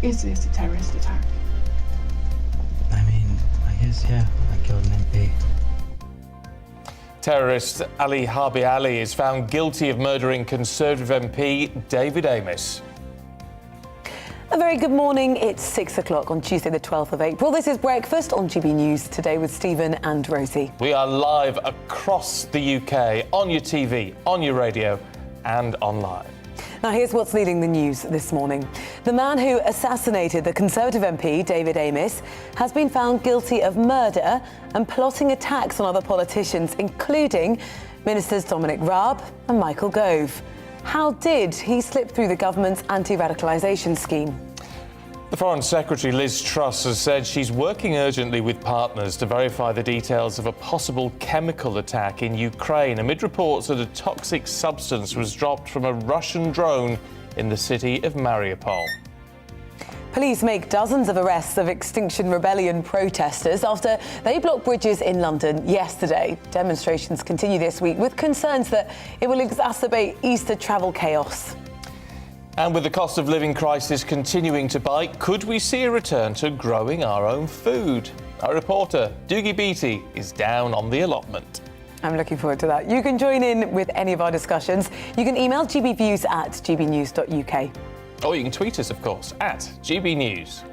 Is this a terrorist attack? I mean, I guess, yeah, I killed an MP. Terrorist Ali Harbi Ali is found guilty of murdering Conservative MP David Amess. A very good morning. It's 6 o'clock on Tuesday, the 12th of April. This is Breakfast on GB News, today with Stephen and Rosie. We are live across the UK, on your TV, on your radio and online. Now, here's what's leading the news this morning. The man who assassinated the Conservative MP, David Amess, has been found guilty of murder and plotting attacks on other politicians, including Ministers Dominic Raab and Michael Gove. How did he slip through the government's anti-radicalisation scheme? The Foreign Secretary Liz Truss has said she's working urgently with partners to verify the details of a possible chemical attack in Ukraine amid reports that a toxic substance was dropped from a Russian drone in the city of Mariupol. Police make dozens of arrests of Extinction Rebellion protesters after they blocked bridges in London yesterday. Demonstrations continue this week with concerns that it will exacerbate Easter travel chaos. And with the cost of living crisis continuing to bite, could we see a return to growing our own food? Our reporter, Doogie Beattie, is down on the allotment. I'm looking forward to that. You can join in with any of our discussions. You can email gbviews@gbnews.uk. Or you can tweet us, of course, at GBNews.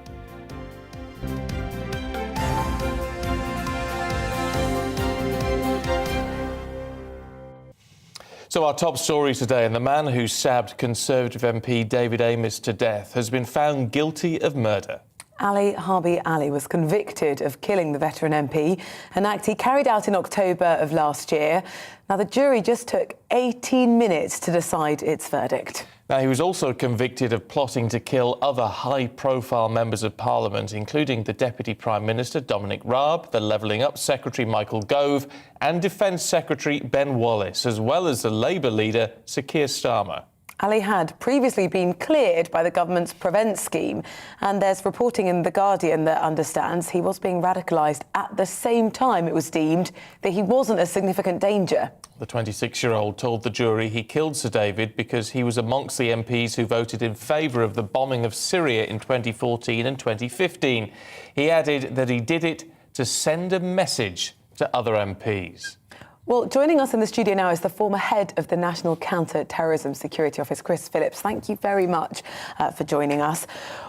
So our top story today, and the man who stabbed Conservative MP David Amess to death has been found guilty of murder. Ali Harbi Ali was convicted of killing the veteran MP, an act he carried out in October of last year. Now, the jury just took 18 minutes to decide its verdict. Now, he was also convicted of plotting to kill other high-profile members of Parliament, including the Deputy Prime Minister Dominic Raab, the Levelling Up Secretary Michael Gove and Defence Secretary Ben Wallace, as well as the Labour leader Sir Keir Starmer. Ali had previously been cleared by the government's Prevent scheme, and there's reporting in The Guardian that understands he was being radicalised at the same time it was deemed that he wasn't a significant danger. The 26-year-old told the jury he killed Sir David because he was amongst the MPs who voted in favour of the bombing of Syria in 2014 and 2015. He added that he did it to send a message to other MPs. Well, joining us in the studio now is the former head of the National Counter-Terrorism Security Office, Chris Phillips. Thank you very much for joining us.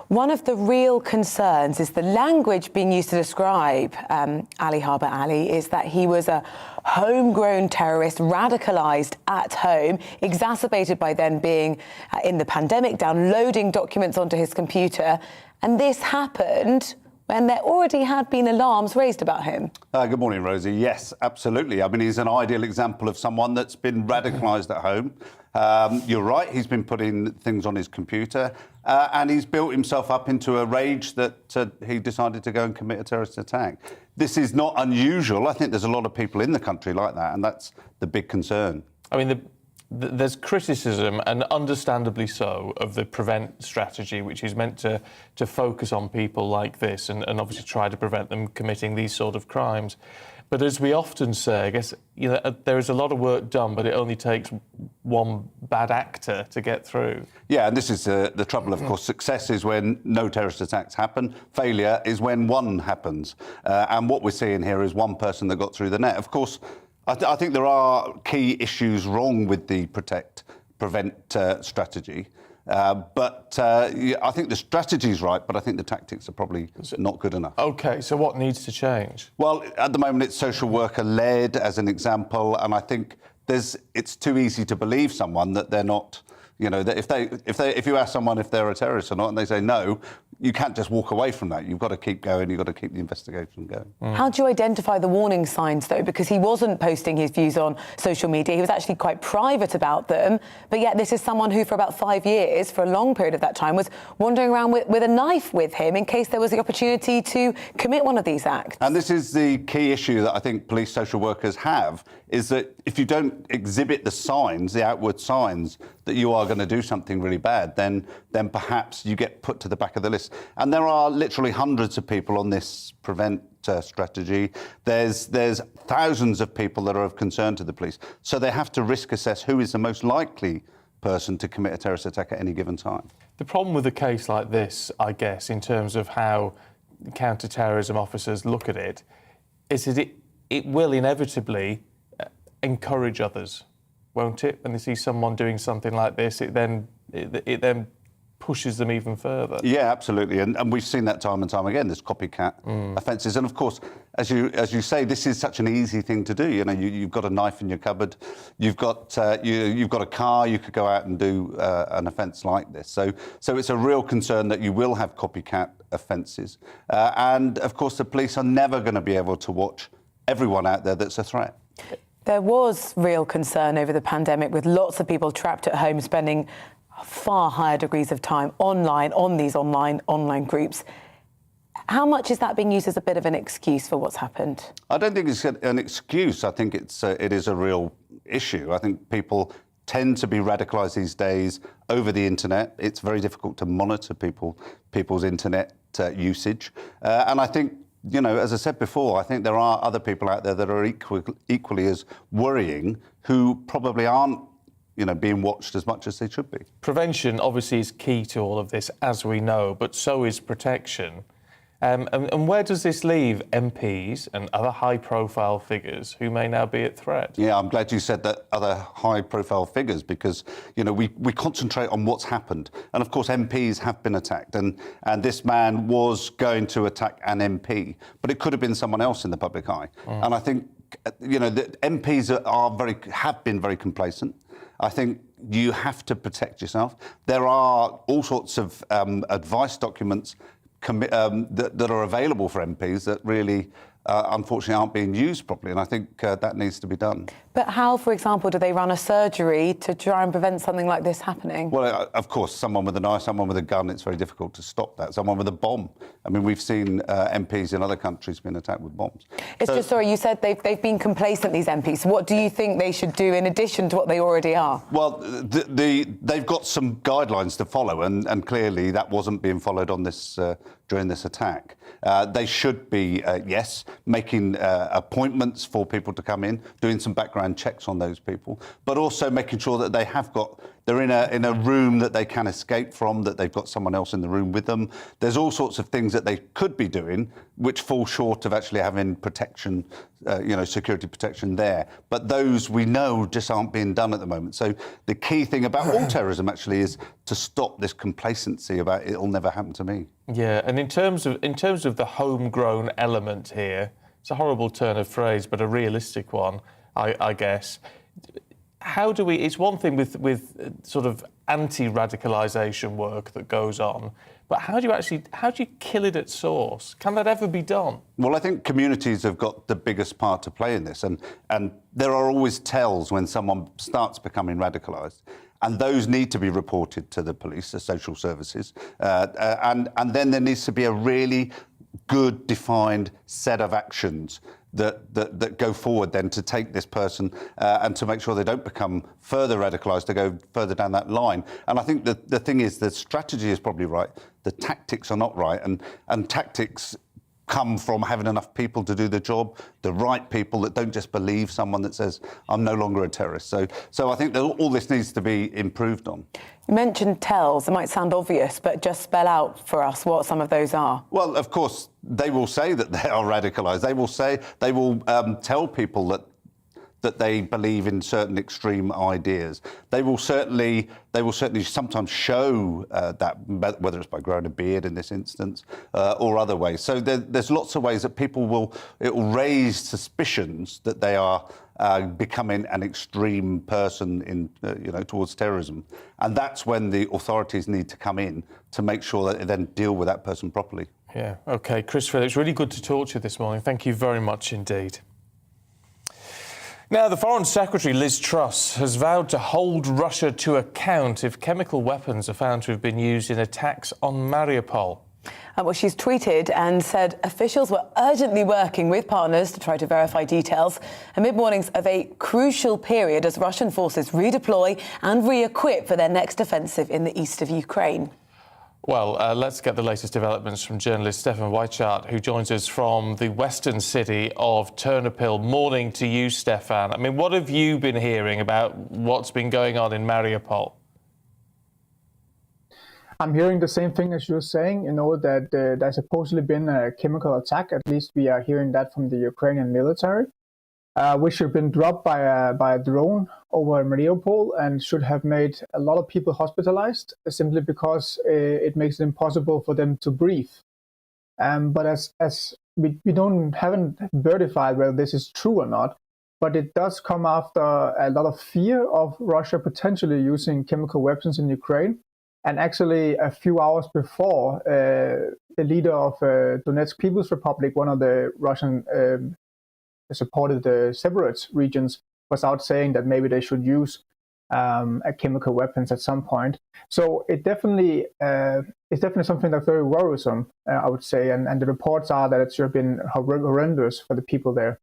One of the real concerns is the language being used to describe Ali Harbi Ali is that he was a homegrown terrorist, radicalised at home, exacerbated by then being in the pandemic, downloading documents onto his computer. And this happened when there already had been alarms raised about him. Good morning, Rosie. Yes, absolutely. I mean, he's an ideal example of someone that's been radicalised at home. You're right, he's been putting things on his computer and he's built himself up into a rage that he decided to go and commit a terrorist attack. This is not unusual. I think there's a lot of people in the country like that, and that's the big concern. I mean, there's criticism, and understandably so, of the Prevent strategy, which is meant to focus on people like this and obviously try to prevent them committing these sort of crimes. But as we often say, I guess, you know, there is a lot of work done, but it only takes one bad actor to get through. Yeah, and this is the trouble, of course. Success is when no terrorist attacks happen. Failure is when one happens. And what we're seeing here is one person that got through the net. Of course, I think there are key issues wrong with the Prevent strategy. But I think the strategy's right, but I think the tactics are probably not good enough. OK, so what needs to change? Well, at the moment, it's social worker-led, as an example, and I think it's too easy to believe someone that they're not. You know, that if you ask someone if they're a terrorist or not, and they say no, you can't just walk away from that. You've got to keep going. You've got to keep the investigation going. How do you identify the warning signs, though? Because he wasn't posting his views on social media. He was actually quite private about them. But yet this is someone who, for about 5 years, for a long period of that time, was wandering around with a knife with him in case there was the opportunity to commit one of these acts. And this is the key issue that I think police social workers have, is that if you don't exhibit the signs, the outward signs, that you are going to do something really bad, then perhaps you get put to the back of the list. And there are literally hundreds of people on this Prevent strategy. There's thousands of people that are of concern to the police. So they have to risk assess who is the most likely person to commit a terrorist attack at any given time. The problem with a case like this, I guess, in terms of how counter-terrorism officers look at it, is that it will inevitably encourage others, won't it? When they see someone doing something like this, it then pushes them even further. Yeah, absolutely, and we've seen that time and time again. There's copycat offences, and of course, as you say, this is such an easy thing to do. You know, you've got a knife in your cupboard, you've got a car, you could go out and do an offence like this. So it's a real concern that you will have copycat offences, and of course, the police are never going to be able to watch everyone out there that's a threat. There was real concern over the pandemic, with lots of people trapped at home spending far higher degrees of time online, on these online groups. How much is that being used as a bit of an excuse for what's happened? I don't think it's an excuse. I think it is a real issue. I think people tend to be radicalised these days over the internet. It's very difficult to monitor people's internet usage. And I think, you know, as I said before, I think there are other people out there that are equally as worrying, who probably aren't, you know, being watched as much as they should be. Prevention obviously is key to all of this, as we know, but so is protection. And where does this leave MPs and other high-profile figures who may now be at threat? Yeah, I'm glad you said that, other high-profile figures, because, you know, we concentrate on what's happened. And, of course, MPs have been attacked, and this man was going to attack an MP, but it could have been someone else in the public eye. And I think, you know, the MPs have been very complacent. I think you have to protect yourself. There are all sorts of advice documents that are available for MPs that really, unfortunately, aren't being used properly, and I think that needs to be done. But how, for example, do they run a surgery to try and prevent something like this happening? Well, of course, someone with a knife, someone with a gun, it's very difficult to stop that. Someone with a bomb. I mean, we've seen MPs in other countries being attacked with bombs. You said they've been complacent, these MPs. What do you think they should do in addition to what they already are? Well, they've got some guidelines to follow, and clearly that wasn't being followed on this during this attack. They should be, yes, making appointments for people to come in, doing some background checks on those people, but also making sure that they're in a room that they can escape from, that they've got someone else in the room with them. There's all sorts of things that they could be doing which fall short of actually having protection, security protection there. But those we know just aren't being done at the moment. So the key thing about all terrorism actually is to stop this complacency about it'll never happen to me. Yeah, and in terms of the homegrown element here, it's a horrible turn of phrase, but a realistic one, I guess. How do we? It's one thing with sort of anti-radicalisation work that goes on, but how do you kill it at source? Can that ever be done? Well, I think communities have got the biggest part to play in this, and there are always tells when someone starts becoming radicalised. And those need to be reported to the police, the social services, and then there needs to be a really good, defined set of actions that go forward then to take this person and to make sure they don't become further radicalised, to go further down that line. And I think that the thing is, the strategy is probably right, the tactics are not right, and tactics come from having enough people to do the job, the right people that don't just believe someone that says, I'm no longer a terrorist. So I think that all this needs to be improved on. You mentioned tells. It might sound obvious, but just spell out for us what some of those are. Well, of course, they will say that they are radicalised. They will tell people that they believe in certain extreme ideas. They will certainly sometimes show that, whether it's by growing a beard in this instance or other ways. So there's lots of ways that it will raise suspicions that they are becoming an extreme person in towards terrorism, and that's when the authorities need to come in to make sure that they then deal with that person properly. Yeah. Okay, Chris Phillips, really good to talk to you this morning. Thank you very much indeed. Now, the Foreign Secretary, Liz Truss, has vowed to hold Russia to account if chemical weapons are found to have been used in attacks on Mariupol. Well, she's tweeted and said officials were urgently working with partners to try to verify details amid warnings of a crucial period as Russian forces redeploy and re-equip for their next offensive in the east of Ukraine. Well, let's get the latest developments from journalist Stefan Weichart, who joins us from the western city of Ternopil. Morning to you, Stefan. I mean, what have you been hearing about what's been going on in Mariupol? I'm hearing the same thing as you're saying, that there's supposedly been a chemical attack. At least we are hearing that from the Ukrainian military, which have been dropped by a drone over Mariupol and should have made a lot of people hospitalized simply because it makes it impossible for them to breathe. But as we haven't verified whether this is true or not, but it does come after a lot of fear of Russia potentially using chemical weapons in Ukraine. And actually, a few hours before, the leader of Donetsk People's Republic, one of the Russian supported separate regions, was out saying that maybe they should use chemical weapons at some point. So it's definitely something that's very worrisome, I would say. And the reports are that it's been horrendous for the people there.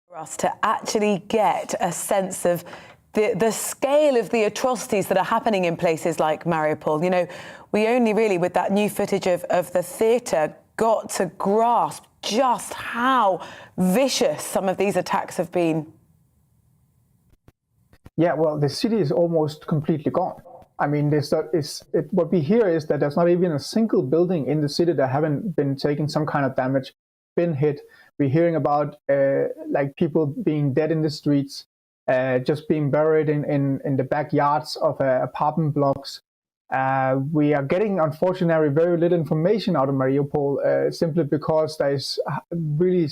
For us to actually get a sense of the scale of the atrocities that are happening in places like Mariupol. We only really, with that new footage of the theatre, got to grasp just how vicious some of these attacks have been. Yeah, well, the city is almost completely gone. I mean, what we hear is that there's not even a single building in the city that haven't been taking some kind of damage, been hit. We're hearing about people being dead in the streets, just being buried in the backyards of apartment blocks. We are getting, unfortunately, very little information out of Mariupol simply because there's really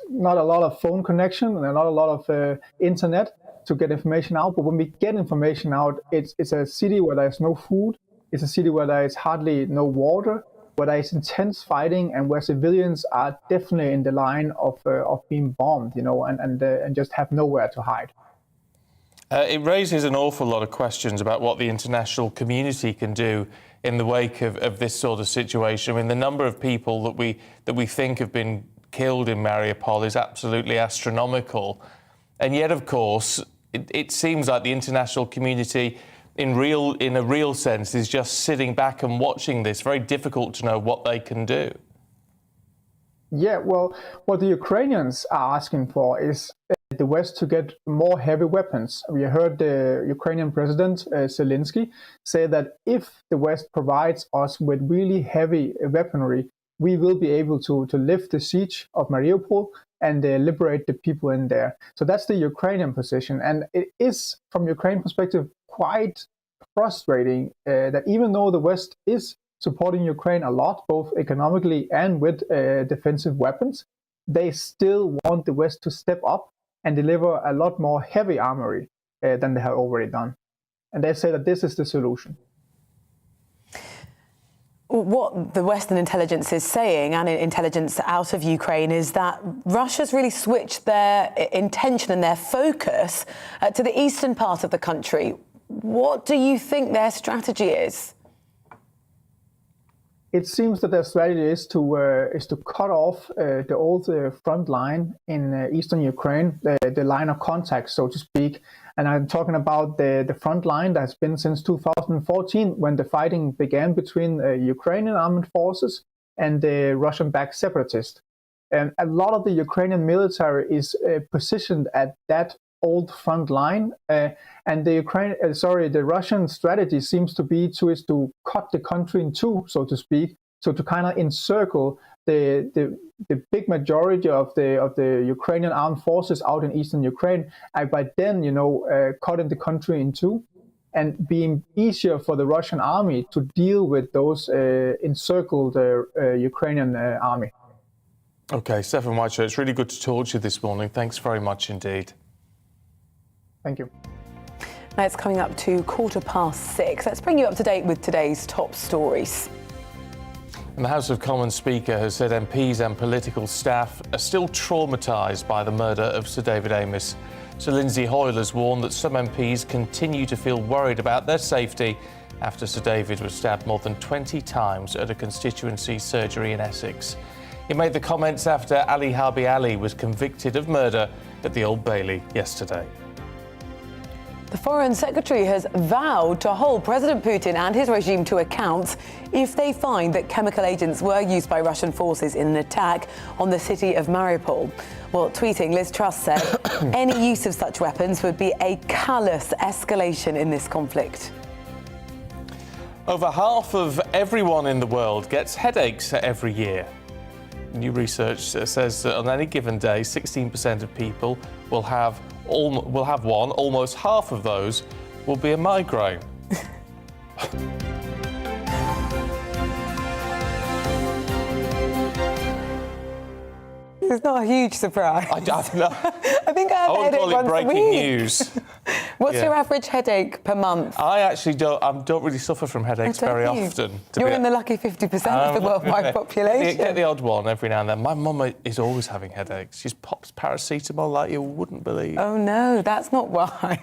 not a lot of phone connection and not a lot of internet to get information out. But when we get information out, it's a city where there's no food. It's a city where there is hardly no water, where there is intense fighting, and where civilians are definitely in the line of being bombed, and just have nowhere to hide. It raises an awful lot of questions about what the international community can do in the wake of this sort of situation. I mean, the number of people that we think have been killed in Mariupol is absolutely astronomical, and yet, of course, it seems like the international community, in a real sense, is just sitting back and watching this. Very difficult to know what they can do. Yeah, well, what the Ukrainians are asking for is the West to get more heavy weapons. We heard the Ukrainian president, Zelensky, say that if the West provides us with really heavy weaponry, we will be able to lift the siege of Mariupol and liberate the people in there. So that's the Ukrainian position. And it is, from Ukraine perspective, quite frustrating that even though the West is supporting Ukraine a lot, both economically and with defensive weapons, they still want the West to step up and deliver a lot more heavy armory than they have already done. And they say that this is the solution. What the Western intelligence is saying, and intelligence out of Ukraine, is that Russia's really switched their intention and their focus to the eastern part of the country. What do you think their strategy is? It seems that their strategy is to cut off the old front line in eastern Ukraine, the line of contact, so to speak. And I'm talking about the front line that has been since 2014, when the fighting began between Ukrainian armed forces and the Russian-backed separatists. And a lot of the Ukrainian military is positioned at that old front line, and the Russian strategy seems to be to cut the country in two, so to speak, so to kind of encircle the big majority of the Ukrainian armed forces out in eastern Ukraine, and by then cutting the country in two, and being easier for the Russian army to deal with those encircled Ukrainian army. Okay, Stefan Whiteshirt, it's really good to talk to you this morning. Thanks very much indeed. Thank you. Now it's coming up to 6:15. Let's bring you up to date with today's top stories. And the House of Commons Speaker has said MPs and political staff are still traumatised by the murder of Sir David Amess. Sir Lindsay Hoyle has warned that some MPs continue to feel worried about their safety after Sir David was stabbed more than 20 times at a constituency surgery in Essex. He made the comments after Ali Harbi Ali was convicted of murder at the Old Bailey yesterday. The Foreign Secretary has vowed to hold President Putin and his regime to account if they find that chemical agents were used by Russian forces in an attack on the city of Mariupol. Well, tweeting, Liz Truss said any use of such weapons would be a callous escalation in this conflict. Over half of everyone in the world gets headaches every year. New research says that on any given day, 16% of people will have one. Almost half of those will be a migraine. It's not a huge surprise. I don't know. I think I have a wouldn't headache call it once a breaking week. news. What's Yeah. your average headache per month? I actually don't really suffer from headaches Don't very you? often. You're in the lucky 50% of the worldwide population. Get the odd one every now and then. My mum is always having headaches. She pops paracetamol like you wouldn't believe. Oh no, that's not wise.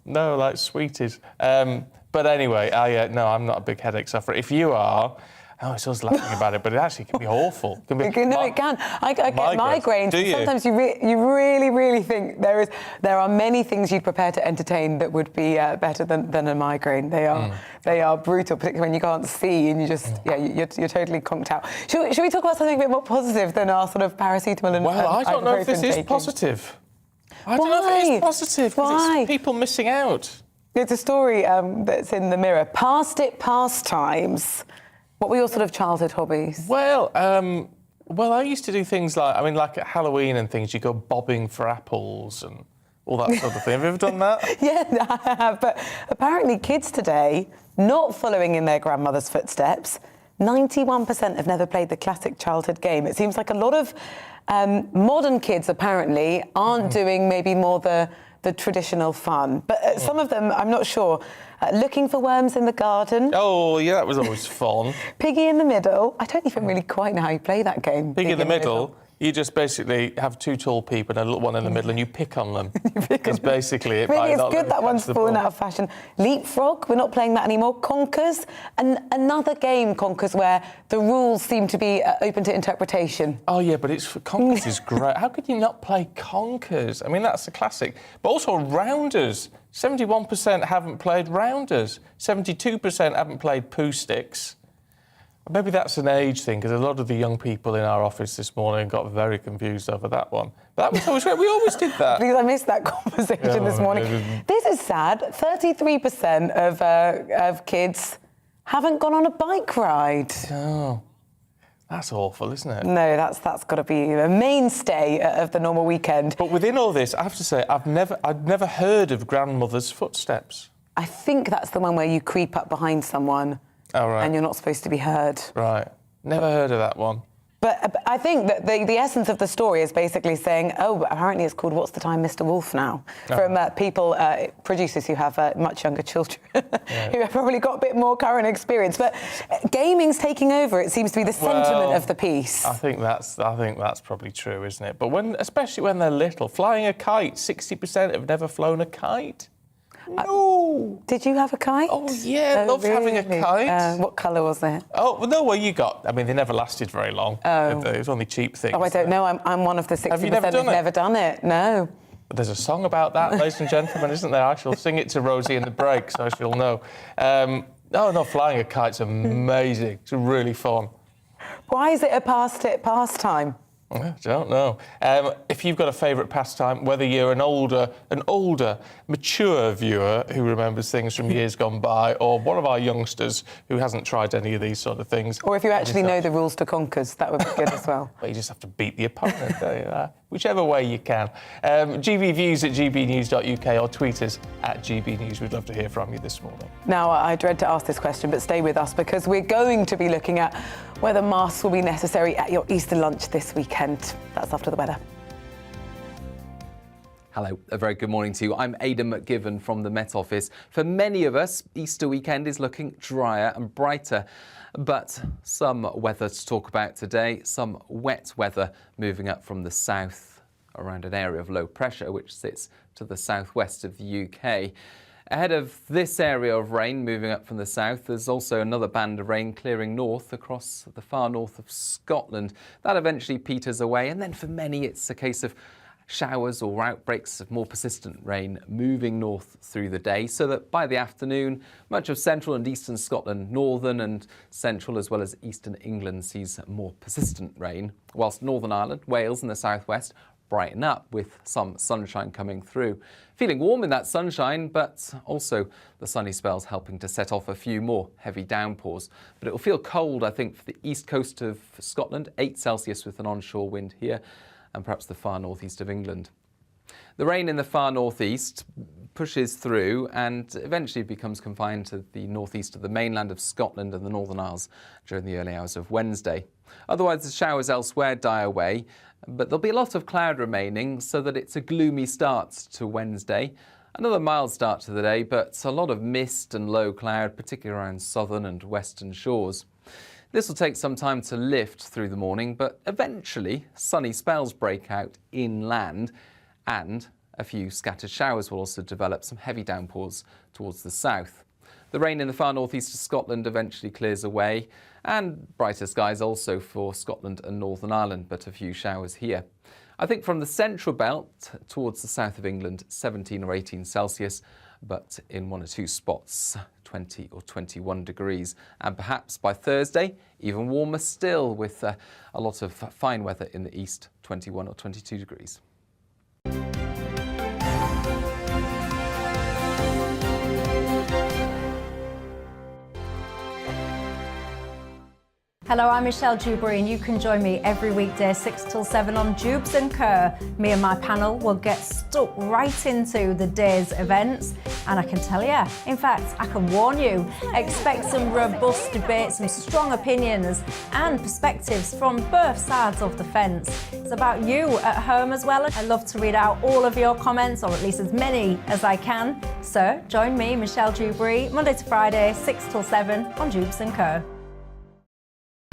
No, like sweeties. But anyway, no, I'm not a big headache sufferer. If you are, it's us laughing about it, but it actually can be awful. It can. I get migraines. Do you? Sometimes you really think there are many things you'd prepare to entertain that would be better than a migraine. They are brutal, particularly when you can't see and you just you're totally conked out. Should we talk about something a bit more positive than our sort of paracetamol and Well, I don't know if this ibuprofen is taking? positive. I don't know if it is positive. 'Cause Why? it's people missing out. It's a story that's in the Mirror. Pastimes. What were your sort of childhood hobbies? Well, I used to do things like at Halloween and things, you go bobbing for apples and all that sort of thing. Have you ever done that? Yeah, I have. But apparently kids today, not following in their grandmother's footsteps, 91% have never played the classic childhood game. It seems like a lot of modern kids apparently aren't doing maybe more the traditional fun. But some of them, I'm not sure. Looking for worms in the garden. Oh, yeah, that was always fun. Piggy in the middle. I don't even really quite know how you play that game. Pig in the middle. You just basically have two tall people and a little one in the middle and you pick on them. That's basically it. Really, it's good that one's fallen out of fashion. Leapfrog, we're not playing that anymore. Conkers, and another game, Conkers, where the rules seem to be open to interpretation. Oh, yeah, but Conkers is great. How could you not play Conkers? I mean, that's a classic. But also Rounders. 71% haven't played Rounders. 72% haven't played Pooh Sticks. Maybe that's an age thing, because a lot of the young people in our office this morning got very confused over that one. But that was always great. We always did that. Because I missed that conversation this morning. This is sad. 33% of kids haven't gone on a bike ride. Oh, that's awful, isn't it? No, that's got to be a mainstay of the normal weekend. But within all this, I have to say, I'd never heard of grandmother's footsteps. I think that's the one where you creep up behind someone. Oh, right. And you're not supposed to be heard. Right. Never heard of that one. But I think that the essence of the story is basically saying, apparently it's called What's the Time, Mr. Wolf now, from producers who have much younger children, who have probably got a bit more current experience. But gaming's taking over, it seems to be the sentiment of the piece. I think that's probably true, isn't it? But especially when they're little, flying a kite, 60% have never flown a kite. No. Did you have a kite? Oh, yeah, loved having a kite. What colour was it? Oh, well, no, well, you got... I mean, they never lasted very long. Oh. It was only cheap things. Oh, I don't know. I'm one of the 60% Have you never who've never done it. No. But there's a song about that, ladies and gentlemen, isn't there? I shall sing it to Rosie in the break, so she'll know. No, flying a kite's amazing. It's really fun. Why is it a pastime? I don't know. If you've got a favourite pastime, whether you're an older, mature viewer who remembers things from years gone by, or one of our youngsters who hasn't tried any of these sort of things. Or if you actually know the rules to Conkers, that would be good as well. Well, you just have to beat the opponent, don't you? Whichever way you can. GBViews at gbnews.uk or tweet us at GBnews. We'd love to hear from you this morning. Now, I dread to ask this question, but stay with us because we're going to be looking at whether masks will be necessary at your Easter lunch this weekend. That's after the weather. Hello, a very good morning to you. I'm Aidan McGivern from the Met Office. For many of us, Easter weekend is looking drier and brighter. But some weather to talk about today, some wet weather moving up from the south around an area of low pressure which sits to the southwest of the UK. Ahead of this area of rain moving up from the south, there's also another band of rain clearing north across the far north of Scotland. That eventually peters away, and then for many it's a case of showers or outbreaks of more persistent rain moving north through the day, so that by the afternoon, much of central and eastern Scotland, northern and central as well as eastern England sees more persistent rain, whilst Northern Ireland, Wales and the southwest, brighten up with some sunshine coming through. Feeling warm in that sunshine, but also the sunny spells helping to set off a few more heavy downpours. But it will feel cold, I think, for the east coast of Scotland, 8 Celsius with an onshore wind here, and perhaps the far northeast of England. The rain in the far northeast pushes through and eventually becomes confined to the northeast of the mainland of Scotland and the Northern Isles during the early hours of Wednesday. Otherwise, the showers elsewhere die away, but there'll be a lot of cloud remaining, so that it's a gloomy start to Wednesday. Another mild start to the day, but a lot of mist and low cloud, particularly around southern and western shores. This will take some time to lift through the morning, but eventually sunny spells break out inland, and a few scattered showers will also develop, some heavy downpours towards the south. The rain in the far northeast of Scotland eventually clears away, and brighter skies also for Scotland and Northern Ireland, but a few showers here. I think from the central belt towards the south of England, 17 or 18 Celsius, but in 1 or 2 spots, 20 or 21 degrees. And perhaps by Thursday, even warmer still, with a lot of fine weather in the east, 21 or 22 degrees. Hello, I'm Michelle Dewberry, and you can join me every weekday 6 till 7 on Jubes and Kerr. Me and my panel will get stuck right into the day's events, and I can tell you, in fact, I can warn you, expect some robust debate, some strong opinions and perspectives from both sides of the fence. It's about you at home as well. I love to read out all of your comments, or at least as many as I can. So join me, Michelle Dewberry, Monday to Friday, 6 till 7 on Jubes and Kerr.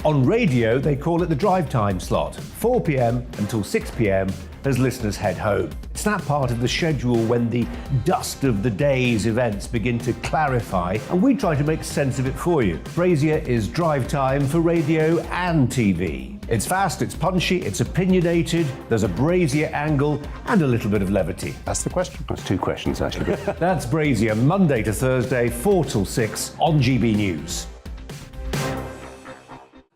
On radio, they call it the drive time slot, 4 p.m. until 6 p.m. as listeners head home. It's that part of the schedule when the dust of the day's events begin to clarify, and we try to make sense of it for you. Brazier is drive time for radio and TV. It's fast, it's punchy, it's opinionated, there's a Brazier angle and a little bit of levity. That's the question. That's 2 questions, actually. That's Brazier, Monday to Thursday, 4 till 6 on GB News.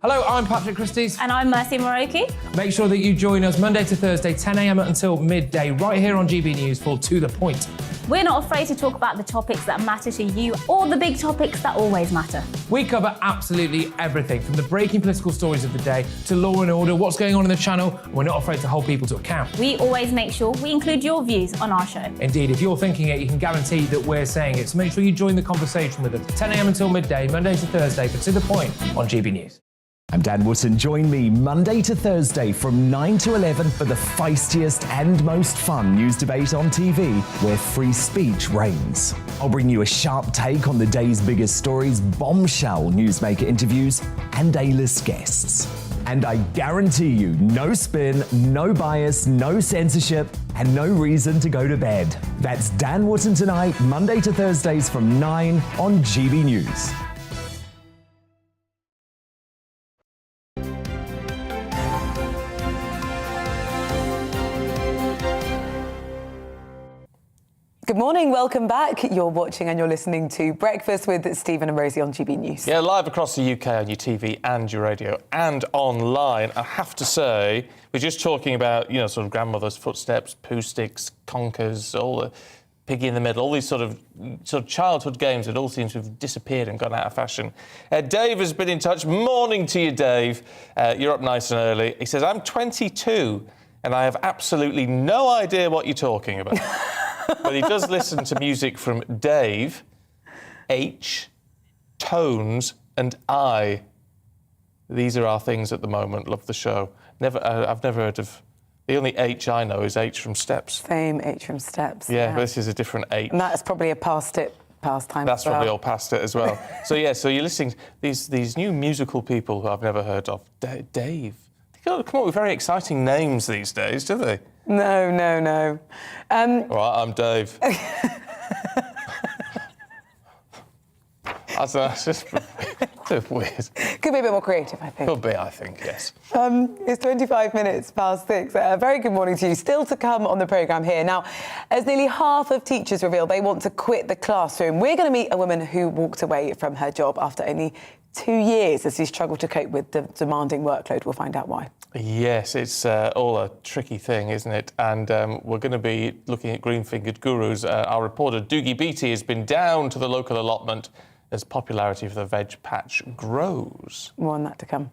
Hello, I'm Patrick Christie's. And I'm Mercy Moroki. Make sure that you join us Monday to Thursday, 10 a.m. until midday, right here on GB News for To The Point. We're not afraid to talk about the topics that matter to you, or the big topics that always matter. We cover absolutely everything, from the breaking political stories of the day to law and order, what's going on in the channel. We're not afraid to hold people to account. We always make sure we include your views on our show. Indeed, if you're thinking it, you can guarantee that we're saying it. So make sure you join the conversation with us, 10 a.m. until midday, Monday to Thursday for To The Point on GB News. I'm Dan Wootton. Join me Monday to Thursday from 9 to 11 for the feistiest and most fun news debate on TV, where free speech reigns. I'll bring you a sharp take on the day's biggest stories, bombshell newsmaker interviews, and A-list guests. And I guarantee you, no spin, no bias, no censorship, and no reason to go to bed. That's Dan Wootton tonight, Monday to Thursdays from 9 on GB News. Good morning, welcome back. You're watching and you're listening to Breakfast with Stephen and Rosie on GB News. Yeah, live across the UK on your TV and your radio and online. I have to say, we're just talking about, you know, sort of grandmother's footsteps, poo sticks, conkers, all the piggy in the middle, all these sort of childhood games that all seem to have disappeared and gone out of fashion. Dave has been in touch. Morning to you, Dave. You're up nice and early. He says, I'm 22 and I have absolutely no idea what you're talking about. But he does listen to music from Dave, H, Tones, and I. These are our things at the moment. Love the show. I've never heard of... The only H I know is H from Steps. Same H from Steps. Yeah, but this is a different H. And that's probably a pastime. That's probably all past it as well. So you're listening to these new musical people who I've never heard of. Dave. They come up with very exciting names these days, do they? No. All right, I'm Dave. That's just weird. Could be a bit more creative, I think. Could be, I think, yes. It's 25 minutes past 6. A very good morning to you. Still to come on the programme here. Now, as nearly half of teachers reveal they want to quit the classroom, we're going to meet a woman who walked away from her job after only 2 years as he struggled to cope with the demanding workload. We'll find out why. Yes, it's all a tricky thing, isn't it? And we're going to be looking at green-fingered gurus. Our reporter, Doogie Beattie, has been down to the local allotment as popularity for the veg patch grows. More on that to come.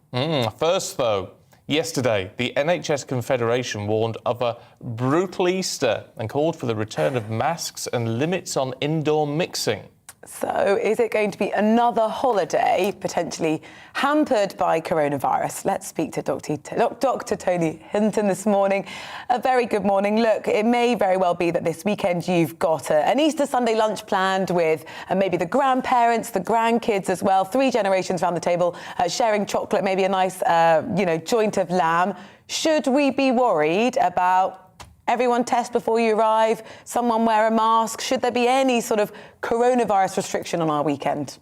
First, though, yesterday, the NHS Confederation warned of a brutal Easter and called for the return of masks and limits on indoor mixing. So is it going to be another holiday potentially hampered by coronavirus? Let's speak to Dr. Tony Hinton this morning. A very good morning. Look, it may very well be that this weekend you've got an Easter Sunday lunch planned with maybe the grandparents, the grandkids as well, 3 generations around the table, sharing chocolate, maybe a nice, joint of lamb. Should we be worried about everyone test before you arrive, someone wear a mask? Should there be any sort of coronavirus restriction on our weekend?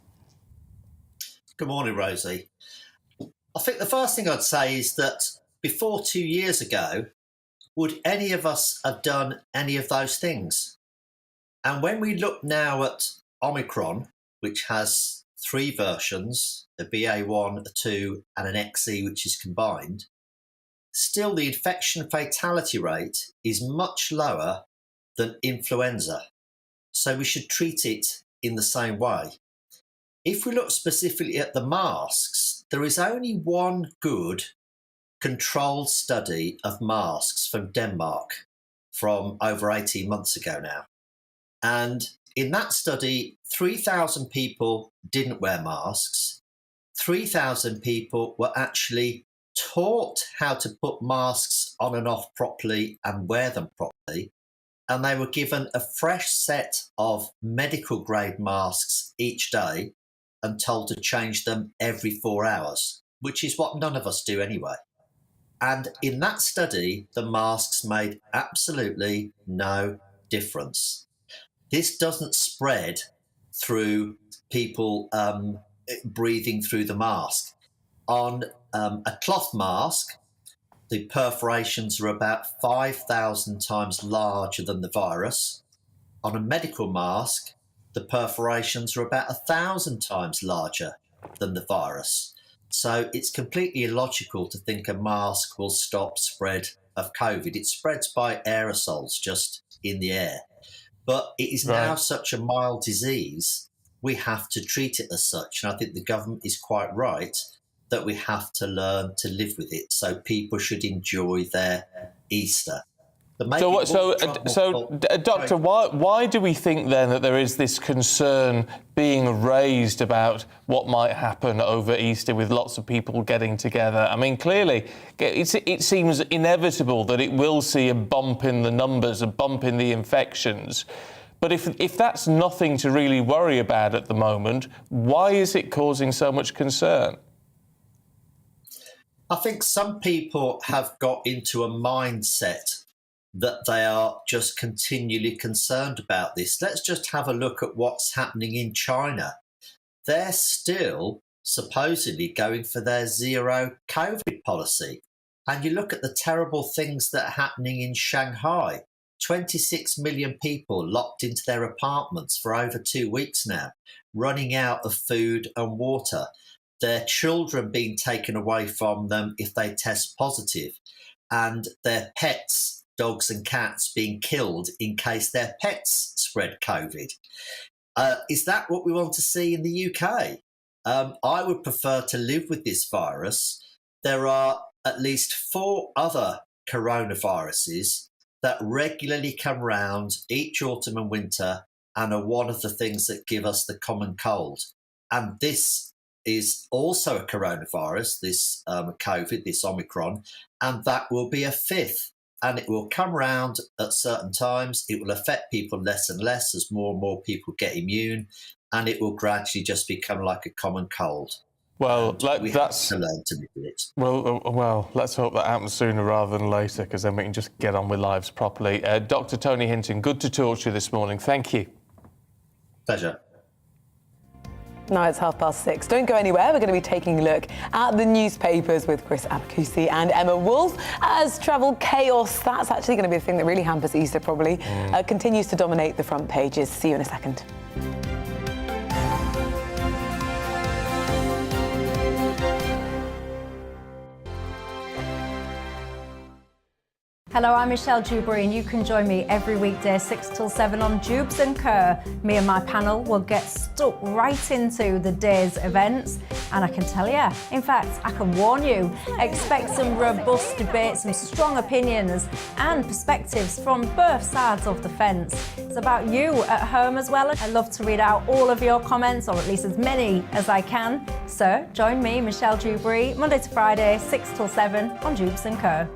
Good morning, Rosie. I think the first thing I'd say is that before 2 years ago, would any of us have done any of those things? And when we look now at Omicron, which has 3 versions, a BA1, a 2 and an XE, which is combined, still the infection fatality rate is much lower than influenza. So we should treat it in the same way. If we look specifically at the masks, there is only one good controlled study of masks from Denmark from over 18 months ago now. And in that study, 3,000 people didn't wear masks. 3,000 people were actually taught how to put masks on and off properly and wear them properly. And they were given a fresh set of medical grade masks each day and told to change them every 4 hours, which is what none of us do anyway. And in that study, the masks made absolutely no difference. This doesn't spread through people breathing through the mask. On a cloth mask, the perforations are about 5,000 times larger than the virus. On a medical mask, the perforations are about 1,000 times larger than the virus. So it's completely illogical to think a mask will stop spread of COVID. It spreads by aerosols just in the air. But it is now such a mild disease, we have to treat it as such. And I think the government is quite right that we have to learn to live with it. So people should enjoy their Easter. Doctor, why do we think then that there is this concern being raised about what might happen over Easter with lots of people getting together? I mean, clearly, it seems inevitable that it will see a bump in the numbers, a bump in the infections. But if that's nothing to really worry about at the moment, why is it causing so much concern? I think some people have got into a mindset that they are just continually concerned about this. Let's just have a look at what's happening in China. They're still supposedly going for their zero COVID policy. And you look at the terrible things that are happening in Shanghai. 26 million people locked into their apartments for over 2 weeks now, running out of food and water. Their children being taken away from them if they test positive, and their pets, dogs and cats, being killed in case their pets spread COVID. Is that what we want to see in the UK? I would prefer to live with this virus. There are at least 4 other coronaviruses that regularly come round each autumn and winter and are one of the things that give us the common cold. And this is also a coronavirus, this COVID, this Omicron, and that will be a 5th. And it will come round at certain times. It will affect people less and less as more and more people get immune, and it will gradually just become like a common cold. Well, we have to learn to live with it. Well, let's hope that happens sooner rather than later, because then we can just get on with lives properly. Dr. Tony Hinton, good to talk to you this morning. Thank you. Pleasure. Now it's 6:30. Don't go anywhere. We're going to be taking a look at the newspapers with Chris Abacusi and Emma Wolf as travel chaos, that's actually going to be the thing that really hampers Easter probably, continues to dominate the front pages. See you in a second. Hello, I'm Michelle Dewberry, and you can join me every weekday 6 till 7 on Jubes and Kerr. Me and my panel will get stuck right into the day's events, and I can tell you, in fact, I can warn you, expect some robust debates, some strong opinions and perspectives from both sides of the fence. It's about you at home as well. I love to read out all of your comments, or at least as many as I can. So join me, Michelle Dewberry, Monday to Friday, 6 till 7 on Jubes and Kerr.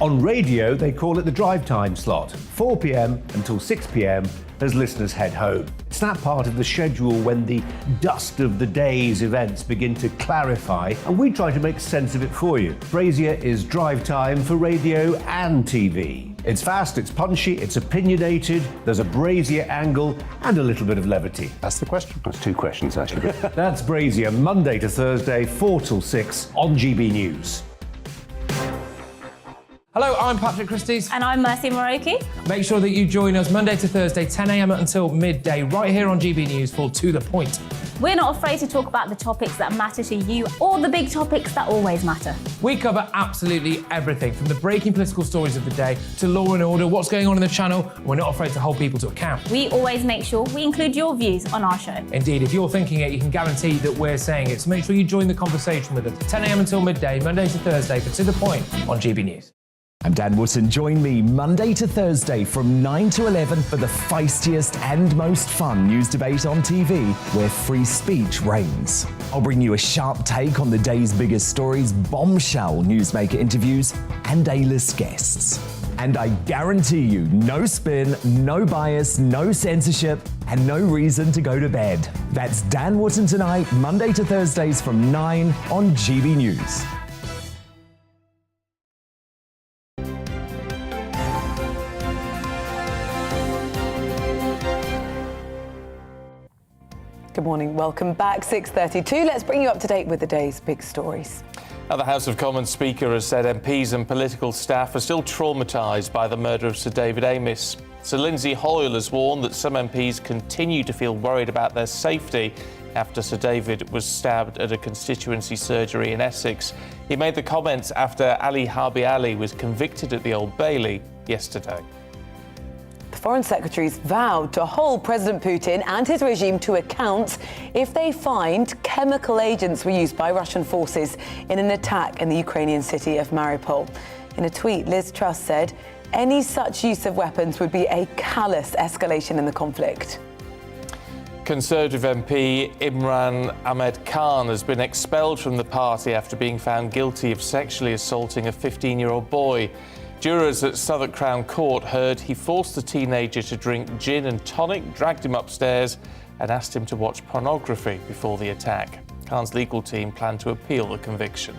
On radio, they call it the drive time slot, 4 p.m. until 6 p.m. as listeners head home. It's that part of the schedule when the dust of the day's events begin to clarify, and we try to make sense of it for you. Brazier is drive time for radio and TV. It's fast, it's punchy, it's opinionated, there's a Brazier angle and a little bit of levity. That's the question. That's two questions, actually. That's Brazier, Monday to Thursday, 4 till 6 on GB News. Hello, I'm Patrick Christie's. And I'm Mercy Moroki. Make sure that you join us Monday to Thursday, 10 a.m. until midday, right here on GB News for To The Point. We're not afraid to talk about the topics that matter to you or the big topics that always matter. We cover absolutely everything, from the breaking political stories of the day to law and order, what's going on in the channel. We're not afraid to hold people to account. We always make sure we include your views on our show. Indeed, if you're thinking it, you can guarantee that we're saying it. So make sure you join the conversation with us, 10 a.m. until midday, Monday to Thursday for To The Point on GB News. I'm Dan Wootton. Join me Monday to Thursday from 9 to 11 for the feistiest and most fun news debate on TV, where free speech reigns. I'll bring you a sharp take on the day's biggest stories, bombshell newsmaker interviews, and A-list guests. And I guarantee you, no spin, no bias, no censorship, and no reason to go to bed. That's Dan Wootton tonight, Monday to Thursdays from 9 on GB News. Good morning, welcome back. 6:32. Let's bring you up to date with the day's big stories. Now, the House of Commons Speaker has said MPs and political staff are still traumatised by the murder of Sir David Amess. Sir Lindsay Hoyle has warned that some MPs continue to feel worried about their safety after Sir David was stabbed at a constituency surgery in Essex. He made the comments after Ali Harbi Ali was convicted at the Old Bailey yesterday. The Foreign Secretary's vowed to hold President Putin and his regime to account if they find chemical agents were used by Russian forces in an attack in the Ukrainian city of Mariupol. In a tweet, Liz Truss said any such use of weapons would be a callous escalation in the conflict. Conservative MP Imran Ahmed Khan has been expelled from the party after being found guilty of sexually assaulting a 15-year-old boy. Jurors at Southwark Crown Court heard he forced the teenager to drink gin and tonic, dragged him upstairs and asked him to watch pornography before the attack. Khan's legal team plan to appeal the conviction.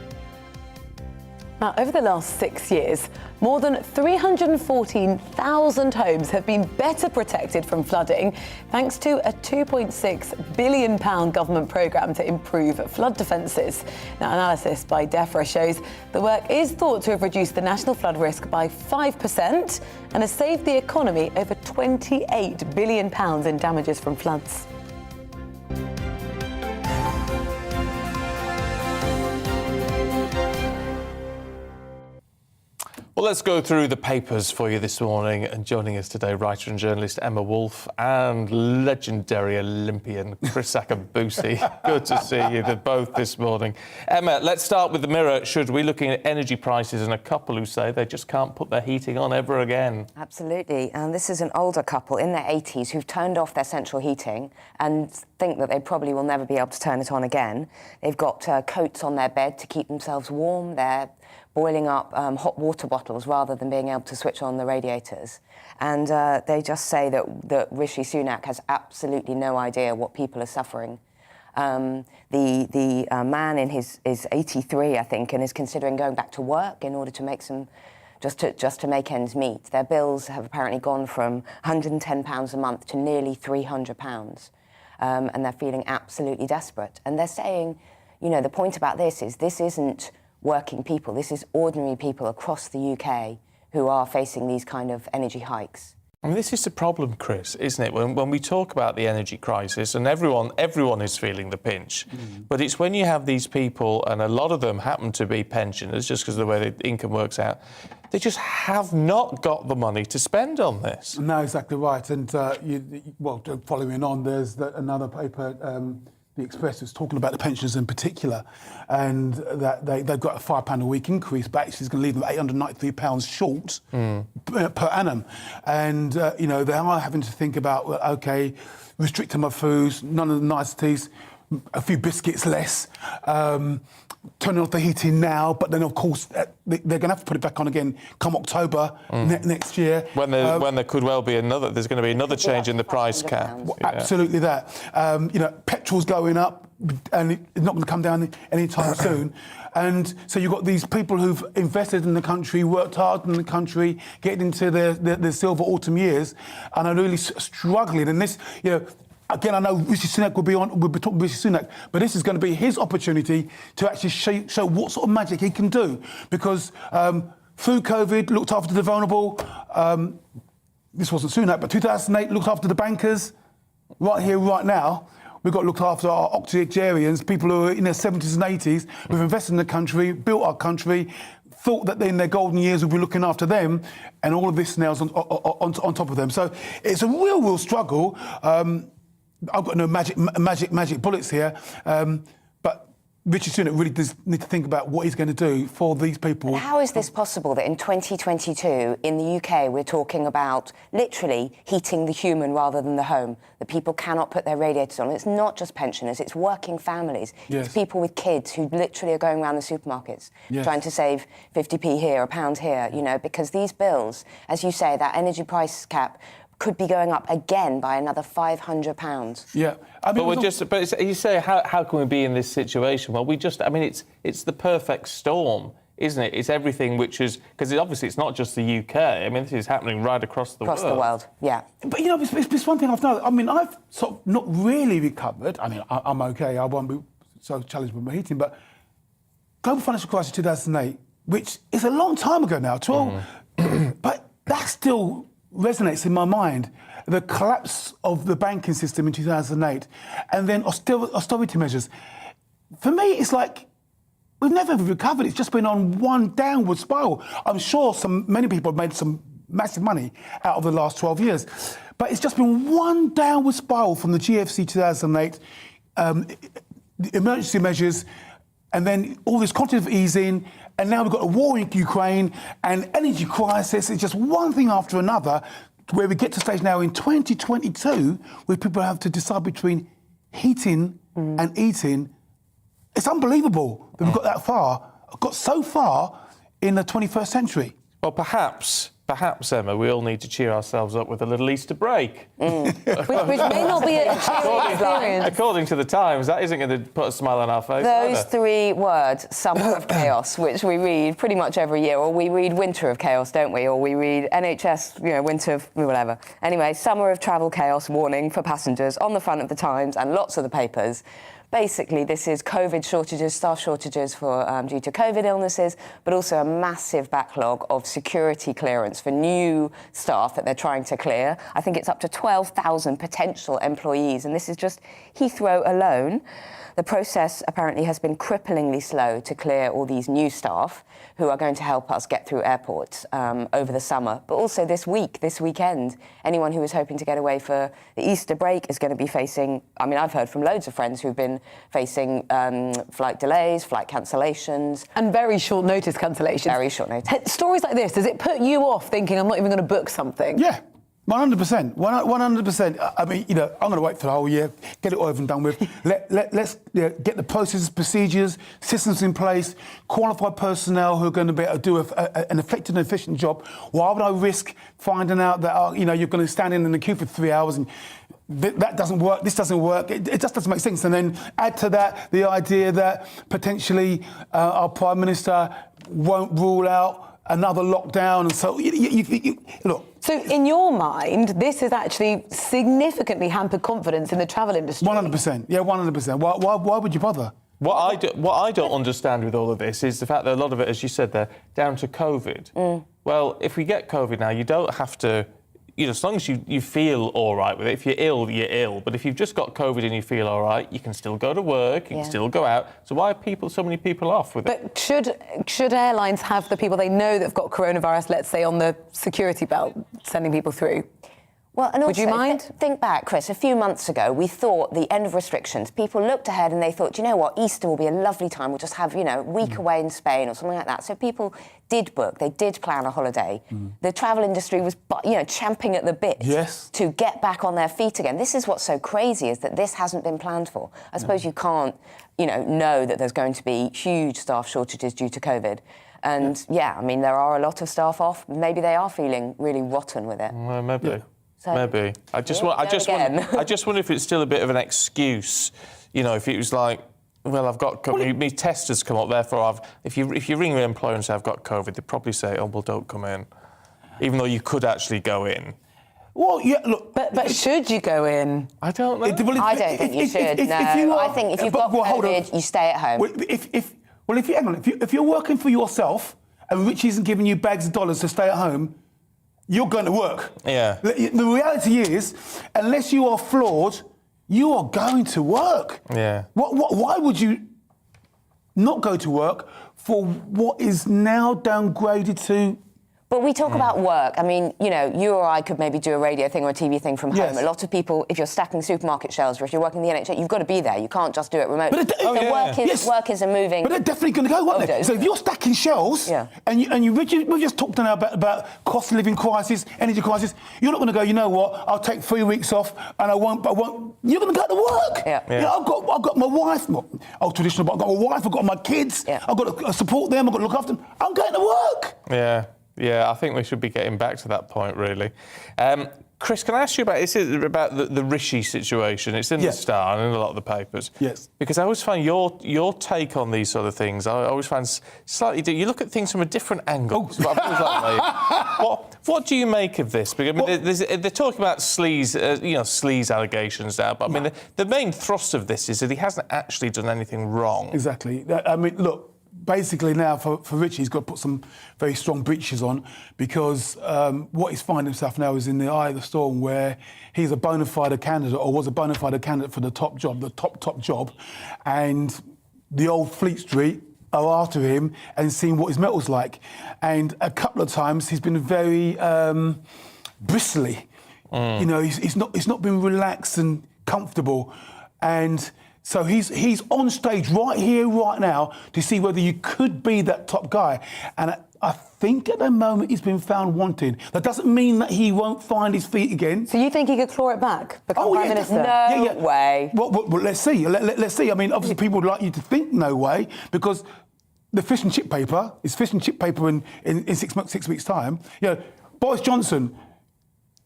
Now, over the last 6 years, more than 314,000 homes have been better protected from flooding thanks to a £2.6 billion government programme to improve flood defences. Now, analysis by DEFRA shows the work is thought to have reduced the national flood risk by 5% and has saved the economy over £28 billion in damages from floods. Well, let's go through the papers for you this morning. And joining us today, writer and journalist Emma Wolfe and legendary Olympian Chris Akabusi. Good to see you both this morning. Emma, let's start with the Mirror. Should we looking at energy prices and a couple who say they just can't put their heating on ever again? Absolutely. And this is an older couple in their 80s who've turned off their central heating and think that they probably will never be able to turn it on again. They've got coats on their bed to keep themselves warm. They're boiling up hot water bottles rather than being able to switch on the radiators. And they just say that Rishi Sunak has absolutely no idea what people are suffering. The man is 83, I think, and is considering going back to work in order to make just to make ends meet. Their bills have apparently gone from £110 a month to nearly £300, and they're feeling absolutely desperate. And they're saying, you know, the point about this isn't working people. This is ordinary people across the UK who are facing these kind of energy hikes. I mean, this is the problem, Chris, isn't it? When we talk about the energy crisis, and everyone is feeling the pinch, but it's when you have these people, and a lot of them happen to be pensioners, just because of the way the income works out, they just have not got the money to spend on this. No, exactly right. And, following on, there's another paper, The Express, is talking about the pensioners in particular, and that they've got a £5 a week increase, but actually it's going to leave them £893 short per annum. And, they are having to think about, OK, restricting my foods, none of the niceties, a few biscuits less, turning off the heating now, but then, of course, they're going to have to put it back on again come October next year. When there could well be there's going to be another change in the price cap. Absolutely that. Petrol's going up, and it's not going to come down anytime soon. And so you've got these people who've invested in the country, worked hard in the country, getting into their silver autumn years, and are really struggling. And this, again, I know Rishi Sunak we'll be talking to Rishi Sunak, but this is going to be his opportunity to actually show what sort of magic he can do. Because through COVID, looked after the vulnerable. This wasn't Sunak, but 2008 looked after the bankers. Right here, right now, we've got to look after our octogenarians, people who are in their 70s and 80s, who've invested in the country, built our country, thought that in their golden years we'd be looking after them, and all of this now is on top of them. So it's a real struggle. I've got no magic bullets here, but Richard Sunak really does need to think about what he's going to do for these people. How is this possible that in 2022 in the UK we're talking about literally heating the human rather than the home, that people cannot put their radiators on? It's not just pensioners, it's working families. Yes. It's people with kids who literally are going around the supermarkets trying to save 50p here, £1 here, because these bills, as you say, that energy price cap could be going up again by another £500. Yeah. You say, how can we be in this situation? Well, it's the perfect storm, isn't it? It's everything which is, because obviously it's not just the UK. I mean, this is happening right across the world. Across the world, yeah. But, it's one thing I've noticed. I've sort of not really recovered. I'm OK. I won't be so challenged with my heating. But global financial crisis 2008, which is a long time ago now, but that still resonates in my mind. The collapse of the banking system in 2008, and then austerity measures. For me, it's like we've never recovered. It's just been on one downward spiral. I'm sure many people have made some massive money out of the last 12 years, but it's just been one downward spiral from the GFC 2008, the emergency measures, and then all this quantitative easing, and now we've got a war in Ukraine and energy crisis. It's just one thing after another, where we get to a stage now in 2022 where people have to decide between heating and eating. It's unbelievable that we've got so far in the 21st century. Well, perhaps, Emma, we all need to cheer ourselves up with a little Easter break. Which may not be a cheering experience. According to the Times, that isn't going to put a smile on our face. Those three words, summer of chaos, which we read pretty much every year, or we read winter of chaos, don't we? Or we read NHS, winter of whatever. Anyway, summer of travel chaos warning for passengers on the front of the Times and lots of the papers. Basically, this is COVID shortages, staff shortages due to COVID illnesses, but also a massive backlog of security clearance for new staff that they're trying to clear. I think it's up to 12,000 potential employees, and this is just Heathrow alone. The process apparently has been cripplingly slow to clear all these new staff who are going to help us get through airports over the summer. But also this weekend, anyone who is hoping to get away for the Easter break is going to be facing, I've heard from loads of friends who've been facing flight delays, flight cancellations. And very short notice cancellations. Very short notice. Stories like this, does it put you off thinking I'm not even going to book something? Yeah. 100%. 100%. I'm going to wait for the whole year, get it all over and done with. Let's get the processes, procedures, systems in place, qualified personnel who are going to be able to do an effective and efficient job. Why would I risk finding out that you're going to stand in the queue for 3 hours and that doesn't work, this doesn't work? It just doesn't make sense. And then add to that the idea that potentially our Prime Minister won't rule out another lockdown. And so, look. So in your mind, this has actually significantly hampered confidence in the travel industry? 100%. Yeah, 100%. Why would you bother? What I don't understand with all of this is the fact that a lot of it, as you said there, down to COVID. Well, if we get COVID now, you don't have to you know, as long as you feel all right with it, if you're ill, you're ill. But if you've just got COVID and you feel all right, you can still go to work, you can still go out. So why are so many people off with it? But should airlines have the people they know that have got coronavirus, let's say, on the security belt, sending people through? Well, and also, would you mind? Think back, Chris, a few months ago, we thought the end of restrictions, people looked ahead and they thought, you know what, Easter will be a lovely time. We'll just have, you know, a week away in Spain or something like that. So people did book, they did plan a holiday. The travel industry was, you know, champing at the bit to get back on their feet again. This is what's so crazy, is that this hasn't been planned for. I suppose you can't, you know that there's going to be huge staff shortages due to COVID. And, I mean, there are a lot of staff off. Maybe they are feeling really rotten with it. Well, maybe. Yeah. So, maybe. I just wonder if it's still a bit of an excuse. You know, if it was like, well, I've got COVID, my test has come up, therefore if you ring the employer and say I've got COVID, they'd probably say, oh, well, don't come in, even though you could actually go in. Well, yeah, look... But should you go in? I don't know. I don't think you should, no. I think if you've got COVID, you stay at home. Well, if you're working for yourself and Rich isn't giving you bags of dollars to stay at home, you're going to work. Yeah. The reality is, unless you are flawed, you are going to work. Yeah. Why would you not go to work for what is now downgraded to... But we talk about work. I mean, you know, you or I could maybe do a radio thing or a TV thing from home. A lot of people, if you're stacking supermarket shelves or if you're working in the NHS, you've got to be there. You can't just do it remotely. Work is a moving... But they're definitely going to go, aren't they? So if you're stacking shelves and we've just talked now about cost of living crisis, energy crisis, you're not going to go, you know what, I'll take 3 weeks off and I won't... You're going to go to work. You know, I've got my wife, traditional, but I've got my wife, I've got my kids, I've got to support them, I've got to look after them. I'm going to work. Yeah, I think we should be getting back to that point, really. Chris, can I ask you about the Rishi situation? It's in the Star and in a lot of the papers. Yes. Because I always find your take on these sort of things, I always find slightly... You look at things from a different angle. What do you make of this? Because I mean, they're talking about sleaze, sleaze allegations now, but I mean, the main thrust of this is that he hasn't actually done anything wrong. Exactly. I mean, look, basically now for Richie, he's got to put some very strong breeches on because what he's finding himself now is in the eye of the storm where he's a bona fide candidate or was a bona fide candidate for the top job, the top job, and the old Fleet Street are after him and seeing what his metal's like. And a couple of times he's been very bristly. You know, he's not been relaxed and comfortable. And so he's on stage right here, right now, to see whether you could be that top guy. And I think at the moment he's been found wanting. That doesn't mean that he won't find his feet again. So you think he could claw it back, become Prime Minister? No way. Well, let's see. Let's see. I mean, obviously people would like you to think no way because the fish and chip paper is fish and chip paper in 6 weeks' time. You know, Boris Johnson,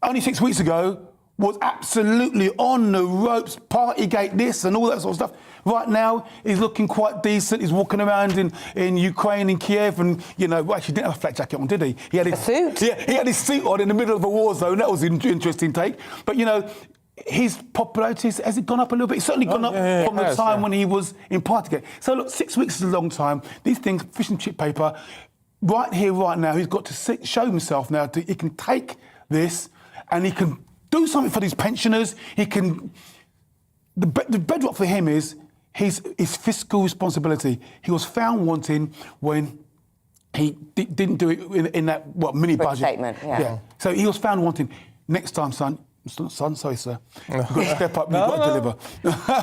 only 6 weeks ago, was absolutely on the ropes, Partygate this and all that sort of stuff. Right now, he's looking quite decent. He's walking around in Ukraine, in Kiev, and, you know, well, actually didn't have a flak jacket on, did he? He had his suit? Yeah, he had his suit on in the middle of a war zone. That was an interesting take. But, you know, his popularity, has it gone up a little bit? It's certainly gone up from the time when he was in Partygate. So, look, 6 weeks is a long time. These things, fish and chip paper, right here, right now, he's got to show himself now that he can take this and he can do something for these pensioners. He can... The bedrock for him is his fiscal responsibility. He was found wanting when he didn't do it in that, mini budget. Statement, yeah. So he was found wanting. Next time, son, sorry, sir. You've got to step up, you've got to deliver.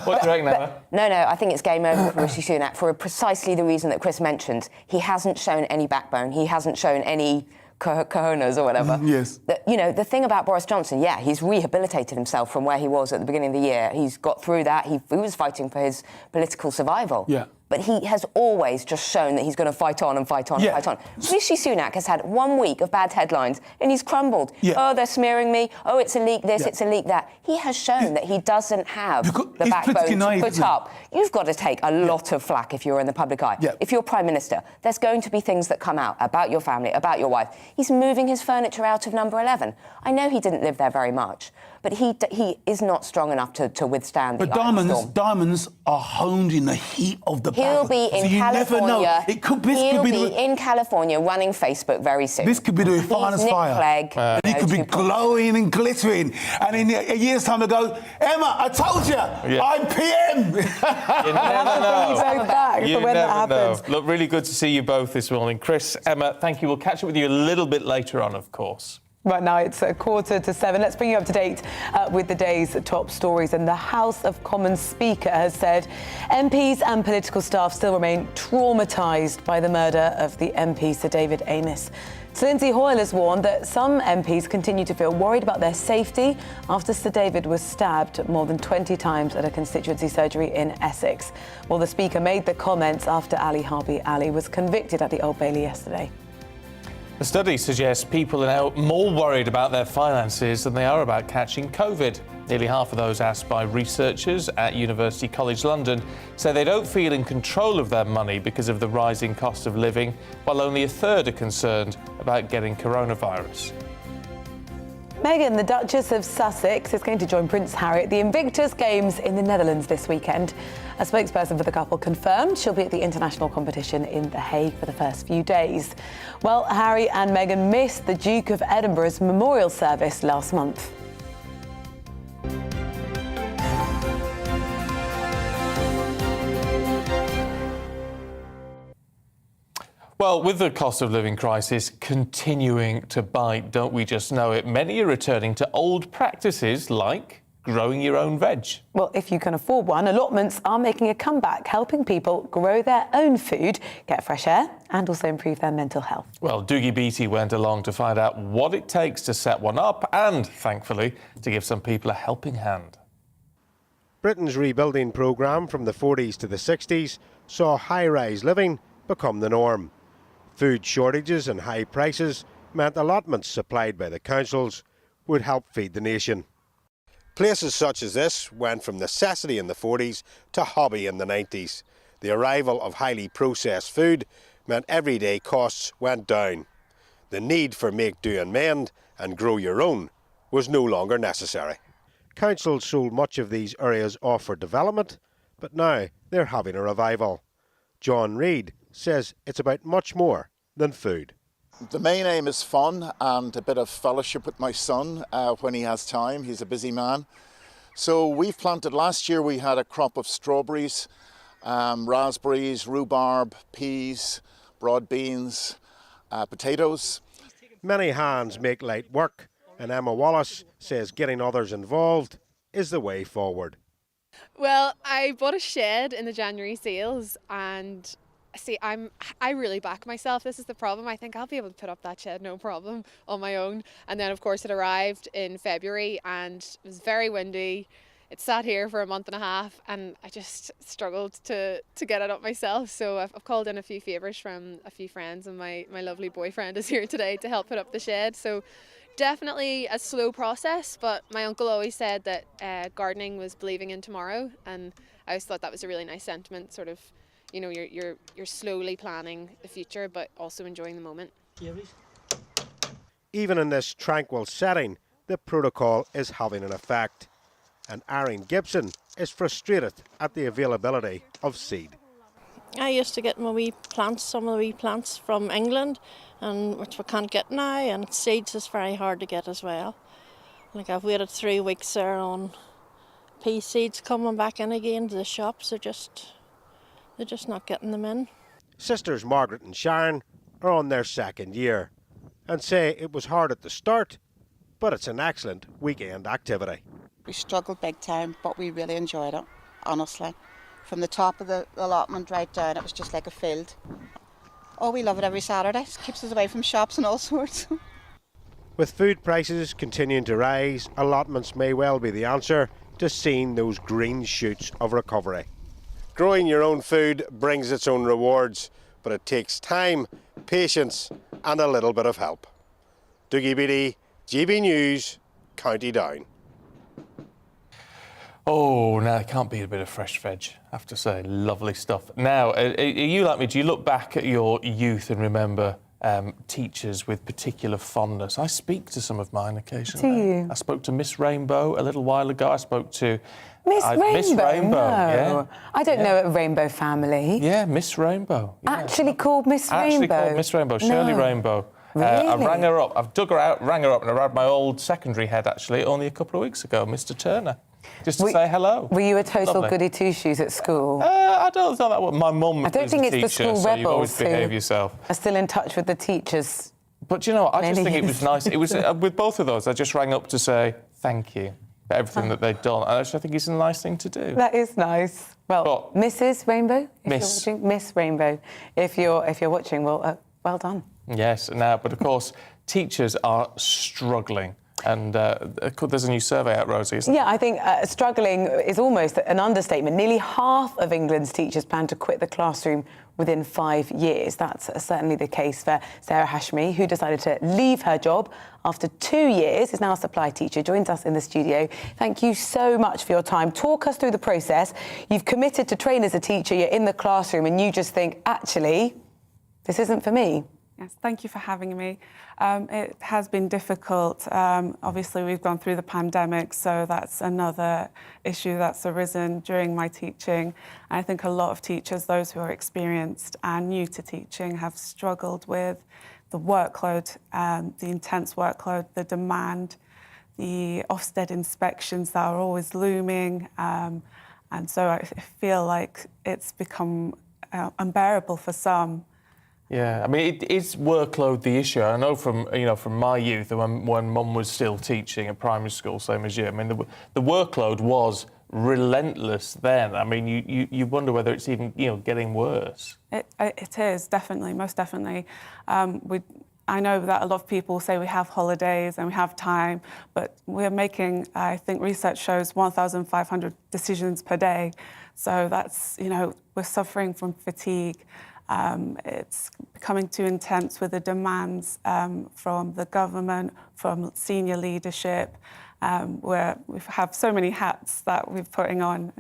What do you reckon, Emma? No, I think it's game over for Rishi Sunak for precisely the reason that Chris mentioned. He hasn't shown any backbone. He hasn't shown any cojones or whatever. Yes. You know, the thing about Boris Johnson, he's rehabilitated himself from where he was at the beginning of the year. He's got through that. He was fighting for his political survival. Yeah. But he has always just shown that he's going to fight on and fight on and fight on. Rishi Sunak has had 1 week of bad headlines and he's crumbled. Yeah. Oh, they're smearing me. Oh, it's a leak this, it's a leak that. He has shown that he doesn't have the backbone to put up. You've got to take a lot of flack if you're in the public eye. Yeah. If you're Prime Minister, there's going to be things that come out about your family, about your wife. He's moving his furniture out of number 11. I know he didn't live there very much, but he is not strong enough to withstand the But diamonds are honed in the heat of the He'll be in you California. never know. This could be in California running Facebook very soon. This could be the finest fire. Clegg, and he could be glowing and glittering. And in a year's time, they'll go, Emma, I told you, I'm PM. You never know. Back You for when that never know. happens. Look, really good to see you both this morning. Chris, Emma, thank you. We'll catch up with you a little bit later on, of course. Right now it's 6:45. Let's bring you up to date with the day's top stories. And the House of Commons Speaker has said MPs and political staff still remain traumatised by the murder of the MP Sir David Amess. Sir Lindsay Hoyle has warned that some MPs continue to feel worried about their safety after Sir David was stabbed more than 20 times at a constituency surgery in Essex. Well, the Speaker made the comments after Ali Harbi Ali was convicted at the Old Bailey yesterday. The study suggests people are now more worried about their finances than they are about catching COVID. Nearly half of those asked by researchers at University College London say they don't feel in control of their money because of the rising cost of living, while only a third are concerned about getting coronavirus. Meghan, the Duchess of Sussex, is going to join Prince Harry at the Invictus Games in the Netherlands this weekend. A spokesperson for the couple confirmed she'll be at the international competition in The Hague for the first few days. Well, Harry and Meghan missed the Duke of Edinburgh's memorial service last month. Well, with the cost of living crisis continuing to bite, don't we just know it, many are returning to old practices like growing your own veg. Well, if you can afford one, allotments are making a comeback, helping people grow their own food, get fresh air and also improve their mental health. Well, Doogie Beattie went along to find out what it takes to set one up and, thankfully, to give some people a helping hand. Britain's rebuilding programme from the 40s to the 60s saw high-rise living become the norm. Food shortages and high prices meant allotments supplied by the councils would help feed the nation. Places such as this went from necessity in the 40s to hobby in the 90s. The arrival of highly processed food meant everyday costs went down. The need for make, do and mend and grow your own was no longer necessary. Councils sold much of these areas off for development, but now they're having a revival. John Reid says it's about much more than food. The main aim is fun and a bit of fellowship with my son when he has time. He's a busy man. So we've planted, last year we had a crop of strawberries, raspberries, rhubarb, peas, broad beans, potatoes. Many hands make light work, and Emma Wallace says getting others involved is the way forward. Well, I bought a shed in the January sales and see, I really back myself. This is the problem. I think I'll be able to put up that shed no problem on my own. And then, of course, it arrived in February and it was very windy. It sat here for a month and a half and I just struggled to get it up myself. So I've called in a few favours from a few friends, and my lovely boyfriend is here today to help put up the shed. So definitely a slow process, but my uncle always said that gardening was believing in tomorrow, and I always thought that was a really nice sentiment, sort of, you know, you're slowly planning the future but also enjoying the moment. Even in this tranquil setting, the protocol is having an effect, and Aaron Gibson is frustrated at the availability of seed. I used to get my wee plants, some of the wee plants from England, and which we can't get now, and seeds is very hard to get as well. Like I've waited 3 weeks there on pea seeds coming back in again to the shops. They're just not getting them in. Sisters Margaret and Sharon are on their second year and say it was hard at the start, but it's an excellent weekend activity. We struggled big time, but we really enjoyed it, honestly. From the top of the allotment right down, it was just like a field. Oh, we love it every Saturday. It keeps us away from shops and all sorts. With food prices continuing to rise, allotments may well be the answer to seeing those green shoots of recovery. Growing your own food brings its own rewards, but it takes time, patience and a little bit of help. Doogie Beattie, GBNews, County Down. Oh, now it can't beat a bit of fresh veg, I have to say. Lovely stuff. Now, are you like me? Do you look back at your youth and remember teachers with particular fondness. I speak to some of mine occasionally. Do you? I spoke to Miss Rainbow a little while ago. I spoke to Miss Rainbow. Yeah. I don't know a Rainbow family. Yeah, Miss Rainbow. Yeah. Actually called Miss Rainbow. Actually called Miss Rainbow, Shirley Rainbow. Really? I rang her up. I've dug her out, rang her up, and I had my old secondary head actually only a couple of weeks ago, Mr. Turner, just to say hello. Were you a total Lovely. goody two shoes at school? I don't know that. My mum. I don't is think a it's teacher, the school so you always rebels behave who yourself. are still in touch with the teachers. But you know, I just Many think it years. was nice. It was with both of those. I just rang up to say thank you for everything that they'd done. And I think it's a nice thing to do. That is nice. Well, Mrs. Rainbow, if Miss. you're watching, Miss Rainbow, if you're watching, well done. Yes. Now, but of course, teachers are struggling. And there's a new survey out, Rosie, isn't Yeah, I think struggling is almost an understatement. Nearly half of England's teachers plan to quit the classroom within 5 years. That's certainly the case for Sarah Hashmi, who decided to leave her job after 2 years, is now a supply teacher, joins us in the studio. Thank you so much for your time. Talk us through the process. You've committed to train as a teacher, you're in the classroom, and you just think, actually, this isn't for me. Yes, thank you for having me. It has been difficult. Obviously, we've gone through the pandemic, so that's another issue that's arisen during my teaching. I think a lot of teachers, those who are experienced and new to teaching, have struggled with the workload, the intense workload, the demand, the Ofsted inspections that are always looming. And so I feel like it's become unbearable for some. Yeah, I mean, is workload the issue? I know from my youth, when Mum was still teaching at primary school, same as you. I mean, the workload was relentless then. I mean, you wonder whether it's even getting worse. It is definitely, most definitely. I know that a lot of people say we have holidays and we have time, but we're making, I think research shows 1,500 decisions per day. So that's, we're suffering from fatigue. It's becoming too intense with the demands from the government, from senior leadership, where we have so many hats that we're putting on.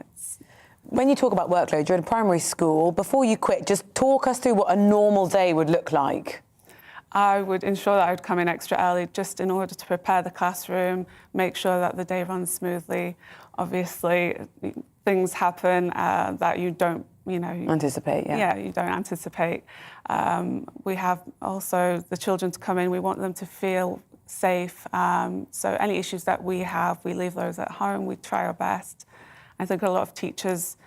When you talk about workload, you're in primary school. Before you quit, just talk us through what a normal day would look like. I would ensure that I would come in extra early just in order to prepare the classroom, make sure that the day runs smoothly. Obviously, things happen that you don't anticipate. Yeah, you don't anticipate. We have also the children to come in. We want them to feel safe. So any issues that we have, we leave those at home. We try our best. I think a lot of teachers,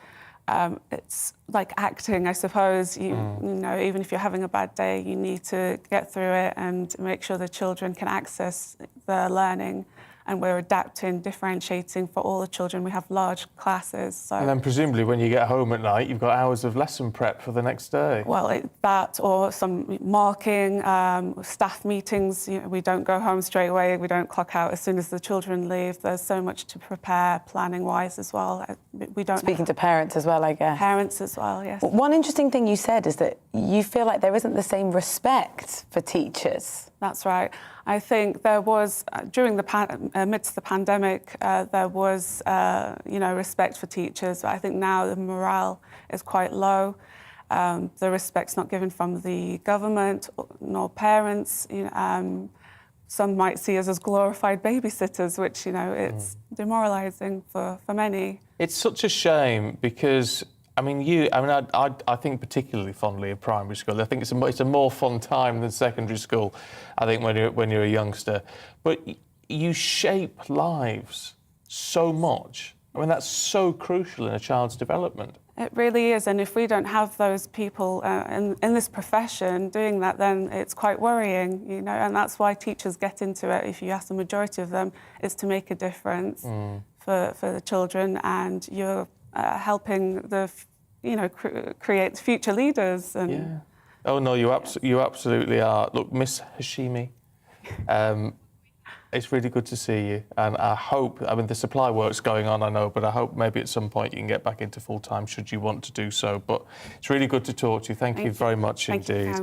it's like acting, I suppose. Even if you're having a bad day, you need to get through it and make sure the children can access their learning. And we're adapting, differentiating for all the children. We have large classes. So. And then presumably when you get home at night, you've got hours of lesson prep for the next day. Well, that or some marking, staff meetings. We don't go home straight away. We don't clock out as soon as the children leave. There's so much to prepare, planning-wise as well. We don't. Speaking to parents as well, I guess. Parents as well, yes. One interesting thing you said is that you feel like there isn't the same respect for teachers. That's right. I think there was, amidst the pandemic, there was, respect for teachers. But I think now the morale is quite low. The respect's not given from the government nor parents. Some might see us as glorified babysitters, which, it's demoralising for many. It's such a shame because I think particularly fondly of primary school. I think it's a more fun time than secondary school, I think, when you're a youngster. But you shape lives so much. I mean, that's so crucial in a child's development. It really is, and if we don't have those people in this profession doing that, then it's quite worrying, and that's why teachers get into it. If you ask the majority of them, is to make a difference for the children, and you're helping the, create future leaders. And yeah. Oh no, you absolutely are. Look, Miss Hashimi, it's really good to see you, and I hope. I mean, the supply work's going on, I know, but I hope maybe at some point you can get back into full time, should you want to do so. But it's really good to talk to you. Thank you very much indeed.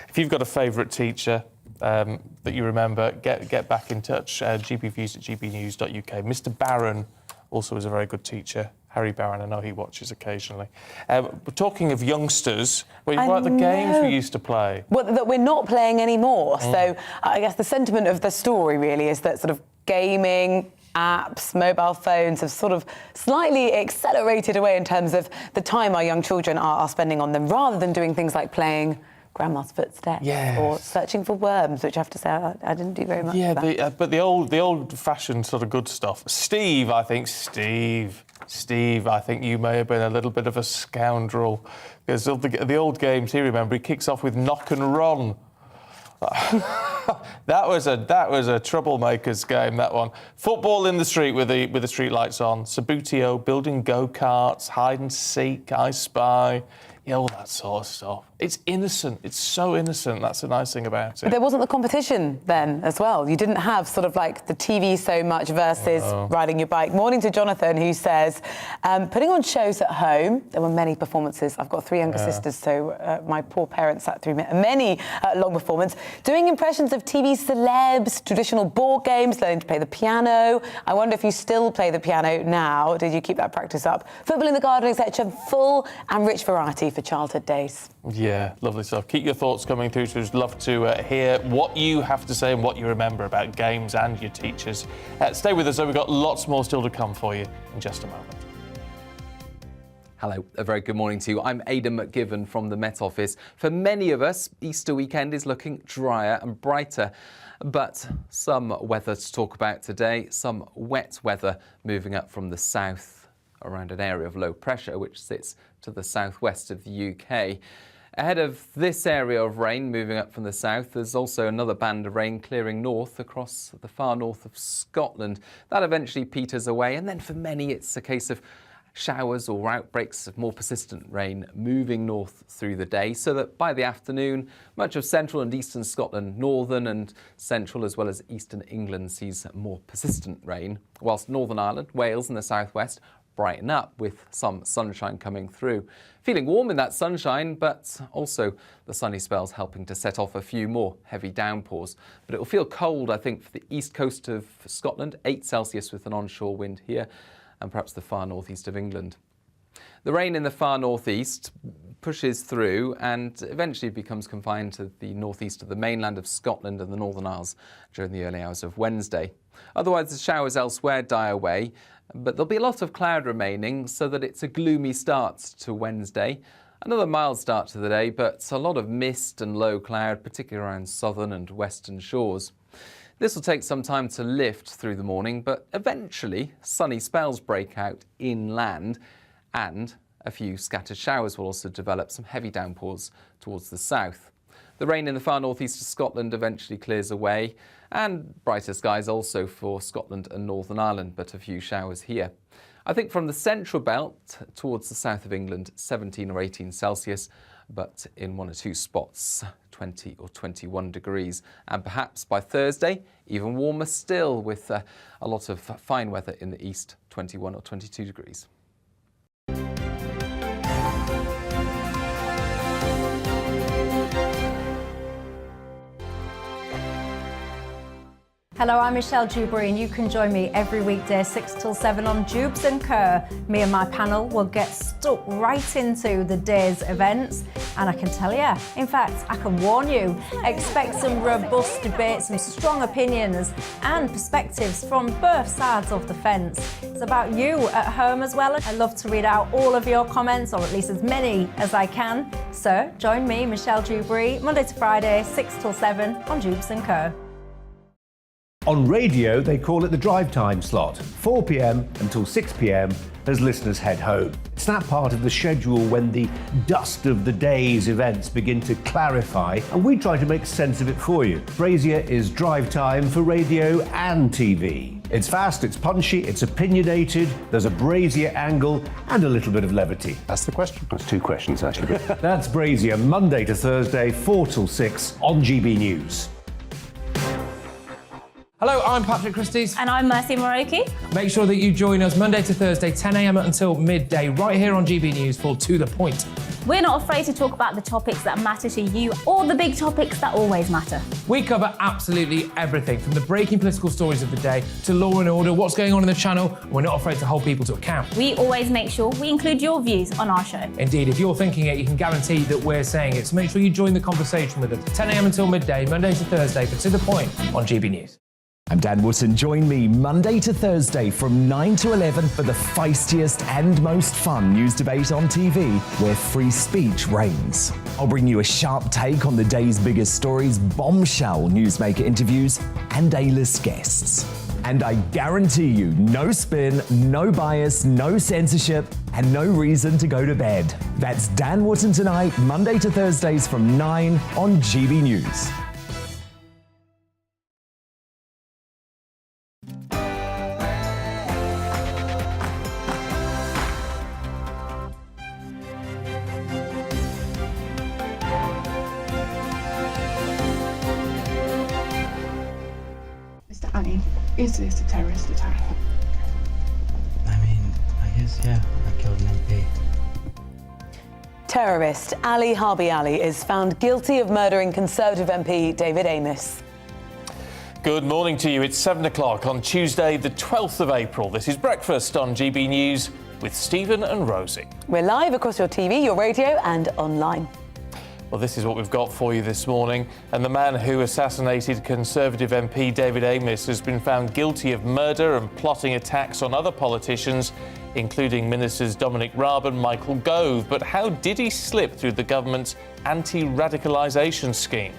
If you've got a favourite teacher that you remember, get back in touch. GBviews@gbnews.uk. Mr. Barron also was a very good teacher. Harry Barron, I know he watches occasionally. But talking of youngsters, what about the games we used to play? Well, that we're not playing anymore. So I guess the sentiment of the story really is that sort of gaming, apps, mobile phones have sort of slightly accelerated away in terms of the time our young children are spending on them, rather than doing things like playing Grandma's Footsteps or searching for worms, which I have to say I didn't do very much. Yeah, but the old-fashioned sort of good stuff. Steve, I think you may have been a little bit of a scoundrel, because the old games he kicks off with knock and run. that was a troublemaker's game, that one. Football in the street with the street lights on. Sabutio, building go-karts, hide and seek, I Spy. Yeah, all that sort of stuff. It's innocent. It's so innocent. That's the nice thing about it. But there wasn't the competition then as well. You didn't have sort of like the TV so much versus riding your bike. Morning to Jonathan, who says, putting on shows at home. There were many performances. I've got 3 younger sisters, so my poor parents sat through many long performances. Doing impressions of TV celebs, traditional board games, learning to play the piano. I wonder if you still play the piano now. Did you keep that practice up? Football in the garden, etc. Full and rich variety for childhood days. Yeah, lovely stuff. Keep your thoughts coming through. So we'd love to hear what you have to say and what you remember about games and your teachers. Stay with us, though. We've got lots more still to come for you in just a moment. Hello, a very good morning to you. I'm Eamonn McGivern from the Met Office. For many of us, Easter weekend is looking drier and brighter. But some weather to talk about today, some wet weather moving up from the south around an area of low pressure which sits to the southwest of the UK. Ahead of this area of rain moving up from the south, there's also another band of rain clearing north across the far north of Scotland. That eventually peters away, and then for many it's a case of showers or outbreaks of more persistent rain moving north through the day, so that by the afternoon much of central and eastern Scotland, northern and central as well as eastern England sees more persistent rain, whilst Northern Ireland, Wales and the southwest brighten up with some sunshine coming through. Feeling warm in that sunshine, but also the sunny spells helping to set off a few more heavy downpours. But it will feel cold, I think, for the east coast of Scotland, 8 Celsius with an onshore wind here, and perhaps the far northeast of England. The rain in the far northeast pushes through and eventually becomes confined to the northeast of the mainland of Scotland and the Northern Isles during the early hours of Wednesday. Otherwise, the showers elsewhere die away, but there'll be a lot of cloud remaining, so that it's a gloomy start to Wednesday. Another mild start to the day, but a lot of mist and low cloud, particularly around southern and western shores. This will take some time to lift through the morning, but eventually sunny spells break out inland, and a few scattered showers will also develop, some heavy downpours towards the south. The rain in the far northeast of Scotland eventually clears away, and brighter skies also for Scotland and Northern Ireland, but a few showers here. I think from the central belt towards the south of England, 17 or 18 Celsius, but in 1 or 2 spots, 20 or 21 degrees. And perhaps by Thursday, even warmer still, with a lot of fine weather in the east, 21 or 22 degrees. Hello, I'm Michelle Dewberry, and you can join me every weekday 6 till 7 on Jubes and Kerr. Me and my panel will get stuck right into the day's events, and I can tell you, in fact, I can warn you, expect some robust debate, some strong opinions and perspectives from both sides of the fence. It's about you at home as well. I love to read out all of your comments, or at least as many as I can. So join me, Michelle Dewberry, Monday to Friday, 6 till 7 on Jubes and Kerr. On radio, they call it the drive time slot, 4 p.m. until 6 p.m. as listeners head home. It's that part of the schedule when the dust of the day's events begin to clarify, and we try to make sense of it for you. Brazier is drive time for radio and TV. It's fast, it's punchy, it's opinionated, there's a Brazier angle and a little bit of levity. That's the question. That's 2 questions, actually. That's Brazier, Monday to Thursday, 4 till 6 on GB Hello, I'm Patrick Christie's. And I'm Mercy Moroki. Make sure that you join us Monday to Thursday, 10 a.m. until midday, right here on GB News for To The Point. We're not afraid to talk about the topics that matter to you or the big topics that always matter. We cover absolutely everything, from the breaking political stories of the day to law and order, what's going on in the channel. We're not afraid to hold people to account. We always make sure we include your views on our show. Indeed, if you're thinking it, you can guarantee that we're saying it. So make sure you join the conversation with us 10 a.m. until midday, Monday to Thursday, but to the point on GB News. I'm Dan Wootton. Join me Monday to Thursday from 9 to 11 for the feistiest and most fun news debate on TV, where free speech reigns. I'll bring you a sharp take on the day's biggest stories, bombshell newsmaker interviews, and A-list guests. And I guarantee you, no spin, no bias, no censorship, and no reason to go to bed. That's Dan Wootton tonight, Monday to Thursdays from 9 on GB News. Mr. Ali, is this a terrorist attack? I guess, yeah, I killed an MP. Terrorist Ali Harbi Ali is found guilty of murdering Conservative MP David Amess. Good morning to you. It's 7 o'clock on Tuesday, the 12th of April. This is Breakfast on GB News with Stephen and Rosie. We're live across your TV, your radio and online. Well, this is what we've got for you this morning. And the man who assassinated Conservative MP David Amess has been found guilty of murder and plotting attacks on other politicians, including Ministers Dominic Raab and Michael Gove. But how did he slip through the government's anti-radicalisation scheme?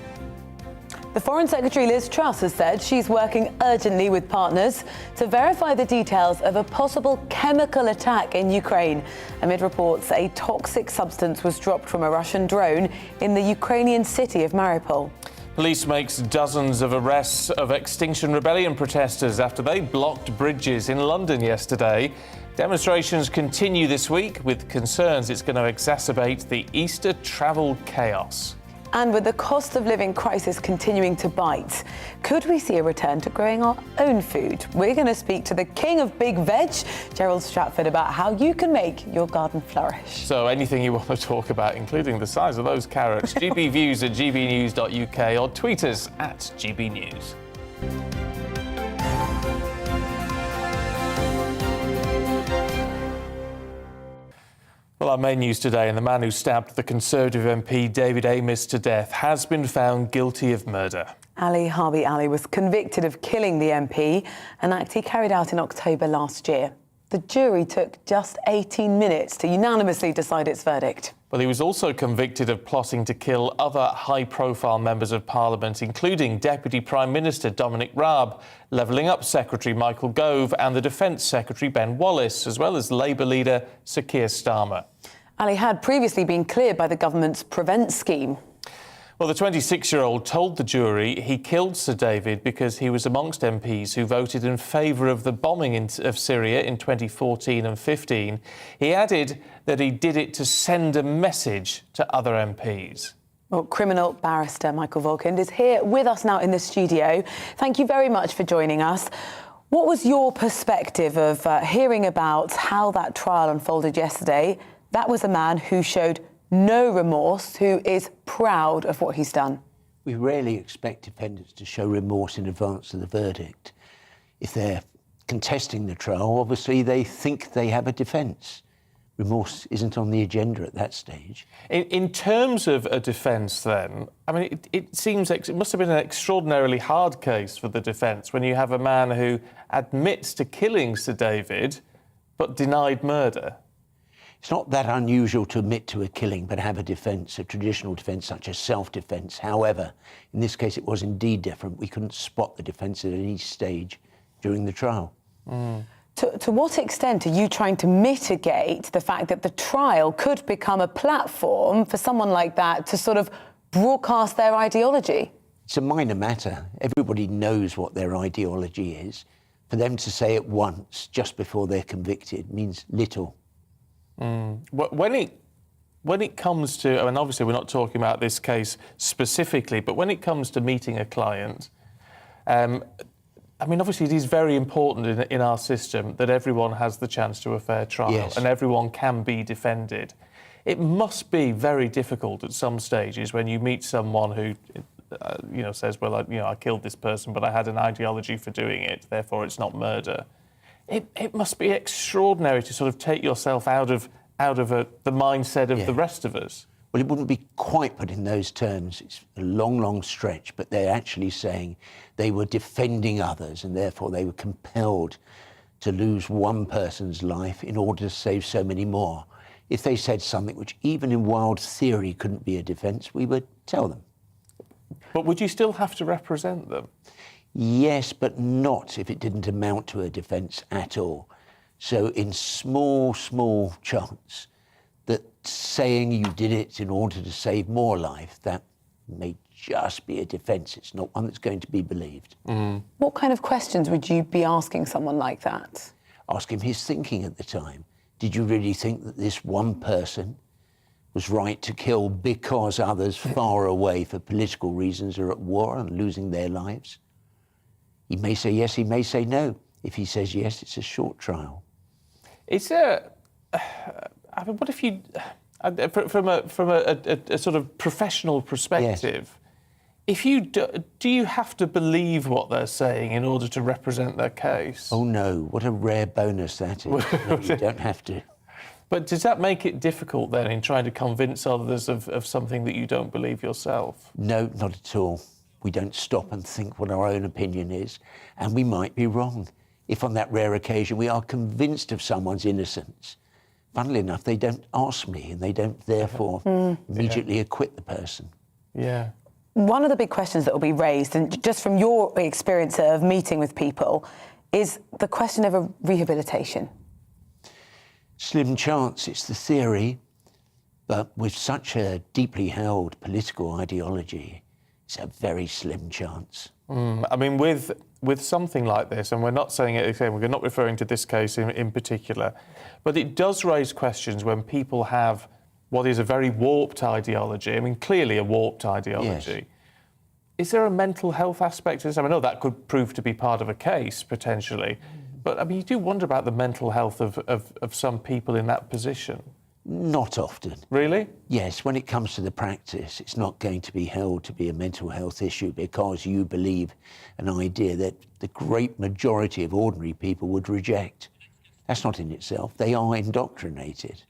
The Foreign Secretary Liz Truss has said she's working urgently with partners to verify the details of a possible chemical attack in Ukraine, amid reports a toxic substance was dropped from a Russian drone in the Ukrainian city of Mariupol. Police makes dozens of arrests of Extinction Rebellion protesters after they blocked bridges in London yesterday. Demonstrations continue this week with concerns it's going to exacerbate the Easter travel chaos. And with the cost of living crisis continuing to bite, could we see a return to growing our own food? We're going to speak to the king of big veg, Gerald Stratford, about how you can make your garden flourish. So anything you want to talk about, including the size of those carrots, GBviews at gbnews.uk or tweet us at GBnews. Well, our main news today, and the man who stabbed the Conservative MP David Amess to death has been found guilty of murder. Ali Harbi Ali was convicted of killing the MP, an act he carried out in October last year. The jury took just 18 minutes to unanimously decide its verdict. Well, he was also convicted of plotting to kill other high-profile members of Parliament, including Deputy Prime Minister Dominic Raab, Levelling Up Secretary Michael Gove and the Defence Secretary Ben Wallace, as well as Labour leader Sir Keir Starmer. Ali had previously been cleared by the government's Prevent scheme. Well, the 26-year-old told the jury he killed Sir David because he was amongst MPs who voted in favour of the bombing of Syria in 2014 and 15. He added that he did it to send a message to other MPs. Well, criminal barrister Michael Volkan is here with us now in the studio. Thank you very much for joining us. What was your perspective of hearing about how that trial unfolded yesterday? That was a man who showed no remorse, who is proud of what he's done. We rarely expect defendants to show remorse in advance of the verdict. If they're contesting the trial, obviously they think they have a defence. Remorse isn't on the agenda at that stage. In terms of a defence, then, I mean, it seems it must have been an extraordinarily hard case for the defence when you have a man who admits to killing Sir David but denied murder. It's not that unusual to admit to a killing but have a defence, a traditional defence such as self-defence. However, in this case it was indeed different. We couldn't spot the defence at any stage during the trial. To what extent are you trying to mitigate the fact that the trial could become a platform for someone like that to sort of broadcast their ideology? It's a minor matter. Everybody knows what their ideology is. For them to say it once, just before they're convicted, means little. When it comes to, I mean, obviously we're not talking about this case specifically, but when it comes to meeting a client, I mean, obviously it is very important in our system that everyone has the chance to a fair trial and everyone can be defended. it must be very difficult at some stages when you meet someone who, says, well, I killed this person, but I had an ideology for doing it, therefore it's not murder. It must be extraordinary to sort of take yourself out of the mindset of the rest of us. Well, it wouldn't be quite put in those terms. It's a long, long stretch, but they're actually saying they were defending others and therefore they were compelled to lose one person's life in order to save so many more. If they said something which even in wild theory couldn't be a defence, we would tell them. But would you still have to represent them? Yes, but not if it didn't amount to a defence at all. So in small, small chance that saying you did it in order to save more life, that may just be a defence. It's not one that's going to be believed. What kind of questions would you be asking someone like that? Ask him his thinking at the time. Did you really think that this one person was right to kill because others far away for political reasons are at war and losing their lives? He may say yes, he may say no. If he says yes, it's a short trial. Is there... I mean, what if you... From a sort of professional perspective, if you do you have to believe what they're saying in order to represent their case? Oh, no. What a rare bonus that is. No, you don't have to. But does that make it difficult, then, in trying to convince others of something that you don't believe yourself? No, not at all. We don't stop and think what our own opinion is, and we might be wrong. If on that rare occasion we are convinced of someone's innocence, funnily enough, they don't ask me, and they don't, therefore, immediately acquit the person. Yeah. One of the big questions that will be raised, and just from your experience of meeting with people, is the question of a rehabilitation. Slim chance, it's the theory, but with such a deeply held political ideology, it's a very slim chance. I mean, with something like this, and we're not saying it again, we're not referring to this case in particular, but it does raise questions when people have what is a very warped ideology. I mean, clearly a warped ideology. Yes. Is there a mental health aspect to this? I mean, I know that could prove to be part of a case, potentially, but I mean, you do wonder about the mental health of some people in that position. Not often. Really? Yes, when it comes to the practice, it's not going to be held to be a mental health issue because you believe an idea that the great majority of ordinary people would reject. That's not in itself. They are indoctrinated.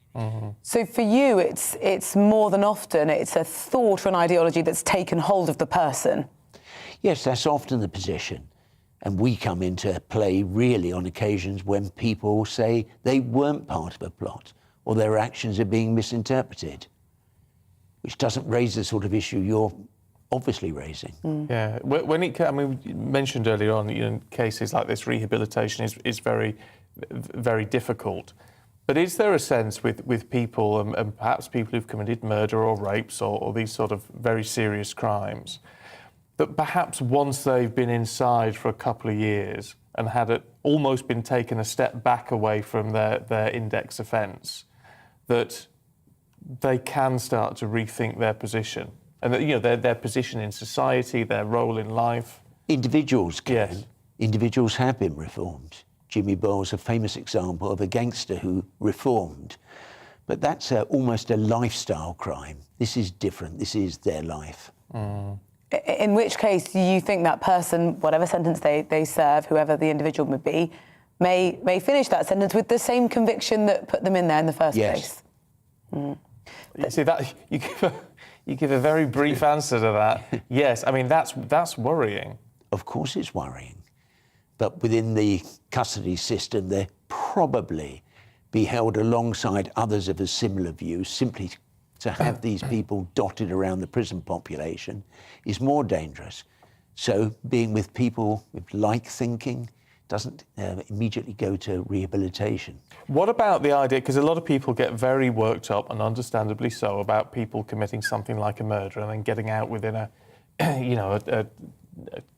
So for you, it's more than often, it's a thought or an ideology that's taken hold of the person. Yes, that's often the position. And we come into play really on occasions when people say they weren't part of a plot or their actions are being misinterpreted, which doesn't raise the sort of issue you're obviously raising. Yeah, when I mean, you mentioned earlier on, in cases like this, rehabilitation is very, very difficult. But is there a sense with people, and perhaps people who've committed murder or rapes or these sort of very serious crimes, that perhaps once they've been inside for a couple of years and had almost been taken a step back away from their index offence, that they can start to rethink their position and that their position in society, their role in life? Individuals can. Yes. Individuals have been reformed. Jimmy Boyle's a famous example of a gangster who reformed. But that's almost a lifestyle crime. This is different. This is their life. In which case, do you think that person, whatever sentence they serve, whoever the individual may be, may finish that sentence with the same conviction that put them in there in the first place? You see, that you give a very brief answer to that. Yes, I mean, that's worrying. Of course it's worrying. But within the custody system, they'll probably be held alongside others of a similar view. Simply to have these people dotted around the prison population is more dangerous. So being with people with like thinking doesn't immediately go to rehabilitation. What about the idea, because a lot of people get very worked up, and understandably so, about people committing something like a murder and then getting out within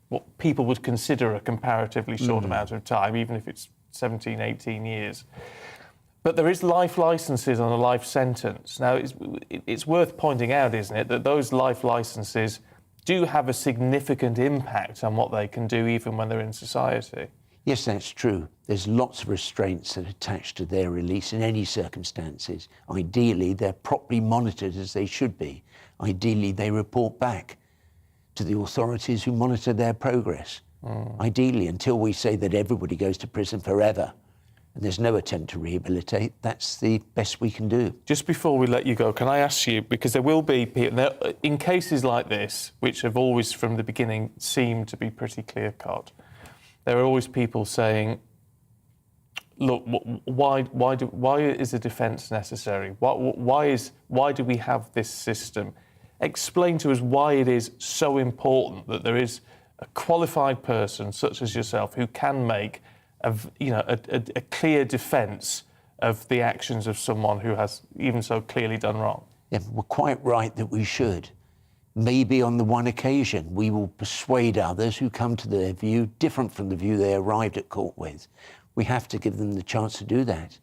what people would consider a comparatively short amount of time, even if it's 17, 18 years. But there is life licences on a life sentence. Now, it's worth pointing out, isn't it, that those life licences do have a significant impact on what they can do even when they're in society. Yes, that's true. There's lots of restraints that are attached to their release in any circumstances. Ideally, they're properly monitored as they should be. Ideally, they report back to the authorities who monitor their progress. Ideally, until we say that everybody goes to prison forever and there's no attempt to rehabilitate, that's the best we can do. Just before we let you go, can I ask you, because there will be people, in cases like this, which have always from the beginning seemed to be pretty clear-cut, there are always people saying, look, why is a defence necessary? Why do we have this system? Explain to us why it is so important that there is a qualified person such as yourself who can make a clear defence of the actions of someone who has even so clearly done wrong. Yeah, we're quite right that we should. Maybe on the one occasion we will persuade others who come to their view different from the view they arrived at court with. We have to give them the chance to do that.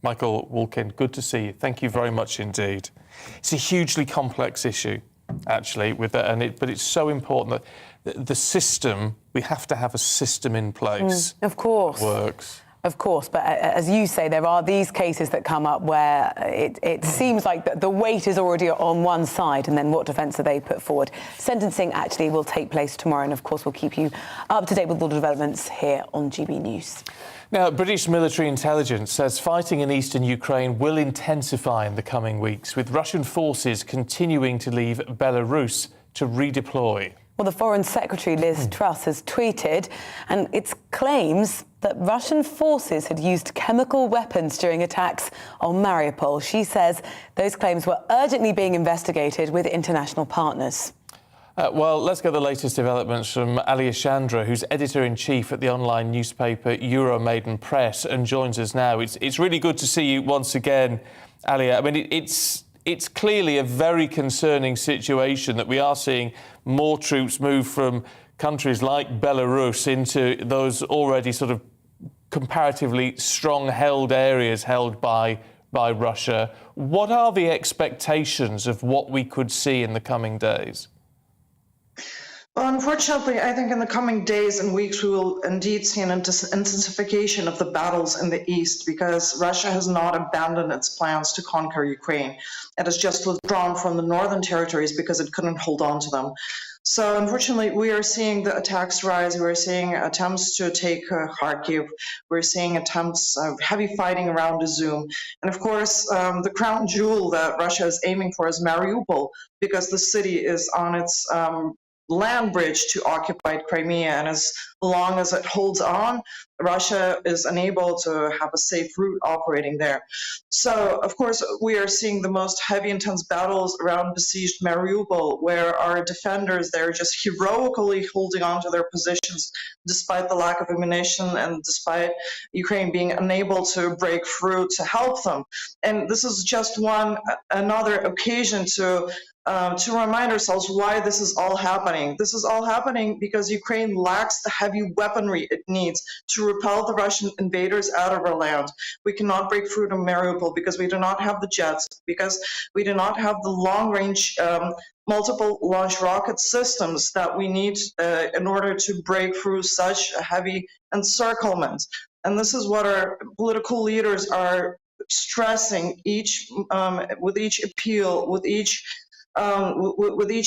Michael Volkan, good to see you. Thank you very much indeed. It's a hugely complex issue, actually, with that, but it's so important that the system, we have to have a system in place. Of course. Works. Of course, but as you say, there are these cases that come up where it seems like the weight is already on one side, and then what defence are they put forward? Sentencing actually will take place tomorrow, and of course we'll keep you up to date with all the developments here on GB News. Now, British military intelligence says fighting in eastern Ukraine will intensify in the coming weeks, with Russian forces continuing to leave Belarus to redeploy. Well, the Foreign Secretary, Liz Truss, has tweeted, and it's claims that Russian forces had used chemical weapons during attacks on Mariupol. She says those claims were urgently being investigated with international partners. Well, let's get the latest developments from Alia Chandra, who's editor-in-chief at the online newspaper Euromaidan Press, and joins us now. It's really good to see you once again, Alia. I mean, it's clearly a very concerning situation that we are seeing more troops move from countries like Belarus into those already sort of comparatively strong-held areas held by Russia. What are the expectations of what we could see in the coming days? Well, unfortunately, I think in the coming days and weeks, we will indeed see an intensification of the battles in the east, because Russia has not abandoned its plans to conquer Ukraine. It has just withdrawn from the northern territories because it couldn't hold on to them. So unfortunately, we are seeing the attacks rise. We're seeing attempts to take Kharkiv. We're seeing attempts of heavy fighting around Izum. And of course, the crown jewel that Russia is aiming for is Mariupol, because the city is on its land bridge to occupied Crimea, and as long as it holds on, Russia is unable to have a safe route operating there. So, of course, we are seeing the most heavy, intense battles around besieged Mariupol, where our defenders, they're just heroically holding on to their positions despite the lack of ammunition and despite Ukraine being unable to break through to help them. And this is just another occasion to remind ourselves why this is all happening. This is all happening because Ukraine lacks the heavy weaponry it needs to repel the Russian invaders out of our land. We cannot break through to Mariupol because we do not have the jets, because we do not have the long-range multiple launch rocket systems that we need in order to break through such a heavy encirclement. And this is what our political leaders are stressing with each appeal, with each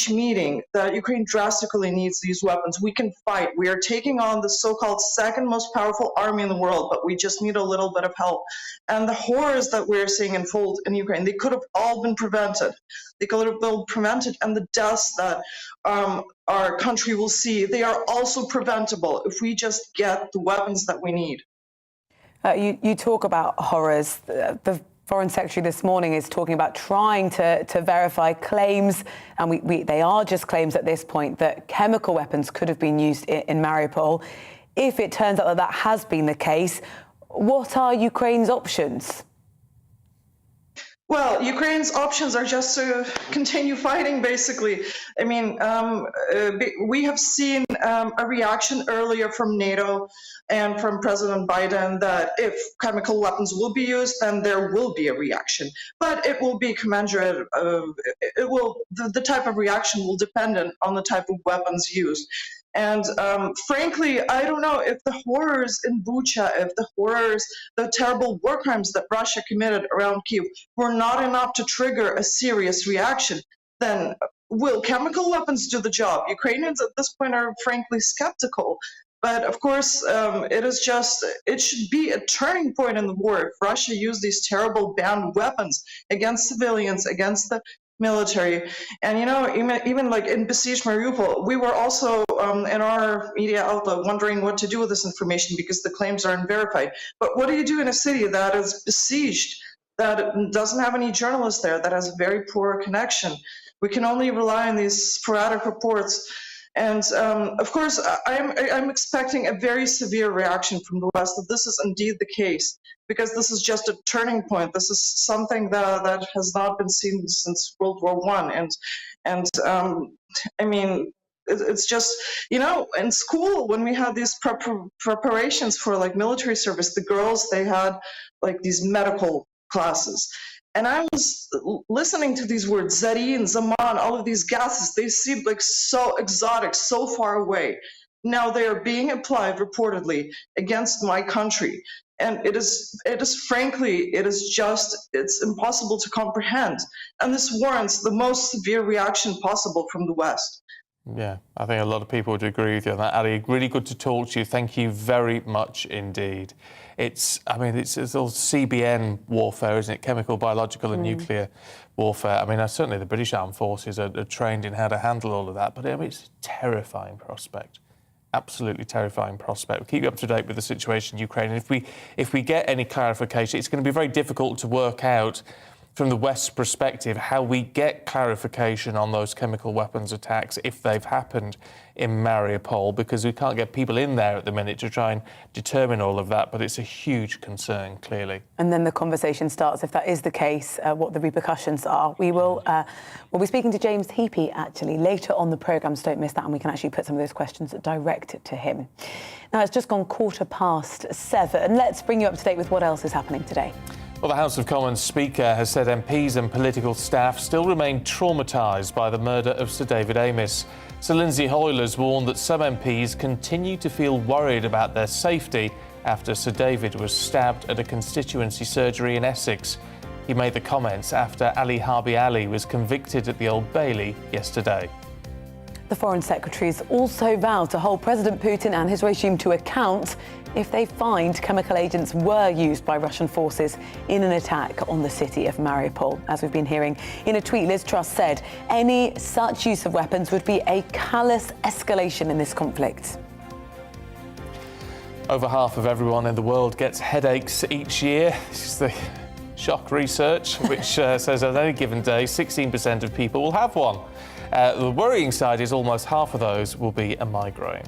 meeting, that Ukraine drastically needs these weapons. We can fight. We are taking on the so-called second most powerful army in the world, but we just need a little bit of help. And the horrors that we're seeing unfold in Ukraine, they could have all been prevented. They could have been prevented, and the deaths that our country will see, they are also preventable if we just get the weapons that we need. You talk about horrors. The Foreign Secretary this morning is talking about trying to verify claims, and they are just claims at this point, that chemical weapons could have been used in Mariupol. If it turns out that has been the case, what are Ukraine's options? Well, Ukraine's options are just to continue fighting, basically. I mean, we have seen a reaction earlier from NATO and from President Biden that if chemical weapons will be used, then there will be a reaction. But it will be commensurate. The type of reaction will depend on the type of weapons used. And frankly, I don't know if the horrors in Bucha, if the horrors, the terrible war crimes that Russia committed around Kyiv were not enough to trigger a serious reaction, then will chemical weapons do the job? Ukrainians at this point are frankly skeptical. But of course, it should be a turning point in the war if Russia used these terrible banned weapons against civilians, against the military. And even like in besieged Mariupol, we were also in our media outlet wondering what to do with this information because the claims are unverified. But what do you do in a city that is besieged, that doesn't have any journalists there, that has a very poor connection? We can only rely on these sporadic reports. And of course, I'm expecting a very severe reaction from the West that this is indeed the case, because this is just a turning point. This is something that has not been seen since World War I. I mean, it's just, in school, when we had these preparations for like military service, the girls, they had like these medical classes. And I was listening to these words, Zarin, Zaman, all of these gases, they seemed like so exotic, so far away. Now they are being applied reportedly against my country. And it is frankly, it's impossible to comprehend. And this warrants the most severe reaction possible from the West. Yeah, I think a lot of people would agree with you on that. Ali, really good to talk to you. Thank you very much indeed. It's all CBN warfare, isn't it? Chemical, biological and nuclear warfare. I mean, certainly the British Armed Forces are trained in how to handle all of that, but it's a terrifying prospect. Absolutely terrifying prospect. We'll keep you up to date with the situation in Ukraine. And if we get any clarification, it's going to be very difficult to work out from the West's perspective how we get clarification on those chemical weapons attacks if they've happened in Mariupol, because we can't get people in there at the minute to try and determine all of that. But it's a huge concern, clearly. And then the conversation starts, if that is the case, what the repercussions are. We'll be speaking to James Heapy, actually, later on the programme, so don't miss that, and we can actually put some of those questions directed to him. Now, it's just gone 7:15. Let's bring you up to date with what else is happening today. Well, the House of Commons Speaker has said MPs and political staff still remain traumatised by the murder of Sir David Amess. Sir Lindsay Hoyle has warned that some MPs continue to feel worried about their safety after Sir David was stabbed at a constituency surgery in Essex. He made the comments after Ali Harbi Ali was convicted at the Old Bailey yesterday. The Foreign Secretaries also vowed to hold President Putin and his regime to account if they find chemical agents were used by Russian forces in an attack on the city of Mariupol. As we've been hearing, in a tweet, Liz Truss said any such use of weapons would be a callous escalation in this conflict. Over half of everyone in the world gets headaches each year. This is the shock research, which says on any given day, 16% of people will have one. The worrying side is almost half of those will be a migraine.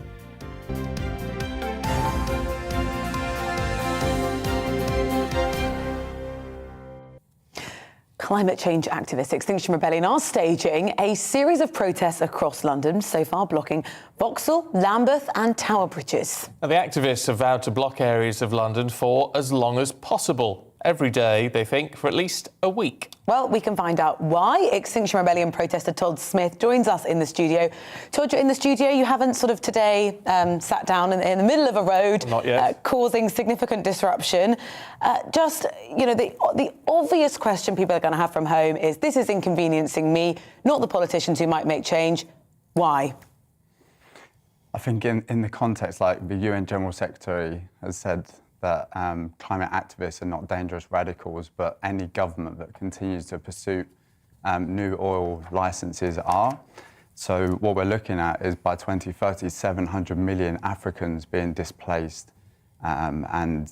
Climate change activists Extinction Rebellion are staging a series of protests across London, so far blocking Vauxhall, Lambeth and Tower Bridges. Now, the activists have vowed to block areas of London for as long as possible. Every day, they think, for at least a week. Well, we can find out why. Extinction Rebellion protester Todd Smith joins us in the studio. Todd, you're in the studio. You haven't sort of today sat down in the middle of a road, not yet, causing significant disruption. The obvious question people are going to have from home is, this is inconveniencing me, not the politicians who might make change. Why? I think in the context, like the UN General Secretary has said, that climate activists are not dangerous radicals, but any government that continues to pursue new oil licenses are. So what we're looking at is by 2030, 700 million Africans being displaced. And,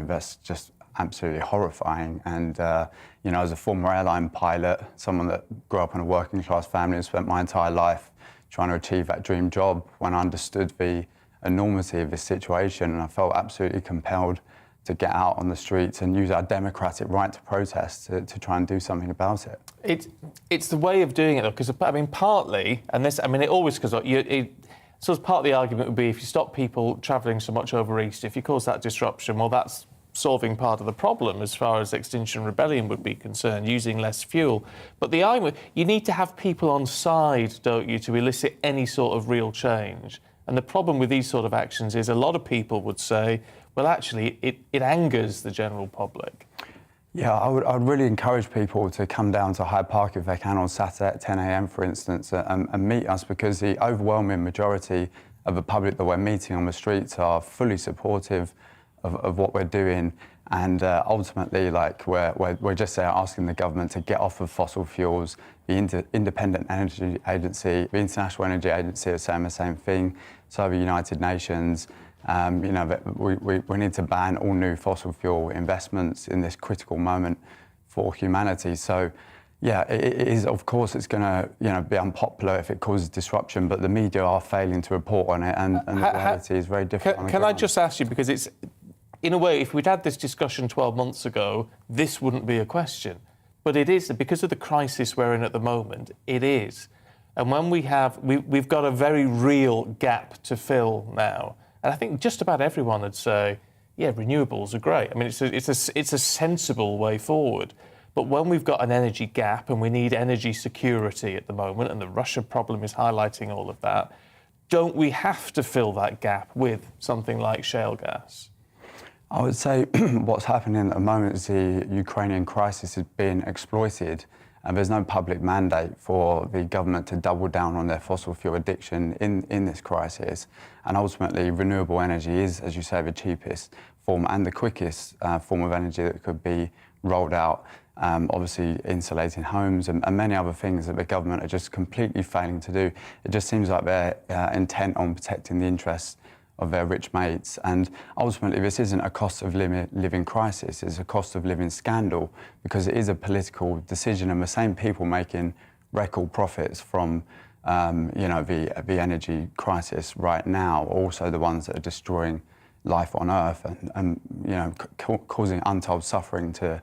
that's just absolutely horrifying. And, as a former airline pilot, someone that grew up in a working class family and spent my entire life trying to achieve that dream job, when I understood the enormity of this situation, and I felt absolutely compelled to get out on the streets and use our democratic right to protest to try and do something about it. It's the way of doing it, though, because, partly, and this, it always goes up, part of the argument would be if you stop people travelling so much over East, if you cause that disruption, well, that's solving part of the problem as far as Extinction Rebellion would be concerned, using less fuel. But the argument, you need to have people on side, don't you, to elicit any sort of real change. And the problem with these sort of actions is a lot of people would say, well, actually, it angers the general public. Yeah, I'd really encourage people to come down to Hyde Park if they can on Saturday at 10 a.m, for instance, and meet us, because the overwhelming majority of the public that we're meeting on the streets are fully supportive of what we're doing. And ultimately, like, we're just asking the government to get off of fossil fuels. The Independent Energy Agency, the International Energy Agency are saying the same thing. So the United Nations. You know, that we need to ban all new fossil fuel investments in this critical moment for humanity. So, yeah, it is, of course, it's going to, you know, be unpopular if it causes disruption, but the media are failing to report on it, and the reality is very different. Can I just ask you, because it's, in a way, if we'd had this discussion 12 months ago, this wouldn't be a question. But it is, because of the crisis we're in at the moment, it is. And when we've got a very real gap to fill now. And I think just about everyone would say, yeah, renewables are great. I mean, it's a sensible way forward. But when we've got an energy gap and we need energy security at the moment, and the Russia problem is highlighting all of that, don't we have to fill that gap with something like shale gas? I would say what's happening at the moment is the Ukrainian crisis is being exploited, and there's no public mandate for the government to double down on their fossil fuel addiction in this crisis. And ultimately, renewable energy is, as you say, the cheapest form and the quickest form of energy that could be rolled out. Obviously, insulating homes and many other things that the government are just completely failing to do. It just seems like they're intent on protecting the interests of their rich mates. And ultimately, this isn't a cost of living crisis, it's a cost of living scandal, because it is a political decision, and the same people making record profits from you know, the energy crisis right now are also the ones that are destroying life on Earth and you know, causing untold suffering to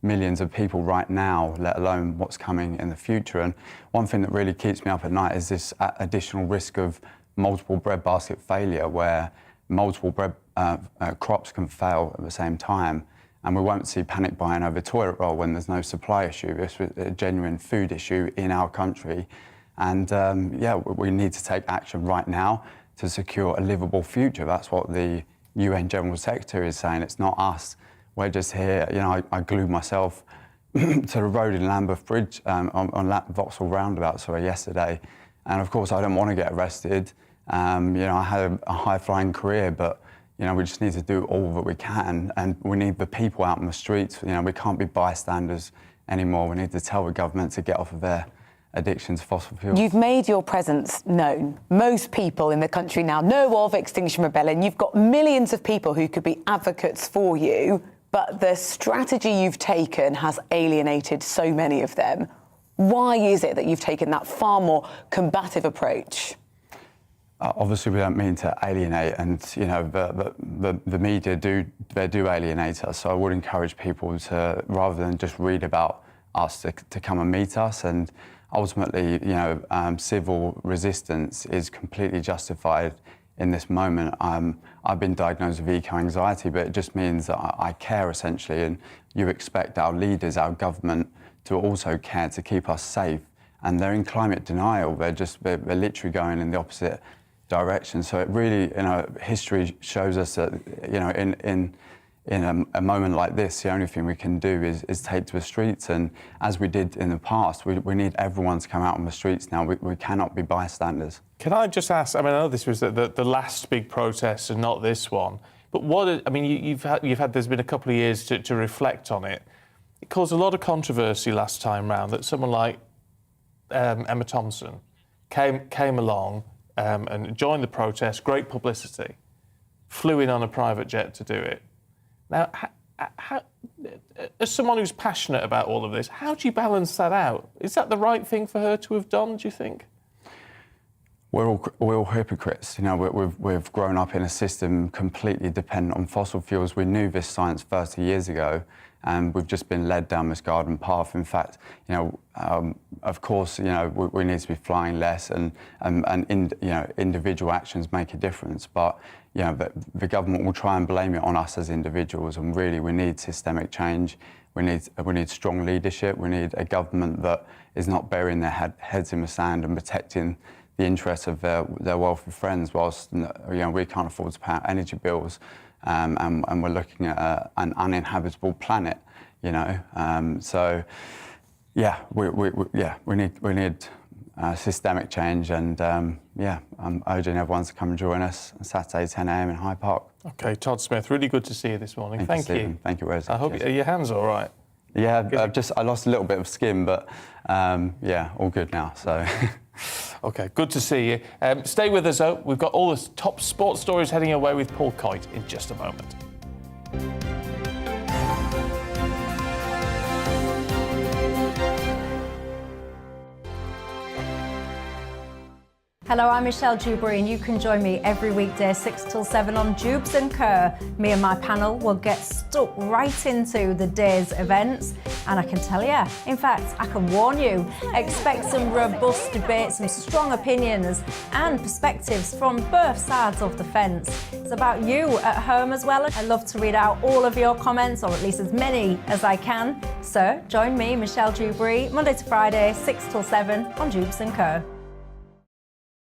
millions of people right now, let alone what's coming in the future. And one thing that really keeps me up at night is this additional risk of multiple breadbasket failure, where multiple bread crops can fail at the same time, and we won't see panic buying over toilet roll when there's no supply issue. It's a genuine food issue in our country, and yeah, we need to take action right now to secure a livable future. That's what the UN General Secretary is saying. It's not us. We're just here. You know, I glued myself to the road in Lambeth Bridge on Vauxhall Roundabout yesterday, and of course I don't want to get arrested. You know, I had a high-flying career, but, you know, we just need to do all that we can, and we need the people out in the streets. You know, we can't be bystanders anymore. We need to tell the government to get off of their addiction to fossil fuels. You've made your presence known. Most people in the country now know of Extinction Rebellion. You've got millions of people who could be advocates for you, but the strategy you've taken has alienated so many of them. Why is it that you've taken that far more combative approach? Obviously, we don't mean to alienate, and you know, the media do alienate us. So I would encourage people to, rather than just read about us, to come and meet us. And ultimately, you know, civil resistance is completely justified in this moment. I've been diagnosed with eco-anxiety, but it just means that I care, essentially, and you expect our leaders, our government, to also care to keep us safe. And they're in climate denial. They're literally going in the opposite direction. So it really, you know, history shows us that, you know, in a moment like this, the only thing we can do is take to the streets. And as we did in the past, we need everyone to come out on the streets now. We cannot be bystanders. Can I just ask, I mean, I know this was the last big protest and not this one, but I mean, you've had, there's been a couple of years to reflect on it. It caused a lot of controversy last time round that someone like Emma Thompson came along and joined the protest, great publicity, flew in on a private jet to do it. Now, as someone who's passionate about all of this, how do you balance that out? Is that the right thing for her to have done, do you think? We're all hypocrites. You know, we've grown up in a system completely dependent on fossil fuels. We knew this science 30 years ago, and we've just been led down this garden path. In fact, you know, of course, you know, we need to be flying less, and you know, individual actions make a difference. But you know, the government will try and blame it on us as individuals, and really, we need systemic change. We need strong leadership. We need a government that is not burying their heads in the sand and protecting the interests of their wealthy friends, whilst we can't afford to pay our energy bills, and we're looking at an uninhabitable planet. So yeah, we need systemic change, and I'm urging everyone to come and join us on Saturday 10 a.m. in Hyde Park. Okay, Todd Smith, really good to see you this morning. Thank you. Stephen. Thank you, Wes. I hope are your hands all right. Yeah, I lost a little bit of skin, but all good now. So. Okay, good to see you. Stay with us, though. We've got all the top sports stories heading your way with Paul Coyte in just a moment. Hello, I'm Michelle Dewberry, and you can join me every weekday 6 till 7 on Jubes and Kerr. Me and my panel will get stuck right into the day's events, and I can tell you, in fact, I can warn you, expect some robust debates, some strong opinions and perspectives from both sides of the fence. It's about you at home as well. I love to read out all of your comments, or at least as many as I can. So join me, Michelle Dewberry, Monday to Friday, 6 till 7 on Jubes and Kerr.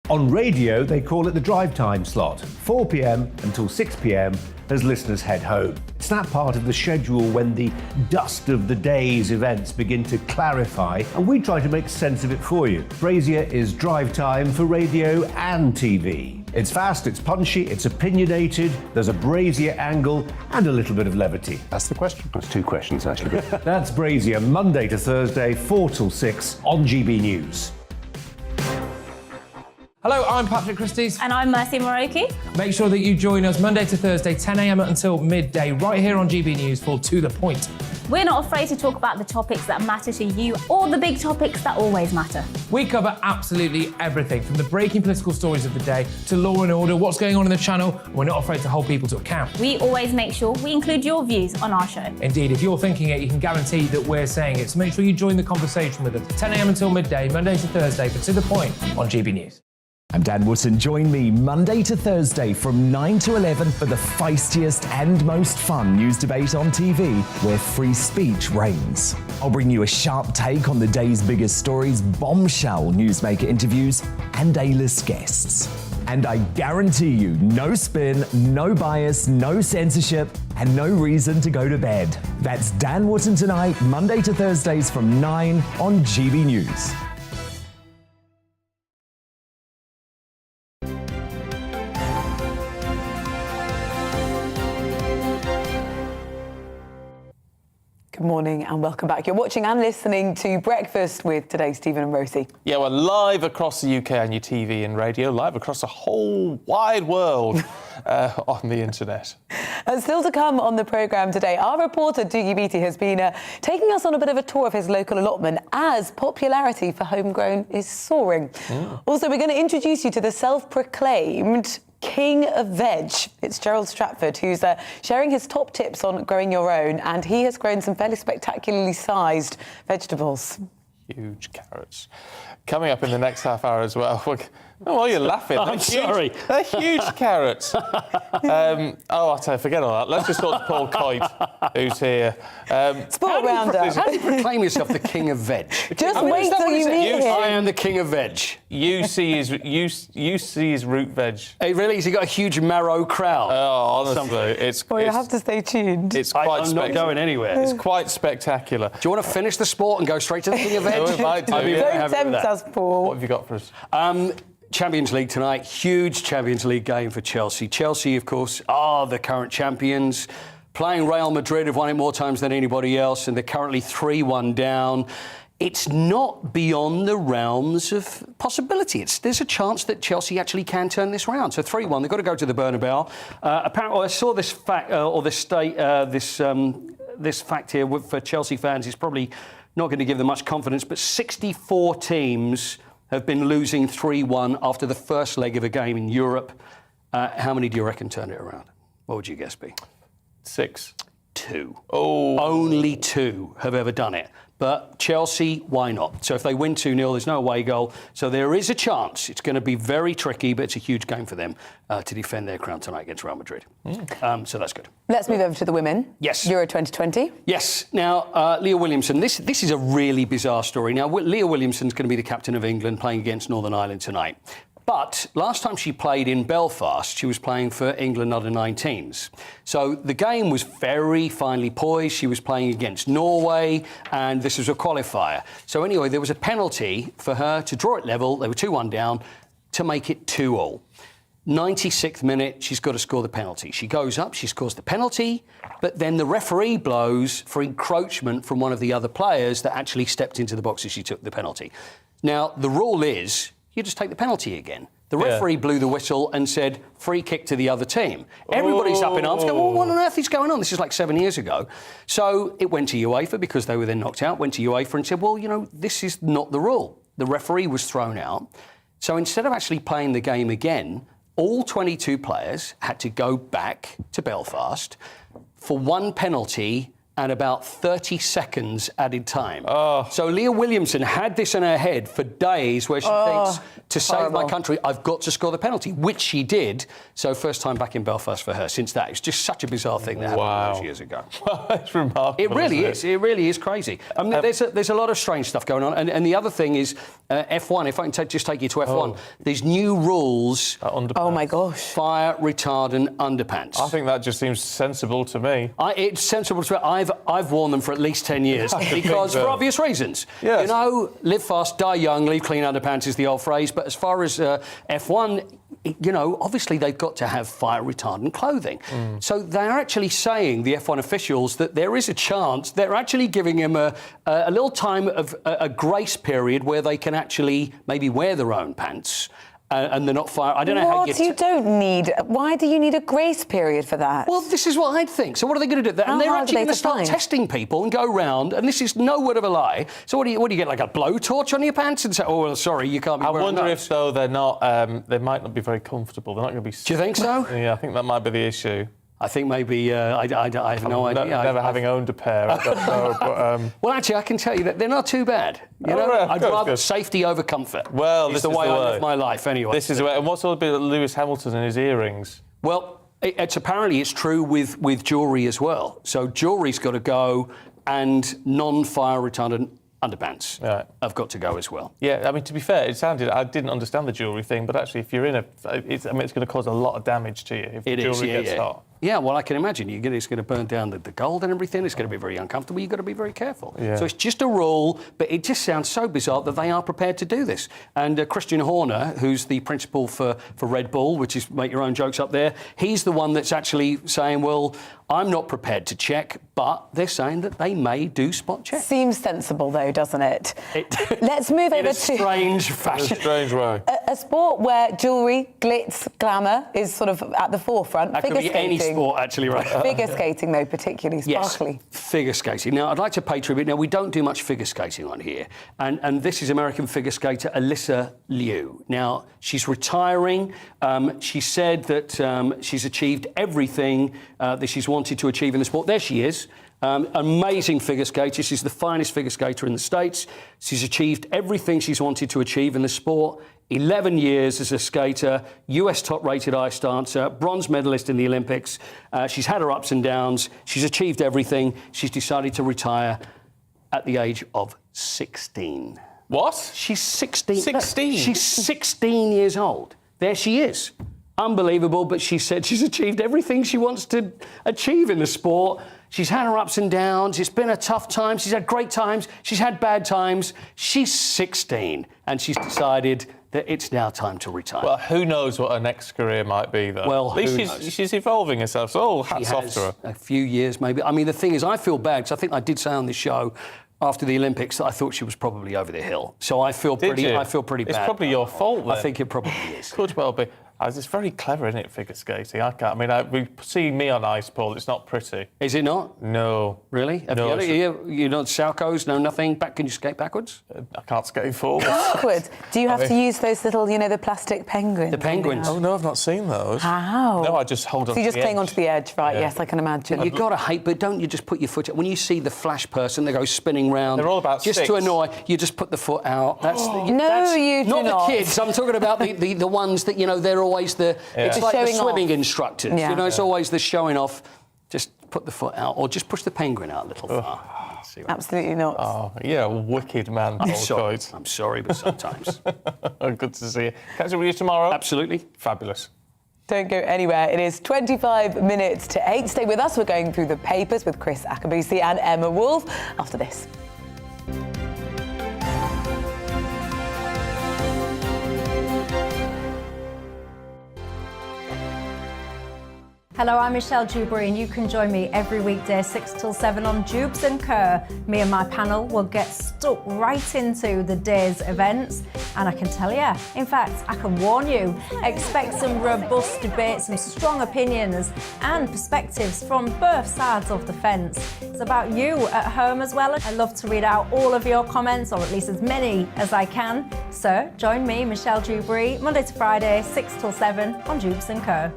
On radio, they call it the drive time slot, 4 p.m. until 6 p.m. as listeners head home. It's that part of the schedule when the dust of the day's events begin to clarify, and we try to make sense of it for you. Brazier is drive time for radio and TV. It's fast, it's punchy, it's opinionated, there's a Brazier angle and a little bit of levity. That's the question. That's two questions, actually. That's Brazier, Monday to Thursday, 4 till 6 on GB News. Hello, I'm Patrick Christie's. And I'm Mercy Moroki. Make sure that you join us Monday to Thursday, 10 a.m. until midday, right here on GB News for To The Point. We're not afraid to talk about the topics that matter to you or the big topics that always matter. We cover absolutely everything, from the breaking political stories of the day to law and order, what's going on in the channel. We're not afraid to hold people to account. We always make sure we include your views on our show. Indeed, if you're thinking it, you can guarantee that we're saying it. So make sure you join the conversation with us, 10 a.m. until midday, Monday to Thursday, for To The Point on GB News. I'm Dan Wootton. Join me Monday to Thursday from 9 to 11 for the feistiest and most fun news debate on TV, where free speech reigns. I'll bring you a sharp take on the day's biggest stories, bombshell newsmaker interviews, and A-list guests. And I guarantee you, no spin, no bias, no censorship, and no reason to go to bed. That's Dan Wootton tonight, Monday to Thursdays from 9 on GB News. Good morning and welcome back. You're watching and listening to Breakfast with today, Stephen and Rosie. Yeah, we're live across the UK on your TV and radio, live across the whole wide world on the internet. And still to come on the programme today, our reporter, Doogie Beattie, has been taking us on a bit of a tour of his local allotment as popularity for homegrown is soaring. Also, we're going to introduce you to the self-proclaimed King of Veg. It's Gerald Stratford, who's sharing his top tips on growing your own, and he has grown some fairly spectacularly sized vegetables. Huge carrots. Coming up in the next half hour as well. Oh, you're laughing. I'm sorry. They're huge carrots. I'll tell you, forget all that. Let's just talk to Paul Coyte, who's here. Sport rounder. How do you proclaim yourself the king of veg? Just wait till you meet him. I am the king of veg. You see his root veg. Hey, really? Has he got a huge marrow crowd? Oh, honestly, Well, you have to stay tuned. It's quite I'm not going anywhere. It's quite spectacular. Do you want to finish the sport and go straight to the king of veg? We might do, I'd be yeah. very Don't happy with tempt that. us, Paul. What have you got for us? Champions League tonight, huge Champions League game for Chelsea. Chelsea, of course, are the current champions. Playing Real Madrid, have won it more times than anybody else, and they're currently 3-1 down. It's not beyond the realms of possibility. There's a chance that Chelsea actually can turn this round. So 3-1, they've got to go to the Bernabeu. Apparently, I saw this fact, this fact here for Chelsea fans is probably not going to give them much confidence, but 64 teams have been losing 3-1 after the first leg of a game in Europe. How many do you reckon turned it around? What would your guess be? 6. 2. Oh. Only 2 have ever done it. But Chelsea, why not? So if they win 2-0, there's no away goal. So there is a chance. It's going to be very tricky, but it's a huge game for them to defend their crown tonight against Real Madrid. So that's good. Let's move over to the women. Yes. Euro 2020. Yes. Now, Leah Williamson, this is a really bizarre story. Now, Leah Williamson's going to be the captain of England playing against Northern Ireland tonight. But last time she played in Belfast, she was playing for England under-19s. So the game was very finely poised. She was playing against Norway, and this was a qualifier. So anyway, there was a penalty for her to draw it level. They were 2-1 down to make it 2-2. 96th minute, she's got to score the penalty. She goes up, she scores the penalty, but then the referee blows for encroachment from one of the other players that actually stepped into the box as she took the penalty. Now, the rule is you just take the penalty again. The referee blew the whistle and said, free kick to the other team. Everybody's up in arms going, well, what on earth is going on? This is like 7 years ago. So it went to UEFA because they were then knocked out, went to UEFA and said, well, you know, this is not the rule. The referee was thrown out. So instead of actually playing the game again, all 22 players had to go back to Belfast for one penalty and about 30 seconds added time. So Leah Williamson had this in her head for days where she thinks, to save my country, I've got to score the penalty, which she did. So first time back in Belfast for her since that. It's just such a bizarre thing that happened those years ago. It's remarkable. It really is. It really is crazy. I mean, there's a lot of strange stuff going on. And the other thing is F1, if I can just take you to F1, there's new rules. Oh, my gosh. Fire retardant underpants. I think that just seems sensible to me. It's sensible to me. I've worn them for at least 10 years because for obvious reasons. Yes. You know, live fast, die young, leave clean underpants is the old phrase. But as far as F1, you know, obviously they've got to have fire retardant clothing. So they're actually saying, the F1 officials, that there is a chance they're actually giving them a little time of a grace period where they can actually maybe wear their own pants. And they're not fire. I don't know how you don't need. Why do you need a grace period for that? Well, this is what I'd think. So what are they going to do? And they're actually going to start testing people and go round. And this is no word of a lie. So what do you get, like a blowtorch on your pants and say, oh, well, sorry, you can't be wearing wonder those? if, though, they're not. They might not be very comfortable. They're not going to be. Do you think so? Yeah, I think that might be the issue. I think maybe I have no idea. Never having owned a pair, I don't know. But, well, actually, I can tell you that they're not too bad. You know, I'd rather safety over comfort. Well, it's this the is way the I way. live my life, anyway. This is the way. And what's all about Lewis Hamilton and his earrings? Well, it's apparently it's true with jewellery as well. So jewellery's got to go, and non-fire retardant underpants have got to go as well. Yeah, I mean, to be fair, I didn't understand the jewellery thing, but actually, if you're in it's going to cause a lot of damage to you if the jewellery gets hot. Yeah, well, I can imagine. It's going to burn down the gold and everything. It's going to be very uncomfortable. You've got to be very careful. Yeah. So it's just a rule, but it just sounds so bizarre that they are prepared to do this. And Christian Horner, who's the principal for Red Bull, which is make your own jokes up there, he's the one that's actually saying, well, I'm not prepared to check, but they're saying that they may do spot checks. Seems sensible, though, doesn't it? Let's move over to... strange fashion. In a strange way. A sport where jewellery, glitz, glamour is sort of at the forefront. That could be any sport, actually, right? Figure skating, though, particularly sparkly. Yes, figure skating. Now, I'd like to pay tribute. Now, we don't do much figure skating on here. And this is American figure skater Alyssa Liu. Now, she's retiring. She said that she's achieved everything that she's wanted to achieve in the sport. There she is. Amazing figure skater. She's the finest figure skater in the States. She's achieved everything she's wanted to achieve in the sport. 11 years as a skater, US top-rated ice dancer, bronze medalist in the Olympics. She's had her ups and downs. She's achieved everything. She's decided to retire at the age of 16. What? She's 16. 16? She's 16 years old. There she is. Unbelievable, but she said she's achieved everything she wants to achieve in the sport. She's had her ups and downs. It's been a tough time. She's had great times. She's had bad times. She's 16, and she's decided that it's now time to retire. Well, who knows what her next career might be, though. Well, at least she's evolving herself, so hats off to her. A few years, maybe. I mean, the thing is, I feel bad, because I think I did say on this show after the Olympics that I thought she was probably over the hill. So I feel pretty bad. It's probably your fault, then. I think it probably is. Could well be. It's very clever, isn't it, figure skating? I can't. I mean, we see me on ice, Paul. It's not pretty. Is it not? No. Really? No. You're not Salchows, no nothing? Can you skate backwards? I can't skate forward. Backwards? Do you have to use those little, the plastic penguins? The penguins. Oh, no, I've not seen those. How? No, I just hold on So to you're just the cling edge. onto the edge, right? Yeah. Yes, I can imagine. You've got to hate, but don't you just put your foot out? When you see the flash person, they go spinning round. They're all about just sticks. to annoy, you just put the foot out. That's you do not not. the kids. I'm talking about the ones that, they're always the... It's The like the showing swimming off. instructors. Yeah. It's always the showing off. Just put the foot out, or just push the penguin out a little far. Absolutely not. Oh, yeah, wicked man, Paul Coyte. I'm sorry, but sometimes. Good to see you. Catch up with you tomorrow. Absolutely. Fabulous. Don't go anywhere. It is 25 minutes to 8. Stay with us. We're going through the papers with Chris Akabusi and Emma Wolf after this. Hello, I'm Michelle Dewberry and you can join me every weekday 6 till 7 on Jubes and Kerr. Me and my panel will get stuck right into the day's events, and I can tell you, in fact, I can warn you, expect some robust debate, some strong opinions and perspectives from both sides of the fence. It's about you at home as well. I love to read out all of your comments, or at least as many as I can. So join me, Michelle Dewberry, Monday to Friday, 6 till 7 on Jubes and Kerr.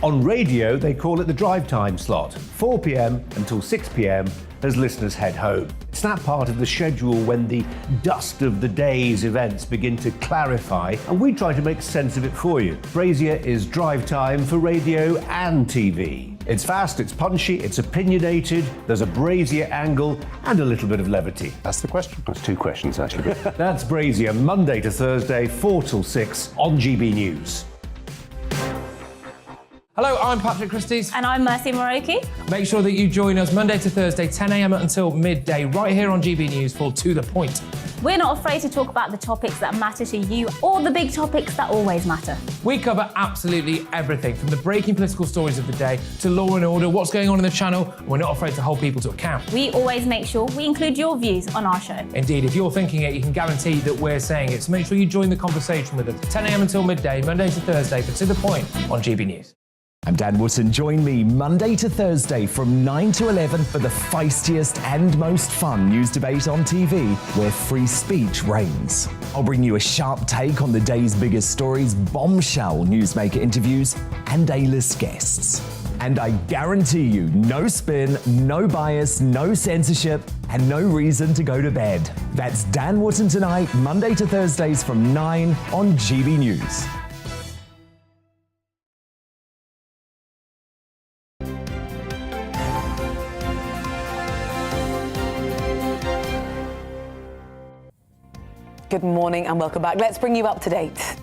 On radio, they call it the drive time slot, 4 p.m. until 6 p.m. as listeners head home. It's that part of the schedule when the dust of the day's events begin to clarify, and we try to make sense of it for you. Brazier is drive time for radio and TV. It's fast, it's punchy, it's opinionated, there's a Brazier angle and a little bit of levity. That's the question. That's two questions, actually. That's Brazier, Monday to Thursday, 4 till 6 on GB News. Hello, I'm Patrick Christie's. And I'm Mercy Moroki. Make sure that you join us Monday to Thursday, 10 a.m. until midday, right here on GB News for To The Point. We're not afraid to talk about the topics that matter to you, or the big topics that always matter. We cover absolutely everything, from the breaking political stories of the day to law and order, what's going on in the channel. We're not afraid to hold people to account. We always make sure we include your views on our show. Indeed, if you're thinking it, you can guarantee that we're saying it. So make sure you join the conversation with us, 10 a.m. until midday, Monday to Thursday, for To The Point on GB News. I'm Dan Wootton. Join me Monday to Thursday from 9 to 11 for the feistiest and most fun news debate on TV, where free speech reigns. I'll bring you a sharp take on the day's biggest stories, bombshell newsmaker interviews, and A-list guests. And I guarantee you, no spin, no bias, no censorship, and no reason to go to bed. That's Dan Wootton tonight, Monday to Thursdays from 9 on GB News. Good morning and welcome back. Let's bring you up to date.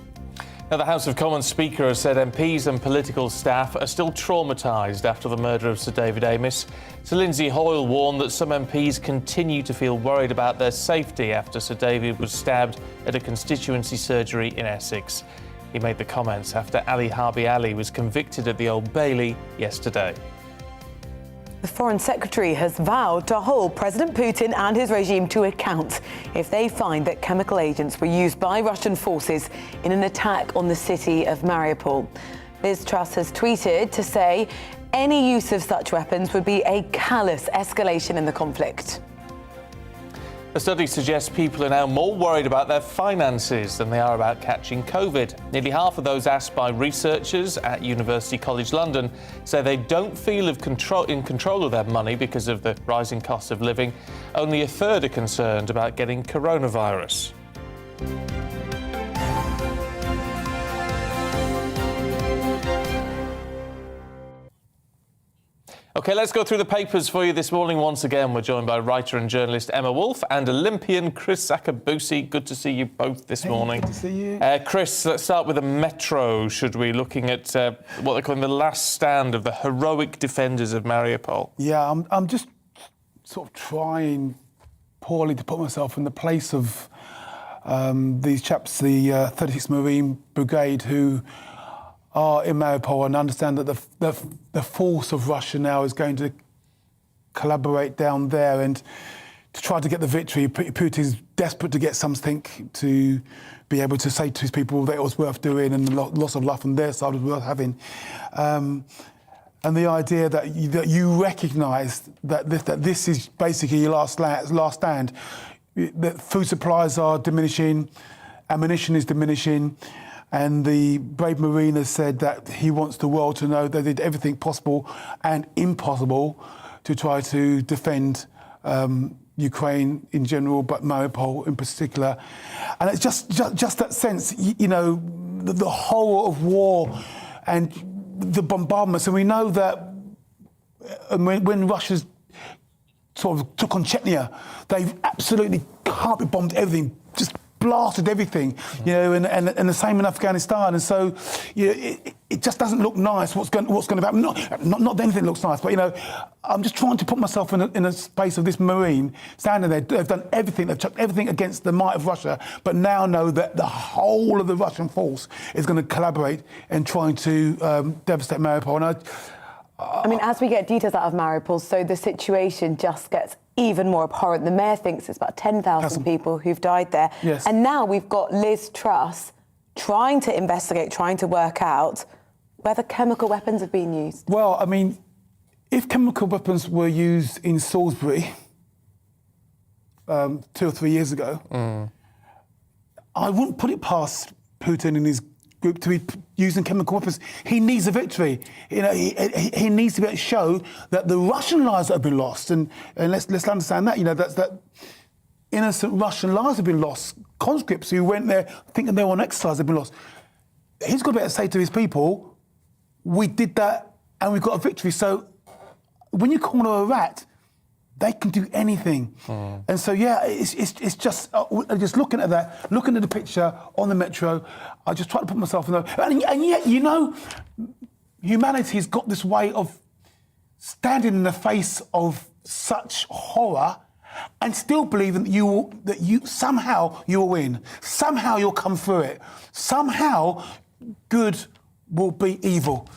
Now, the House of Commons Speaker has said MPs and political staff are still traumatised after the murder of Sir David Amess. Sir Lindsay Hoyle warned that some MPs continue to feel worried about their safety after Sir David was stabbed at a constituency surgery in Essex. He made the comments after Ali Harbi Ali was convicted at the Old Bailey yesterday. The Foreign Secretary has vowed to hold President Putin and his regime to account if they find that chemical agents were used by Russian forces in an attack on the city of Mariupol. Liz Truss has tweeted to say any use of such weapons would be a callous escalation in the conflict. A study suggests people are now more worried about their finances than they are about catching COVID. Nearly half of those asked by researchers at University College London say they don't feel in control of their money because of the rising cost of living. Only a third are concerned about getting coronavirus. OK, let's go through the papers for you this morning. Once again, we're joined by writer and journalist Emma Wolf and Olympian Chris Akabusi. Good to see you both this morning. Good to see you. Chris, let's start with the Metro, should we? Looking at what they're calling the last stand of the heroic defenders of Mariupol. Yeah, I'm just sort of trying poorly to put myself in the place of these chaps, the 36th Marine Brigade, who are in Mariupol, and understand that the force of Russia now is going to collaborate down there. And to try to get the victory. Putin's desperate to get something to be able to say to his people that it was worth doing, and the loss of life on their side was worth having. And the idea that you recognise that this is basically your last stand, that food supplies are diminishing, ammunition is diminishing, and the brave Marine has said that he wants the world to know they did everything possible and impossible to try to defend Ukraine in general, but Mariupol in particular. And it's just that sense, you know, the horror of war and the bombardments. And we know that when Russia's sort of took on Chechnya, they absolutely carpet bombed everything, just blasted everything, you know, and the same in Afghanistan. And so, you know, it just doesn't look nice what's going to happen. Not that anything looks nice, but, you know, I'm just trying to put myself in a space of this Marine standing there. They've done everything, they've chucked everything against the might of Russia, but now know that the whole of the Russian force is going to collaborate in trying to devastate Mariupol. And I mean, as we get details out of Mariupol, so the situation just gets even more abhorrent. The mayor thinks it's about 10,000 people who've died there. Yes. And now we've got Liz Truss trying to investigate, trying to work out whether chemical weapons have been used. Well, I mean, if chemical weapons were used in Salisbury 2 or 3 years ago, I wouldn't put it past Putin and his group to be using chemical weapons. He needs a victory. You know, he needs to be able to show that the Russian lives that have been lost, and let's understand that. You know, that innocent Russian lives have been lost. Conscripts who went there thinking they were on exercise have been lost. He's got to be able to say to his people, "We did that, and we got a victory." So when you corner a rat, they can do anything. And so, yeah, it's just looking at that, looking at the picture on the metro, I just try to put myself in there. And yet, you know, humanity's got this way of standing in the face of such horror and still believing that you somehow you'll win, somehow you'll come through it, somehow good will beat evil.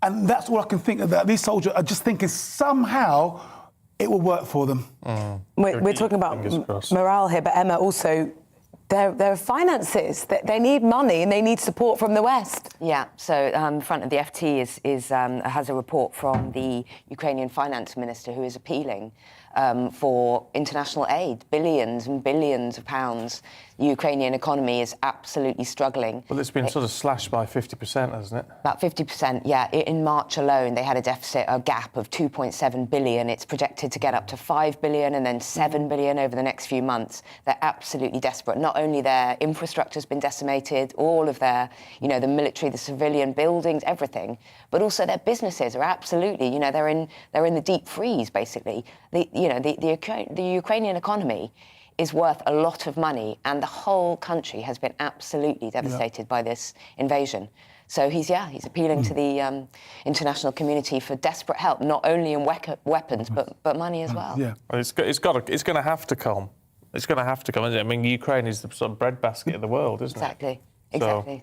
And that's all I can think of, that these soldiers are just thinking somehow it will work for them. We're talking about morale here, but Emma, also, there are finances. They need money and they need support from the West. Yeah, so the front of the FT has a report from the Ukrainian finance minister who is appealing for international aid, billions and billions of pounds. The Ukrainian economy is absolutely struggling. Well, it's been sort of slashed by 50%, hasn't it? About 50%, yeah. In March alone, they had a gap of 2.7 billion. It's projected to get up to 5 billion and then 7 billion over the next few months. They're absolutely desperate. Not only their infrastructure's been decimated, all of their, you know, the military, the civilian buildings, everything, but also their businesses are absolutely, you know, they're in the deep freeze, basically. The Ukrainian economy is worth a lot of money, and the whole country has been absolutely devastated by this invasion. So he's appealing to the international community for desperate help, not only in weapons but money as well. Yeah, well, it's going to have to come. It's going to have to come, isn't it? I mean, Ukraine is the sort of breadbasket of the world, isn't it? Exactly.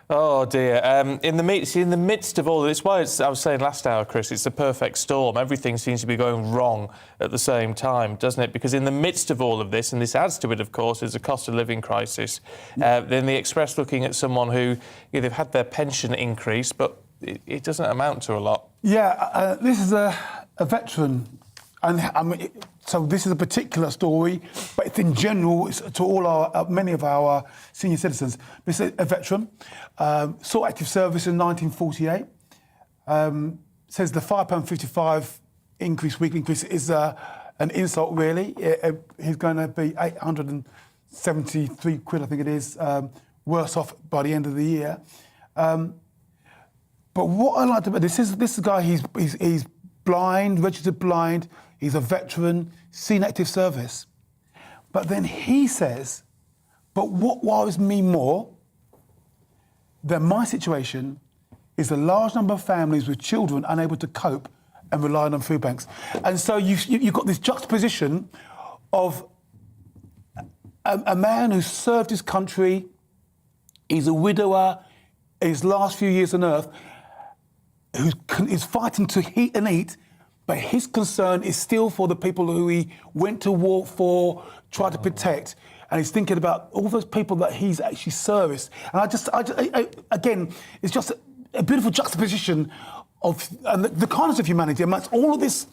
Oh dear. In the midst of all this, I was saying last hour, Chris, it's the perfect storm. Everything seems to be going wrong at the same time, doesn't it? Because in the midst of all of this, and this adds to it, of course, is a cost of living crisis. Then the Express looking at someone who, they've had their pension increase, but it doesn't amount to a lot. Yeah, this is a veteran. And I mean, so this is a particular story, but it's in general, it's to many of our senior citizens. This is a veteran, sought active service in 1948. Says the £5.55 weekly increase is an insult, really. He's going to be 873 quid, I think it is, worse off by the end of the year. But what I like about this guy, he's blind, registered blind. He's a veteran, seen active service. But then he says, but what worries me more than my situation is the large number of families with children unable to cope and relying on food banks. And so you've got this juxtaposition of a man who served his country, he's a widower, in his last few years on earth, who is fighting to heat and eat, But his concern is still for the people who he went to war for, tried to protect, and he's thinking about all those people that he's actually serviced. And again, it's just a beautiful juxtaposition of the kindness of humanity amongst all of this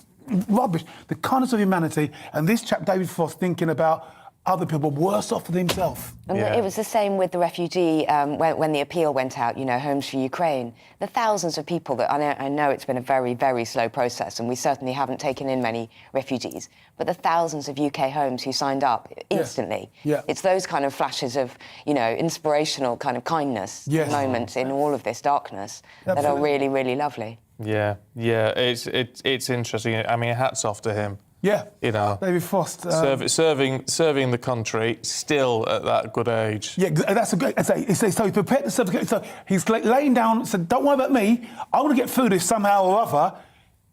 rubbish, the kindness of humanity, and this chap, David Frost, thinking about other people worse off for himself. And it was the same with the refugee, when the appeal went out, you know, Homes for Ukraine. The thousands of people that, I know it's been a very, very slow process, and we certainly haven't taken in many refugees, but the thousands of UK homes who signed up instantly. Yeah. It's those kind of flashes of, you know, inspirational kind of kindness moments in all of this darkness that are really, really lovely. Yeah, it's interesting. I mean, hats off to him. Yeah, you know, David Frost serving the country still at that good age. Yeah, that's a great. So he's prepared to serve. So he's laying down. Said, "Don't worry about me. I want to get food if somehow or other."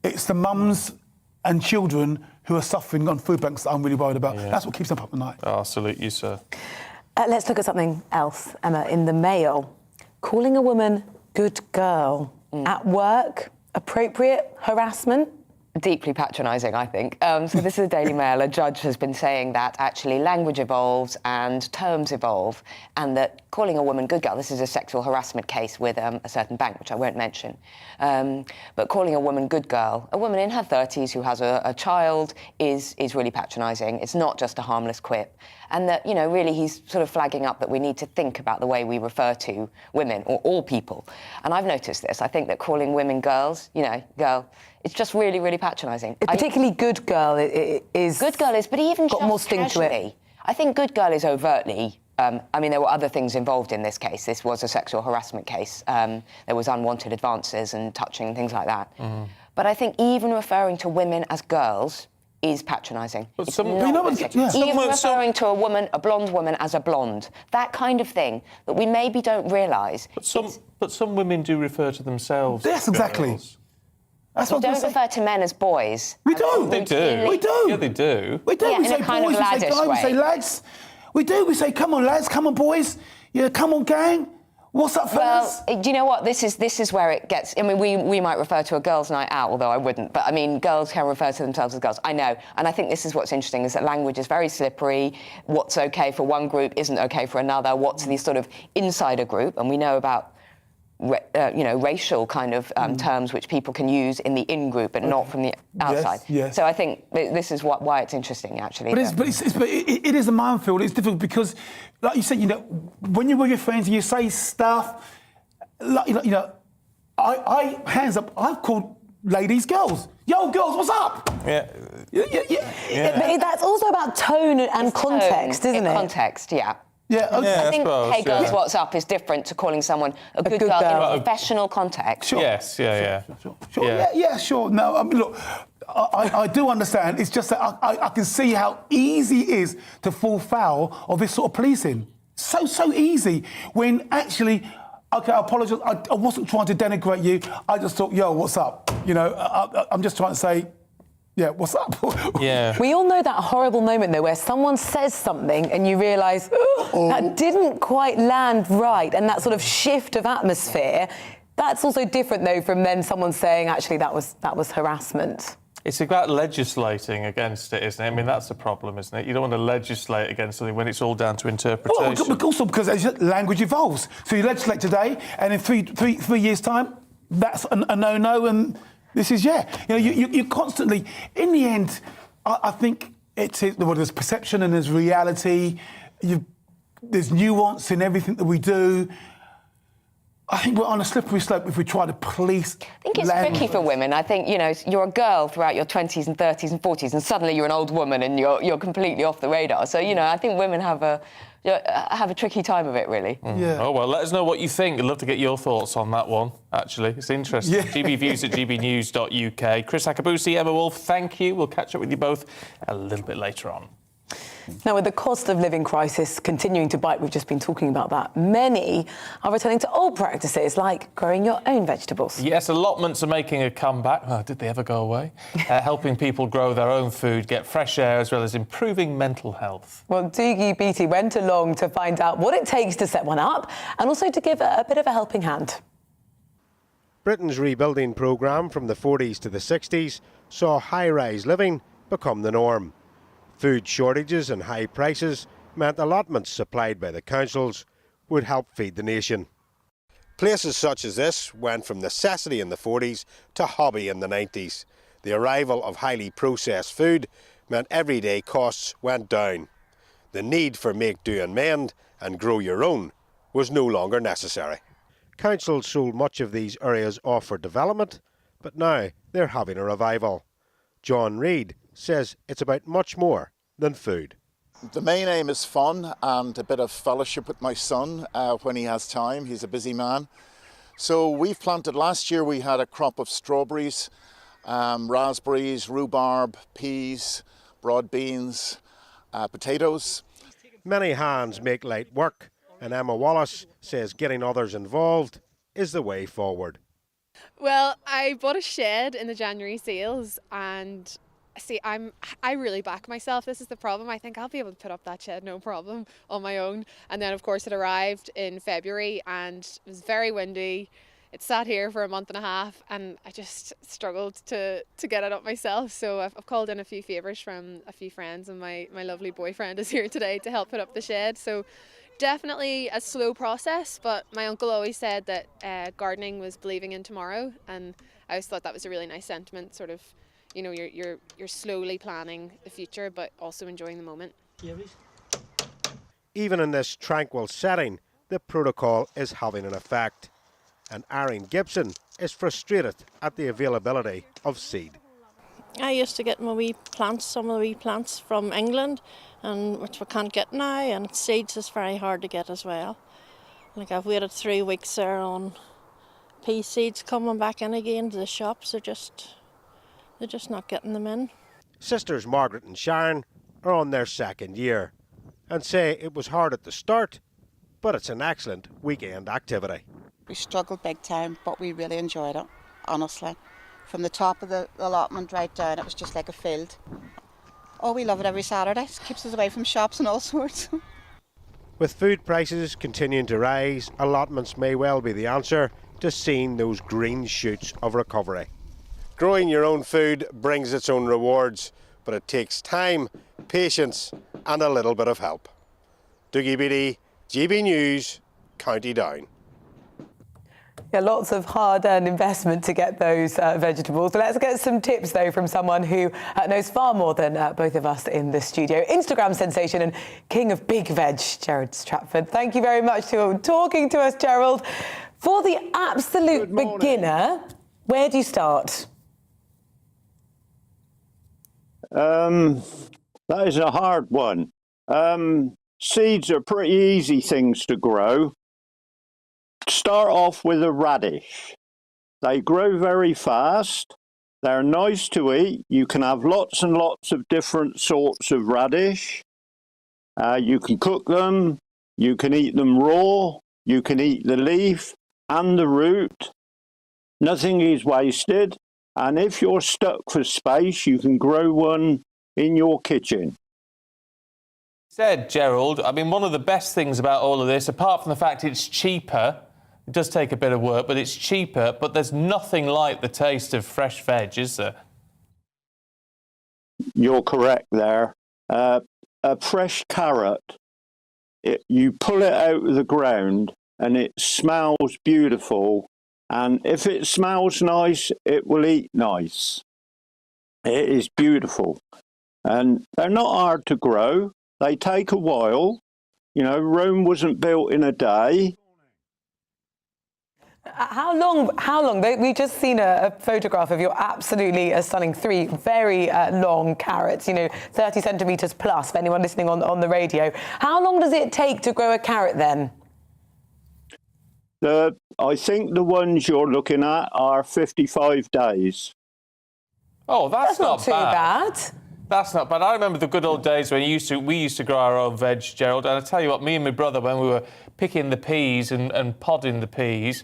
It's the mums and children who are suffering on food banks that I'm really worried about. That's what keeps them up at night. Oh, salute you, sir. Let's look at something else, Emma. In the Mail, calling a woman good girl at work, appropriate harassment? Deeply patronising, I think. So this is the Daily Mail. A judge has been saying that actually language evolves and terms evolve, and that calling a woman good girl, this is a sexual harassment case with a certain bank, which I won't mention, but calling a woman good girl, a woman in her 30s who has a child, is really patronising. It's not just a harmless quip. And that, you know, really he's sort of flagging up that we need to think about the way we refer to women, or all people. And I've noticed this. I think that calling women girls, you know, girl, it's just really, really patronising. Particularly good girl is... Good girl is, but even got just more sting to it. casually, I think good girl is overtly... I mean, there were other things involved in this case. This was a sexual harassment case. There was unwanted advances and touching, things like that. But I think even referring to women as girls is patronising. Even referring to a woman, a blonde woman, as a blonde, that kind of thing that we maybe don't realise. But some women do refer to themselves. Yes, exactly. That's what we don't refer to men as boys. We do. They do. We do. Yeah, they do. We do. Yeah, we in say a kind boys, of we say laddish guys, we say way. lads. We do. We say, come on, lads, come on, boys. Yeah, come on, gang. What's up, fellas? Well, do you know what? This is where it gets... I mean, we might refer to a girls' night out, although I wouldn't. But, I mean, girls can refer to themselves as girls. I know. And I think this is what's interesting, is that language is very slippery. What's OK for one group isn't OK for another. What's the sort of insider group? And we know about... you know, racial kind of terms which people can use in the in-group, but not from the outside. Yes. So I think this is why it's interesting, actually. But it is a minefield. It's difficult because, like you said, you know, when you're with your friends and you say stuff, like, you know, I hands up, I've called ladies girls. Yo, girls, what's up? Yeah. But that's also about tone and context, isn't it? Context, yeah. Yeah, I think, hey girls, what's up is different to calling someone a good girl in a professional context. Sure. Yes, Sure. Yeah, sure. No, I mean, look, I do understand. It's just that I can see how easy it is to fall foul of this sort of policing. So easy. When actually, OK, I apologise, I wasn't trying to denigrate you. I just thought, yo, what's up? You know, I'm just trying to say, yeah, what's up? Yeah. We all know that horrible moment, though, where someone says something and you realise, that didn't quite land right, and that sort of shift of atmosphere, that's also different, though, from then someone saying, actually, that was harassment. It's about legislating against it, isn't it? I mean, that's the problem, isn't it? You don't want to legislate against something when it's all down to interpretation. Well, also because language evolves. So you legislate today, and in three years' time, that's a no-no, and... This is, you know, you constantly, in the end, I think there's perception and there's reality, there's nuance in everything that we do. I think we're on a slippery slope if we try to police I think it's tricky for women. I think, you know, you're a girl throughout your 20s and 30s and 40s, and suddenly you're an old woman and you're completely off the radar. So, you know, I think women have a tricky time of it, really. Yeah. Oh, well, let us know what you think. I'd love to get your thoughts on that one, actually. It's interesting. Yeah. GBviews at gbnews.uk. Chris Akabusi, Emma Wolf, thank you. We'll catch up with you both a little bit later on. Now, with the cost of living crisis continuing to bite, we've just been talking about that, many are returning to old practices like growing your own vegetables. Yes, allotments are making a comeback. Oh, did they ever go away? Helping people grow their own food, get fresh air, as well as improving mental health. Well, Doogie Beattie went along to find out what it takes to set one up and also to give a bit of a helping hand. Britain's rebuilding programme from the 40s to the 60s saw high-rise living become the norm. Food shortages and high prices meant allotments supplied by the councils would help feed the nation. Places such as this went from necessity in the 40s to hobby in the 90s. The arrival of highly processed food meant everyday costs went down. The need for make, do and mend and grow your own was no longer necessary. Councils sold much of these areas off for development, but now they're having a revival. John Reid says it's about much more than food. The main aim is fun and a bit of fellowship with my son when he has time. He's a busy man. So we've planted, last year we had a crop of strawberries, raspberries, rhubarb, peas, broad beans, potatoes. Many hands make light work, and Emma Wallace says getting others involved is the way forward. Well, I bought a shed in the January sales, and see, I really back myself. This is the problem. I think I'll be able to put up that shed no problem on my own. And then of course it arrived in February and it was very windy. It sat here for a month and a half and I just struggled to get it up myself. So I've called in a few favours from a few friends, and my lovely boyfriend is here today to help put up the shed. So definitely a slow process, but my uncle always said that gardening was believing in tomorrow, and I always thought that was a really nice sentiment, sort of, you know, you're slowly planning the future but also enjoying the moment. Even in this tranquil setting, the protocol is having an effect. And Erin Gibson is frustrated at the availability of seed. I used to get my wee plants, some of the wee plants from England, and which we can't get now, and seeds is very hard to get as well. Like I've waited 3 weeks there on pea seeds coming back in again to the shops. They're just not getting them in. Sisters Margaret and Sharon are on their second year and say it was hard at the start, but it's an excellent weekend activity. We struggled big time, but we really enjoyed it, honestly. From the top of the allotment right down, it was just like a field. Oh, we love it every Saturday. It keeps us away from shops and all sorts. With food prices continuing to rise, allotments may well be the answer to seeing those green shoots of recovery. Growing your own food brings its own rewards, but it takes time, patience and a little bit of help. Dougie Beattie, GB News, County Down. Yeah, lots of hard-earned investment to get those vegetables. Let's get some tips, though, from someone who knows far more than both of us in the studio. Instagram sensation and king of big veg, Gerald Stratford. Thank you very much for talking to us, Gerald. For the absolute beginner, where do you start? That is a hard one. Seeds are pretty easy things to grow. Start off with a radish. They grow very fast. They're nice to eat. You can have lots and lots of different sorts of radish. You can cook them. You can eat them raw. You can eat the leaf and the root. Nothing is wasted. And if you're stuck for space, you can grow one in your kitchen. Said Gerald, I mean, one of the best things about all of this, apart from the fact it's cheaper, it does take a bit of work, but it's cheaper, but there's nothing like the taste of fresh veg, is there? You're correct there. A fresh carrot, you pull it out of the ground and it smells beautiful. And if it smells nice, it will eat nice. It is beautiful. And they're not hard to grow. They take a while. You know, Rome wasn't built in a day. How long? We've just seen a photograph of your absolutely stunning 3 very long carrots, 30 centimetres plus, for anyone listening on the radio. How long does it take to grow a carrot then? I think the ones you're looking at are 55 days. Oh, that's not too bad. That's not bad. I remember the good old days when we used to grow our own veg, Gerald. And I tell you what, me and my brother, when we were picking the peas and podding the peas,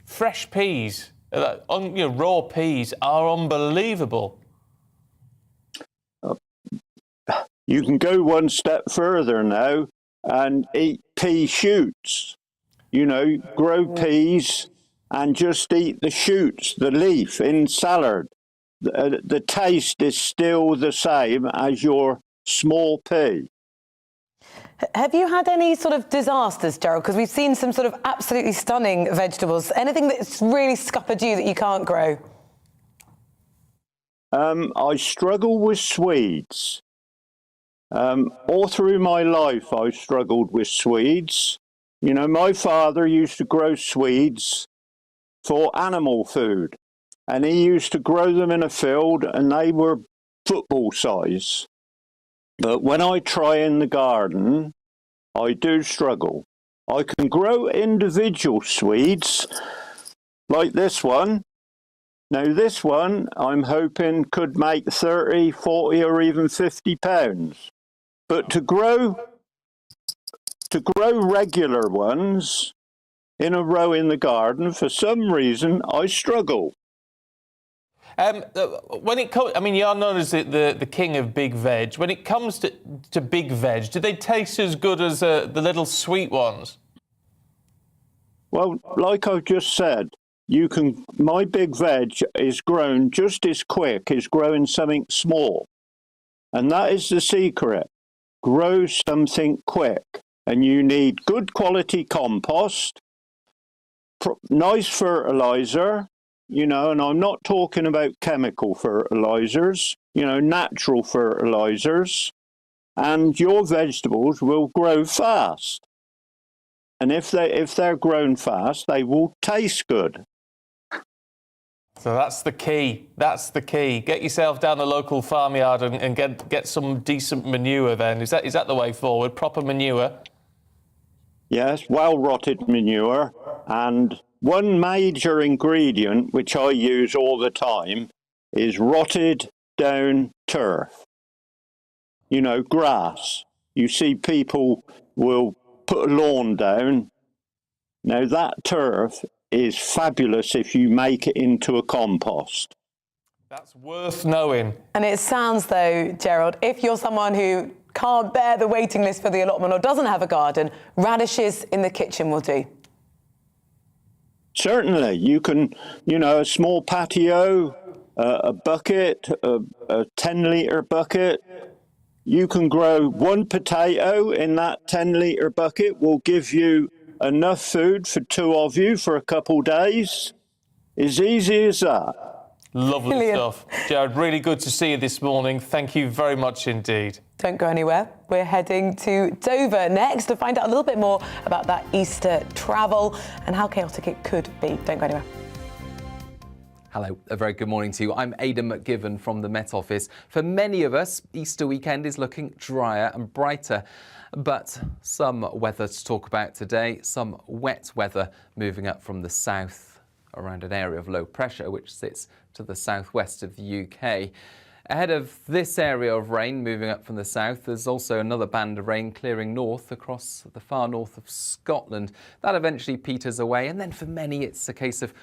fresh peas, raw peas are unbelievable. You can go one step further now and eat pea shoots. Grow peas and just eat the shoots, the leaf in salad. The taste is still the same as your small pea. Have you had any sort of disasters, Gerald? Because we've seen some sort of absolutely stunning vegetables. Anything that's really scuppered you that you can't grow? I struggle with Swedes. All through my life, I've struggled with Swedes. You know, my father used to grow Swedes for animal food, and he used to grow them in a field, and they were football size. But when I try in the garden, I do struggle. I can grow individual Swedes, like this one. Now this one, I'm hoping could make 30, 40 or even 50 pounds. But to grow regular ones in a row in the garden, for some reason, I struggle. When it comes, I mean, you're known as the king of big veg. When it comes to big veg, do they taste as good as the little sweet ones? Well, like I've just said, my big veg is grown just as quick as growing something small. And that is the secret. Grow something quick. And you need good quality compost, nice fertilizer, you know, and I'm not talking about chemical fertilizers, you know, natural fertilizers, and your vegetables will grow fast. And if they're grown fast, they will taste good. So that's the key. That's the key. Get yourself down the local farmyard and get some decent manure then. Is that the way forward? Proper manure? Yes, well-rotted manure. And one major ingredient, which I use all the time, is rotted down turf. You know, grass. You see people will put a lawn down. Now that turf is fabulous if you make it into a compost. That's worth knowing. And it sounds though, Gerald, if you're someone who can't bear the waiting list for the allotment or doesn't have a garden, radishes in the kitchen will do. Certainly, you can, you know, a small patio, a bucket, a 10-litre bucket. You can grow one potato in that 10-litre bucket, will give you enough food for two of you for a couple days. As easy as that. Lovely Brilliant. stuff. Gerald, really good to see you this morning. Thank you very much indeed. Don't go anywhere. We're heading to Dover next to find out a little bit more about that Easter travel and how chaotic it could be. Don't go anywhere. Hello, a very good morning to you. I'm Aidan McGivern from the Met Office. For many of us, Easter weekend is looking drier and brighter. But some weather to talk about today, some wet weather moving up from the south around an area of low pressure which sits to the southwest of the UK. Ahead of this area of rain moving up from the south, there's also another band of rain clearing north across the far north of Scotland. That eventually peters away, and then for many it's a case of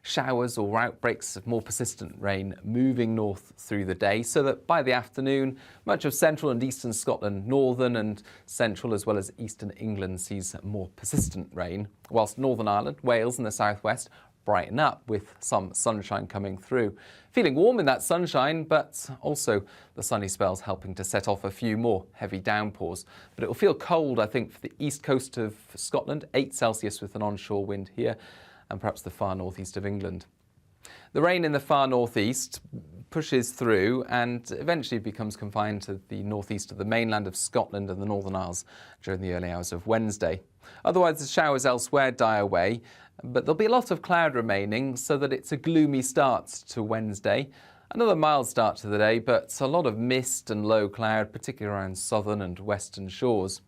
showers or outbreaks of more persistent rain moving north through the day, so that by the afternoon, much of central and eastern Scotland, northern and central as well as eastern England sees more persistent rain, whilst Northern Ireland, Wales and the southwest brighten up with some sunshine coming through. Feeling warm in that sunshine, but also the sunny spells helping to set off a few more heavy downpours. But it will feel cold, I think, for the east coast of Scotland, 8 Celsius with an onshore wind here, and perhaps the far northeast of England. The rain in the far northeast pushes through and eventually becomes confined to the northeast of the mainland of Scotland and the Northern Isles during the early hours of Wednesday. Otherwise, the showers elsewhere die away, but there'll be a lot of cloud remaining, so that it's a gloomy start to Wednesday. Another mild start to the day, but a lot of mist and low cloud, particularly around southern and western shores.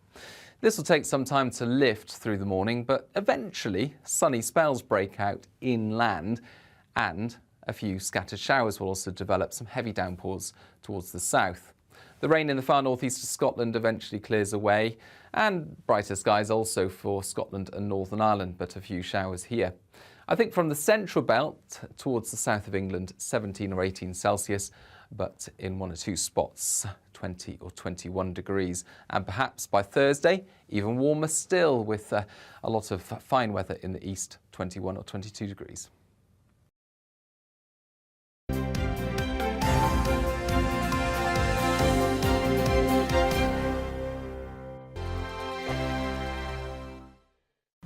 This will take some time to lift through the morning, but eventually sunny spells break out inland, and a few scattered showers will also develop, some heavy downpours towards the south. The rain in the far northeast of Scotland eventually clears away, and brighter skies also for Scotland and Northern Ireland, but a few showers here. I think from the central belt towards the south of England, 17 or 18 Celsius, but in one or two spots, 20 or 21 degrees. And perhaps by Thursday, even warmer still, with a lot of fine weather in the east, 21 or 22 degrees.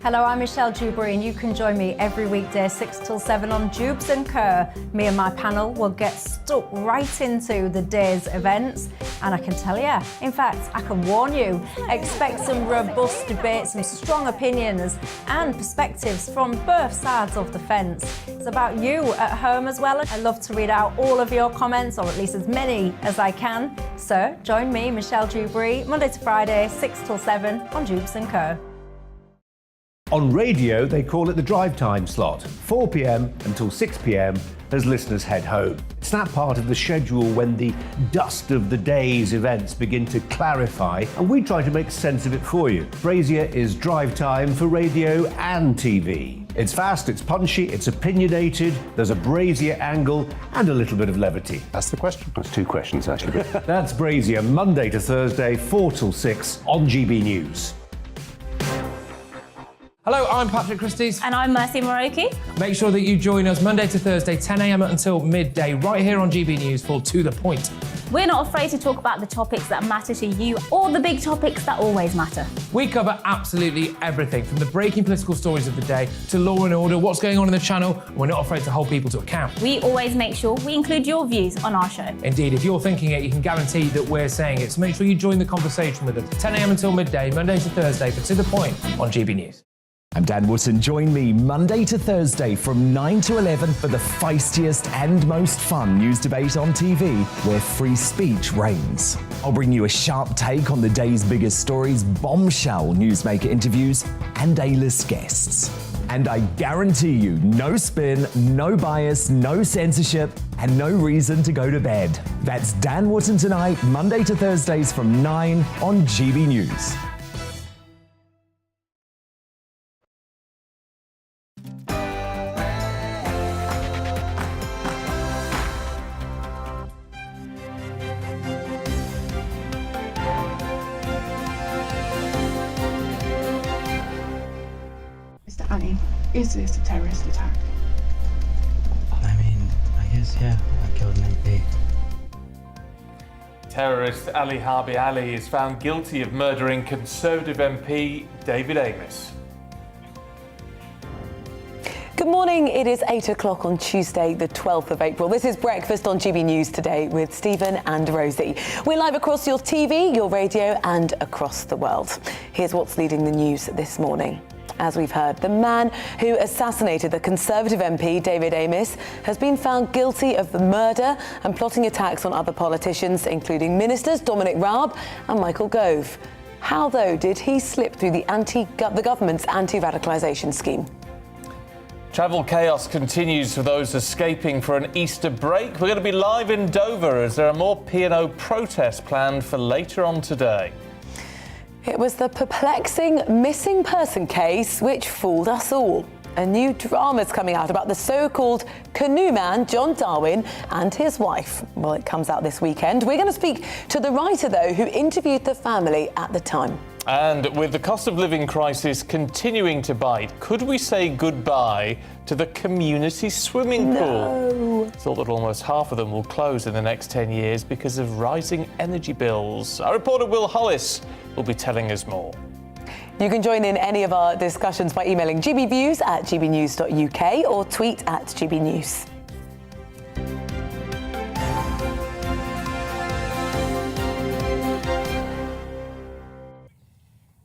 Hello, I'm Michelle Dewberry and you can join me every weekday 6 till 7 on Jubes and Kerr. Me and my panel will get stuck right into the day's events, and I can tell you, in fact, I can warn you, expect some robust debates, some strong opinions and perspectives from both sides of the fence. It's about you at home as well. I love to read out all of your comments, or at least as many as I can. So join me, Michelle Dewberry, Monday to Friday, 6 till 7 on Jubes and Kerr. On radio, they call it the drive time slot, 4 p.m. until 6 p.m. as listeners head home. It's that part of the schedule when the dust of the day's events begin to clarify, and we try to make sense of it for you. Brazier is drive time for radio and TV. It's fast, it's punchy, it's opinionated, there's a Brazier angle and a little bit of levity. That's the question. That's two questions, actually. That's Brazier, Monday to Thursday, 4 till 6 on GB News. Hello, I'm Patrick Christie's. And I'm Mercy Moroki. Make sure that you join us Monday to Thursday, 10 a.m. until midday, right here on GB News for To The Point. We're not afraid to talk about the topics that matter to you, or the big topics that always matter. We cover absolutely everything, from the breaking political stories of the day to law and order, what's going on in the channel. We're not afraid to hold people to account. We always make sure we include your views on our show. Indeed, if you're thinking it, you can guarantee that we're saying it. So make sure you join the conversation with us, 10 a.m. until midday, Monday to Thursday, for To The Point on GB News. I'm Dan Wootton. Join me Monday to Thursday from 9 to 11 for the feistiest and most fun news debate on TV, where free speech reigns. I'll bring you a sharp take on the day's biggest stories, bombshell newsmaker interviews, and A-list guests. And I guarantee you, no spin, no bias, no censorship, and no reason to go to bed. That's Dan Wootton tonight, Monday to Thursdays from 9 on GB News. Is this a terrorist attack? I mean, I guess, yeah, I killed an MP. Terrorist Ali Harbi Ali is found guilty of murdering Conservative MP David Amess. Good morning, it is 8 o'clock on Tuesday, the 12th of April. This is Breakfast on GB News today with Stephen and Rosie. We're live across your TV, your radio and across the world. Here's what's leading the news this morning. As we've heard, the man who assassinated the Conservative MP, David Amess, has been found guilty of the murder and plotting attacks on other politicians, including ministers Dominic Raab and Michael Gove. How, though, did he slip through the government's anti-radicalisation scheme? Travel chaos continues for those escaping for an Easter break. We're going to be live in Dover as there are more P&O protests planned for later on today. It was the perplexing missing person case which fooled us all. A new drama's coming out about the so-called canoe man, John Darwin, and his wife. Well, it comes out this weekend. We're going to speak to the writer, though, who interviewed the family at the time. And with the cost of living crisis continuing to bite, could we say goodbye to the community swimming pool? Thought that almost half of them will close in the next 10 years because of rising energy bills. Our reporter Will Hollis will be telling us more. You can join in any of our discussions by emailing gbviews@gbnews.uk or tweet @gbnews.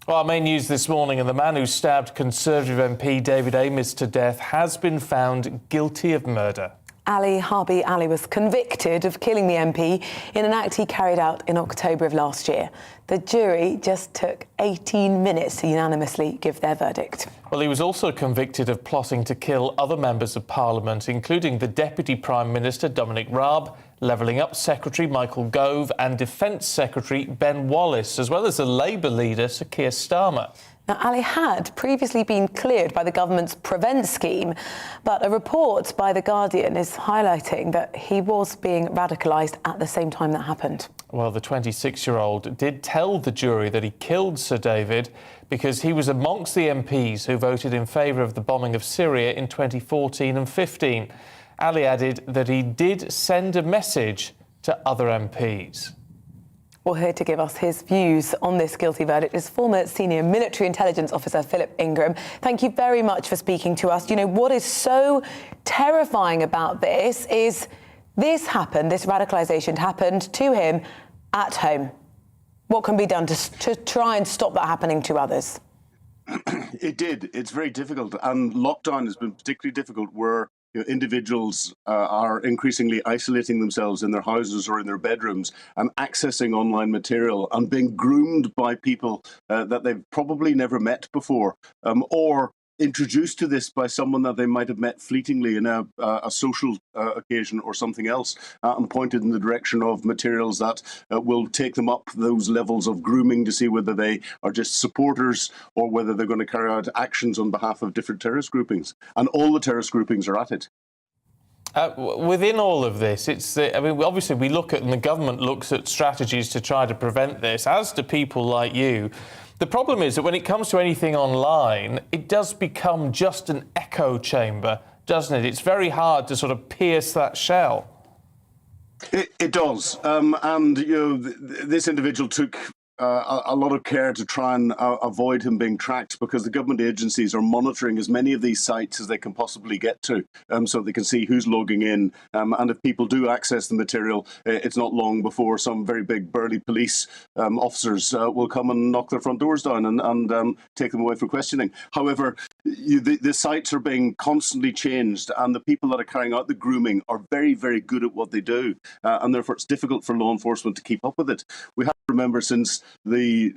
Well, our main news this morning, and the man who stabbed Conservative MP David Amess to death has been found guilty of murder. Ali Harbi Ali was convicted of killing the MP in an act he carried out in October of last year. The jury just took 18 minutes to unanimously give their verdict. Well, he was also convicted of plotting to kill other members of Parliament, including the Deputy Prime Minister Dominic Raab, Levelling Up Secretary Michael Gove and Defence Secretary Ben Wallace, as well as the Labour leader Sir Keir Starmer. Now, Ali had previously been cleared by the government's Prevent scheme, but a report by The Guardian is highlighting that he was being radicalised at the same time that happened. Well, the 26-year-old did tell the jury that he killed Sir David because he was amongst the MPs who voted in favour of the bombing of Syria in 2014 and 15. Ali added that he did send a message to other MPs. Well, here to give us his views on this guilty verdict is former senior military intelligence officer Philip Ingram. Thank you very much for speaking to us. You know, what is so terrifying about this is this happened, this radicalisation happened to him at home. What can be done to try and stop that happening to others? It did. It's very difficult. And lockdown has been particularly difficult where individuals are increasingly isolating themselves in their houses or in their bedrooms and accessing online material and being groomed by people that they've probably never met before, or introduced to this by someone that they might have met fleetingly in a social occasion or something else, and pointed in the direction of materials that will take them up those levels of grooming to see whether they are just supporters or whether they're going to carry out actions on behalf of different terrorist groupings. And all the terrorist groupings are at it. Within all of this, I mean, obviously we look at, and the government looks at strategies to try to prevent this, as do people like you. The problem is that when it comes to anything online, it does become just an echo chamber, doesn't it? It's very hard to sort of pierce that shell. It does. And, this individual took a lot of care to try and avoid him being tracked, because the government agencies are monitoring as many of these sites as they can possibly get to, so they can see who's logging in. And if people do access the material, it's not long before some very big burly police officers will come and knock their front doors down and take them away for questioning. However, the sites are being constantly changed, and the people that are carrying out the grooming are very, very good at what they do, and therefore it's difficult for law enforcement to keep up with it. We have to remember, since the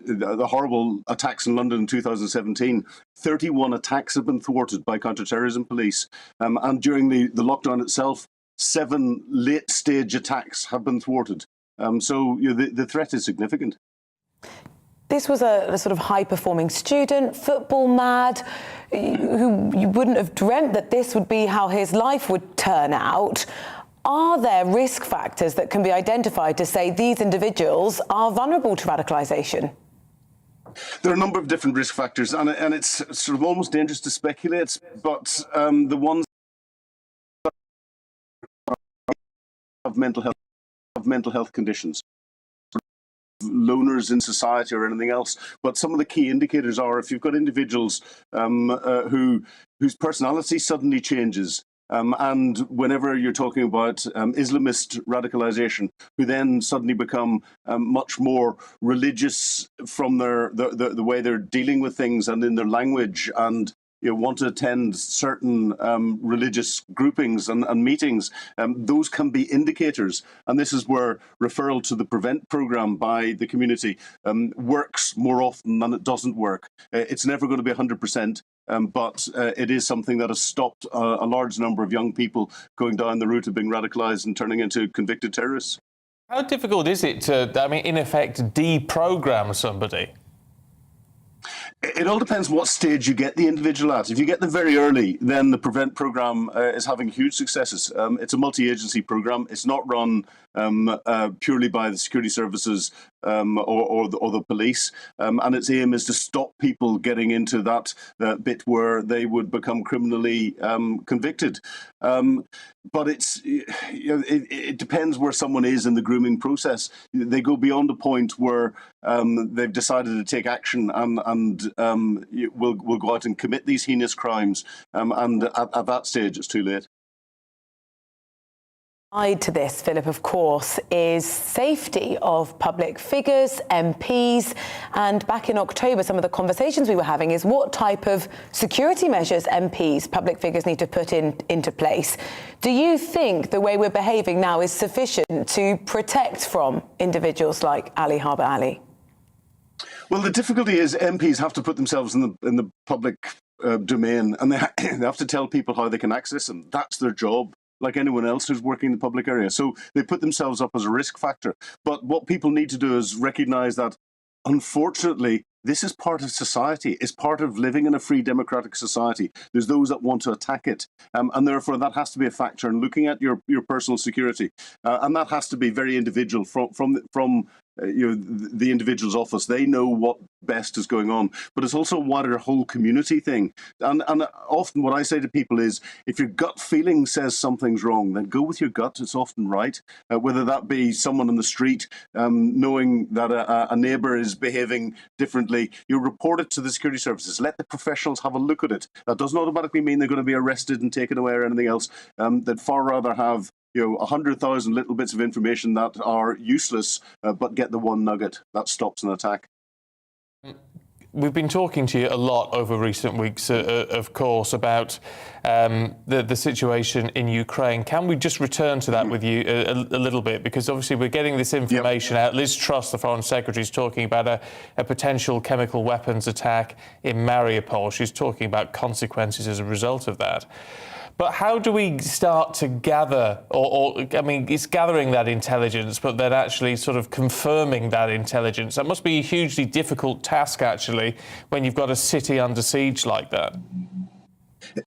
horrible attacks in London in 2017, 31 attacks have been thwarted by counter-terrorism police, and during the lockdown itself, 7 late-stage attacks have been thwarted. So the threat is significant. This was a sort of high-performing student, football mad, who you wouldn't have dreamt that this would be how his life would turn out. Are there risk factors that can be identified to say these individuals are vulnerable to radicalisation? There are a number of different risk factors, and it's sort of almost dangerous to speculate, but the ones that have mental health conditions, loners in society or anything else. But some of the key indicators are, if you've got individuals whose personality suddenly changes, and whenever you're talking about Islamist radicalisation, who then suddenly become much more religious from the way they're dealing with things and in their language, and want to attend certain religious groupings and meetings, those can be indicators. And this is where referral to the Prevent programme by the community works more often than it doesn't work. It's never going to be 100%. But it is something that has stopped a large number of young people going down the route of being radicalised and turning into convicted terrorists. How difficult is it to, in effect, deprogram somebody? It all depends what stage you get the individual at. If you get them very early, then the Prevent programme is having huge successes. It's a multi-agency programme. It's not run purely by the security services or the police, and its aim is to stop people getting into that bit where they would become criminally convicted. But it depends where someone is in the grooming process. They go beyond a point where they've decided to take action and will go out and commit these heinous crimes, and at that stage it's too late. To this, Philip, of course, is safety of public figures, MPs, and back in October, some of the conversations we were having is what type of security measures MPs, public figures, need to put into place. Do you think the way we're behaving now is sufficient to protect from individuals like Ali Harbour Ali? Well, the difficulty is MPs have to put themselves in the public domain, and they have to tell people how they can access them. That's their job, like anyone else who's working in the public area. So they put themselves up as a risk factor. But what people need to do is recognise that, unfortunately, this is part of society. It's part of living in a free democratic society. There's those that want to attack it. And therefore, that has to be a factor in looking at your personal security. And that has to be very individual from the individual's office. They know what best is going on, but it's also a wider whole community thing. And often what I say to people is, if your gut feeling says something's wrong, then go with your gut. It's often right. Whether that be someone in the street knowing that a neighbour is behaving differently, you report it to the security services. Let the professionals have a look at it. That doesn't automatically mean they're going to be arrested and taken away or anything else. They'd far rather have 100,000 little bits of information that are useless, but get the one nugget that stops an attack. We've been talking to you a lot over recent weeks, of course, about the situation in Ukraine. Can we just return to that with you a little bit? Because obviously we're getting this information out. Liz Truss, the Foreign Secretary, is talking about a potential chemical weapons attack in Mariupol. She's talking about consequences as a result of that. But how do we start to gather, it's gathering that intelligence, but then actually sort of confirming that intelligence? That must be a hugely difficult task, actually, when you've got a city under siege like that.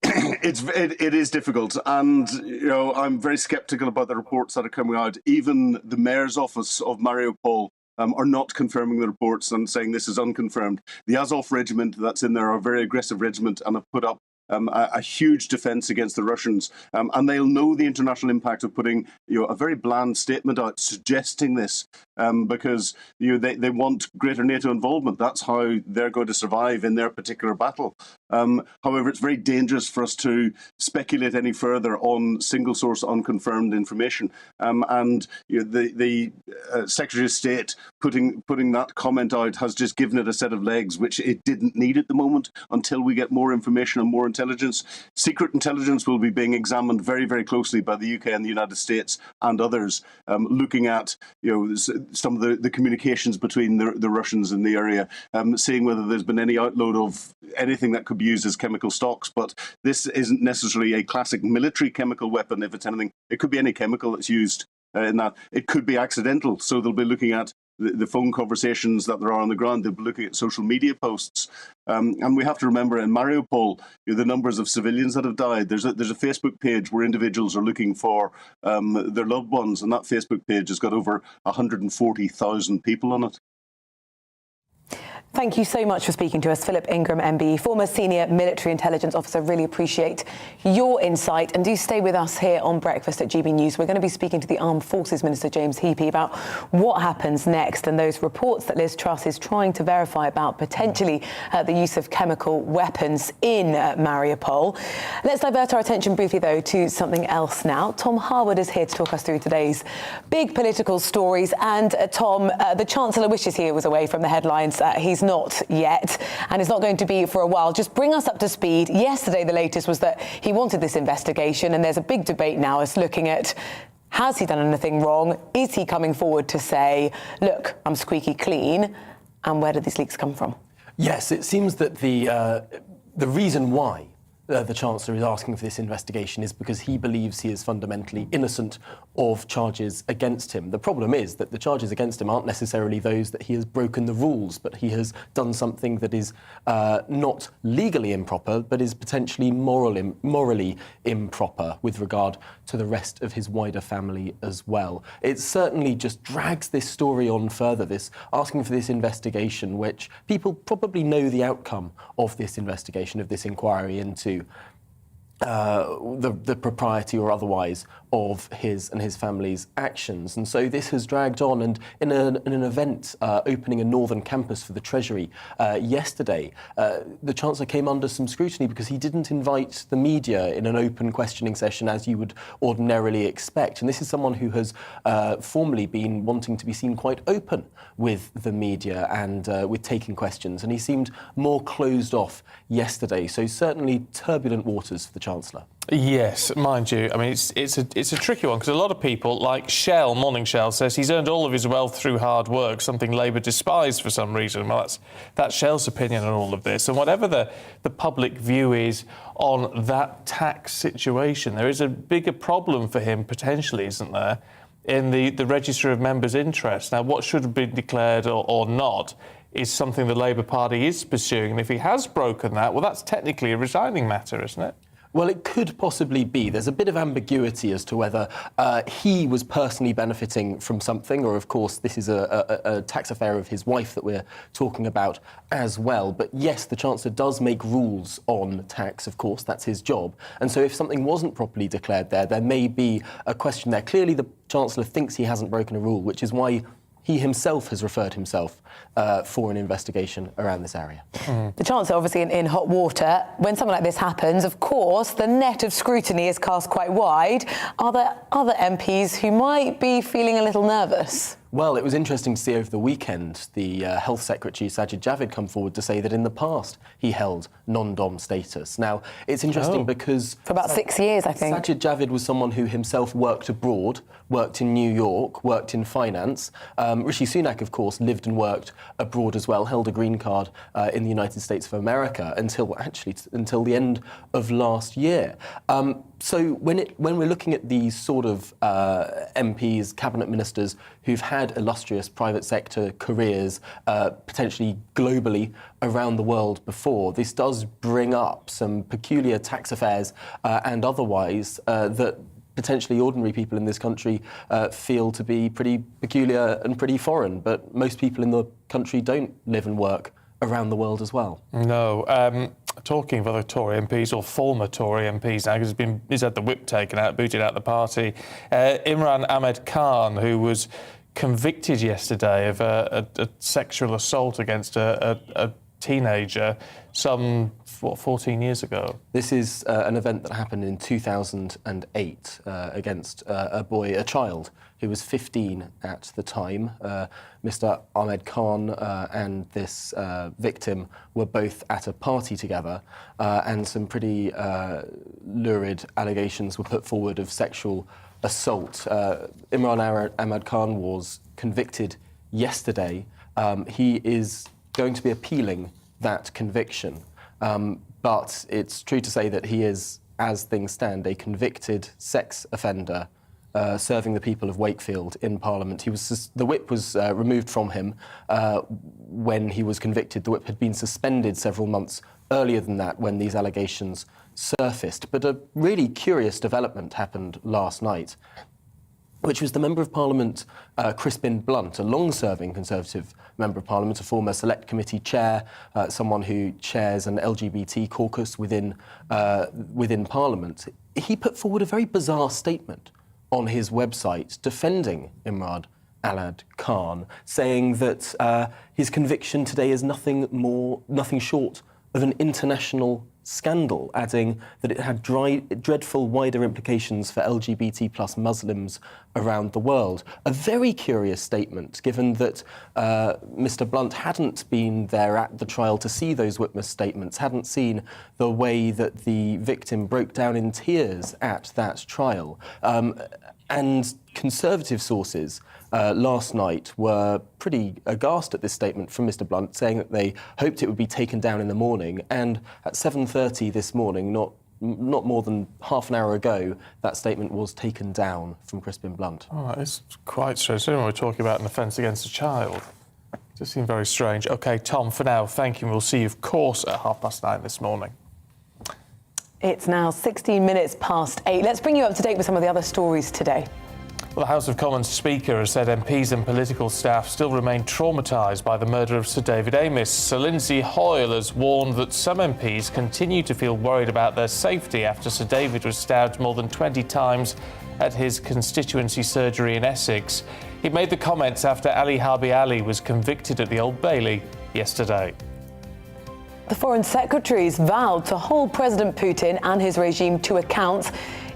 It is difficult, and I'm very sceptical about the reports that are coming out. Even the mayor's office of Mariupol are not confirming the reports and saying this is unconfirmed. The Azov regiment that's in there are a very aggressive regiment and have put up a huge defence against the Russians, and they'll know the international impact of putting a very bland statement out suggesting this, because they want greater NATO involvement. That's how they're going to survive in their particular battle. However, it's very dangerous for us to speculate any further on single source unconfirmed information. And the Secretary of State putting that comment out has just given it a set of legs, which it didn't need at the moment until we get more information and more intelligence. Secret intelligence will be being examined very, very closely by the UK and the United States and others, looking at some of the communications between the Russians in the area, seeing whether there's been any outload of anything that could be used as chemical stocks. But this isn't necessarily a classic military chemical weapon. If it's anything, it could be any chemical that's used in that. It could be accidental, so they'll be looking at the phone conversations that there are on the ground. They'll be looking at social media posts. And we have to remember in Mariupol, the numbers of civilians that have died. There's a Facebook page where individuals are looking for their loved ones, and that Facebook page has got over 140,000 people on it. Thank you so much for speaking to us, Philip Ingram, MB, former senior military intelligence officer. Really appreciate your insight. And do stay with us here on Breakfast at GB News. We're going to be speaking to the Armed Forces Minister, James Heappey, about what happens next and those reports that Liz Truss is trying to verify about potentially the use of chemical weapons in Mariupol. Let's divert our attention briefly, though, to something else now. Tom Harwood is here to talk us through today's big political stories. And Tom, the Chancellor wishes he was away from the headlines. He's not yet, and it's not going to be for a while. Just bring us up to speed. Yesterday, the latest was that he wanted this investigation, and there's a big debate now as looking at, has he done anything wrong? Is he coming forward to say, look, I'm squeaky clean? And where did these leaks come from? Yes, it seems that the reason why the Chancellor is asking for this investigation is because he believes he is fundamentally innocent of charges against him. The problem is that the charges against him aren't necessarily those that he has broken the rules, but he has done something that is not legally improper, but is potentially morally improper with regard to the rest of his wider family as well. It certainly just drags this story on further, this asking for this investigation, which people probably know the outcome of this investigation, of this inquiry into the propriety or otherwise of his and his family's actions. And so this has dragged on, and in an event opening a northern campus for the Treasury yesterday, the Chancellor came under some scrutiny because he didn't invite the media in an open questioning session as you would ordinarily expect. And this is someone who has formerly been wanting to be seen quite open with the media and with taking questions, and he seemed more closed off yesterday. So certainly turbulent waters for the Chancellor. Yes, mind you, I mean, it's a tricky one, because a lot of people, like Shell, Morning Shell, says he's earned all of his wealth through hard work, something Labour despised for some reason. Well, that's Shell's opinion on all of this. And whatever the public view is on that tax situation, there is a bigger problem for him, potentially, isn't there, in the Register of Members' Interest. Now, what should have been declared or not is something the Labour Party is pursuing. And if he has broken that, well, that's technically a resigning matter, isn't it? Well, it could possibly be. There's a bit of ambiguity as to whether he was personally benefiting from something, or, of course, this is a tax affair of his wife that we're talking about as well. But yes, the Chancellor does make rules on tax, of course, that's his job. And so if something wasn't properly declared there may be a question there. Clearly, the Chancellor thinks he hasn't broken a rule, which is why he himself has referred himself for an investigation around this area. The Chancellor obviously in hot water. When something like this happens, of course, the net of scrutiny is cast quite wide. Are there other MPs who might be feeling a little nervous? Well, it was interesting to see over the weekend the Health Secretary, Sajid Javid, come forward to say that in the past he held non-dom status. Now, it's interesting because... For about 6 years, I think. Sajid Javid was someone who himself worked abroad, worked in New York, worked in finance. Rishi Sunak, of course, lived and worked abroad as well, held a green card in the United States of America until the end of last year. So when we're looking at these sort of MPs, cabinet ministers who've had illustrious private sector careers, potentially globally around the world before, this does bring up some peculiar tax affairs and otherwise that potentially ordinary people in this country feel to be pretty peculiar and pretty foreign. But most people in the country don't live and work around the world as well. No. Talking of other Tory MPs, or former Tory MPs now, because he's had the whip taken out, booted out the party. Imran Ahmed Khan, who was convicted yesterday of a sexual assault against a teenager some 14 years ago. This is an event that happened in 2008 against a child who was 15 at the time. Mr. Ahmed Khan and this victim were both at a party together, and some pretty lurid allegations were put forward of sexual assault. Imran Ahmed Khan was convicted yesterday. He is going to be appealing that conviction. But it's true to say that he is, as things stand, a convicted sex offender serving the people of Wakefield in Parliament. The whip was removed from him when he was convicted. The whip had been suspended several months earlier than that when these allegations surfaced. But a really curious development happened last night, which was the Member of Parliament, Crispin Blunt, a long-serving Conservative Member of Parliament, a former Select Committee chair, someone who chairs an LGBT caucus within Parliament. He put forward a very bizarre statement on his website defending Imran Ahmed Khan, saying that his conviction today is nothing short of an international scandal, adding that it had dreadful wider implications for LGBT plus Muslims around the world. A very curious statement, given that Mr. Blunt hadn't been there at the trial to see those witness statements, hadn't seen the way that the victim broke down in tears at that trial. And Conservative sources last night were pretty aghast at this statement from Mr. Blunt, saying that they hoped it would be taken down in the morning. And at 7:30 this morning, not more than half an hour ago, that statement was taken down from Crispin Blunt. Oh, it's quite strange. So when we're talking about an offence against a child, it just seemed very strange. OK, Tom, for now, thank you. We'll see you, of course, at 9:30 this morning. It's now 16 minutes past 8. Let's bring you up to date with some of the other stories today. Well, the House of Commons Speaker has said MPs and political staff still remain traumatised by the murder of Sir David Amess. Sir Lindsay Hoyle has warned that some MPs continue to feel worried about their safety after Sir David was stabbed more than 20 times at his constituency surgery in Essex. He made the comments after Ali Harbi Ali was convicted at the Old Bailey yesterday. The foreign secretaries vowed to hold President Putin and his regime to account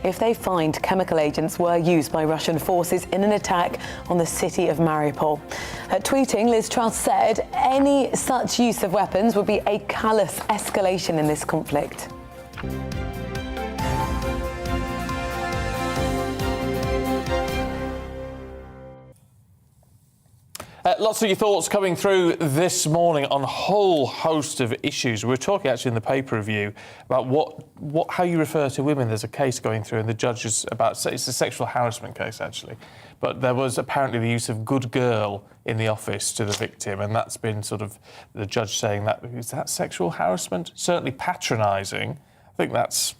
if they find chemical agents were used by Russian forces in an attack on the city of Mariupol. Tweeting, Liz Truss said any such use of weapons would be a callous escalation in this conflict. Lots of your thoughts coming through this morning on a whole host of issues. We were talking actually in the paper review about how you refer to women. There's a case going through and the judge is it's a sexual harassment case actually, but there was apparently the use of good girl in the office to the victim, and that's been sort of the judge saying that is that sexual harassment? Certainly patronising. I think that's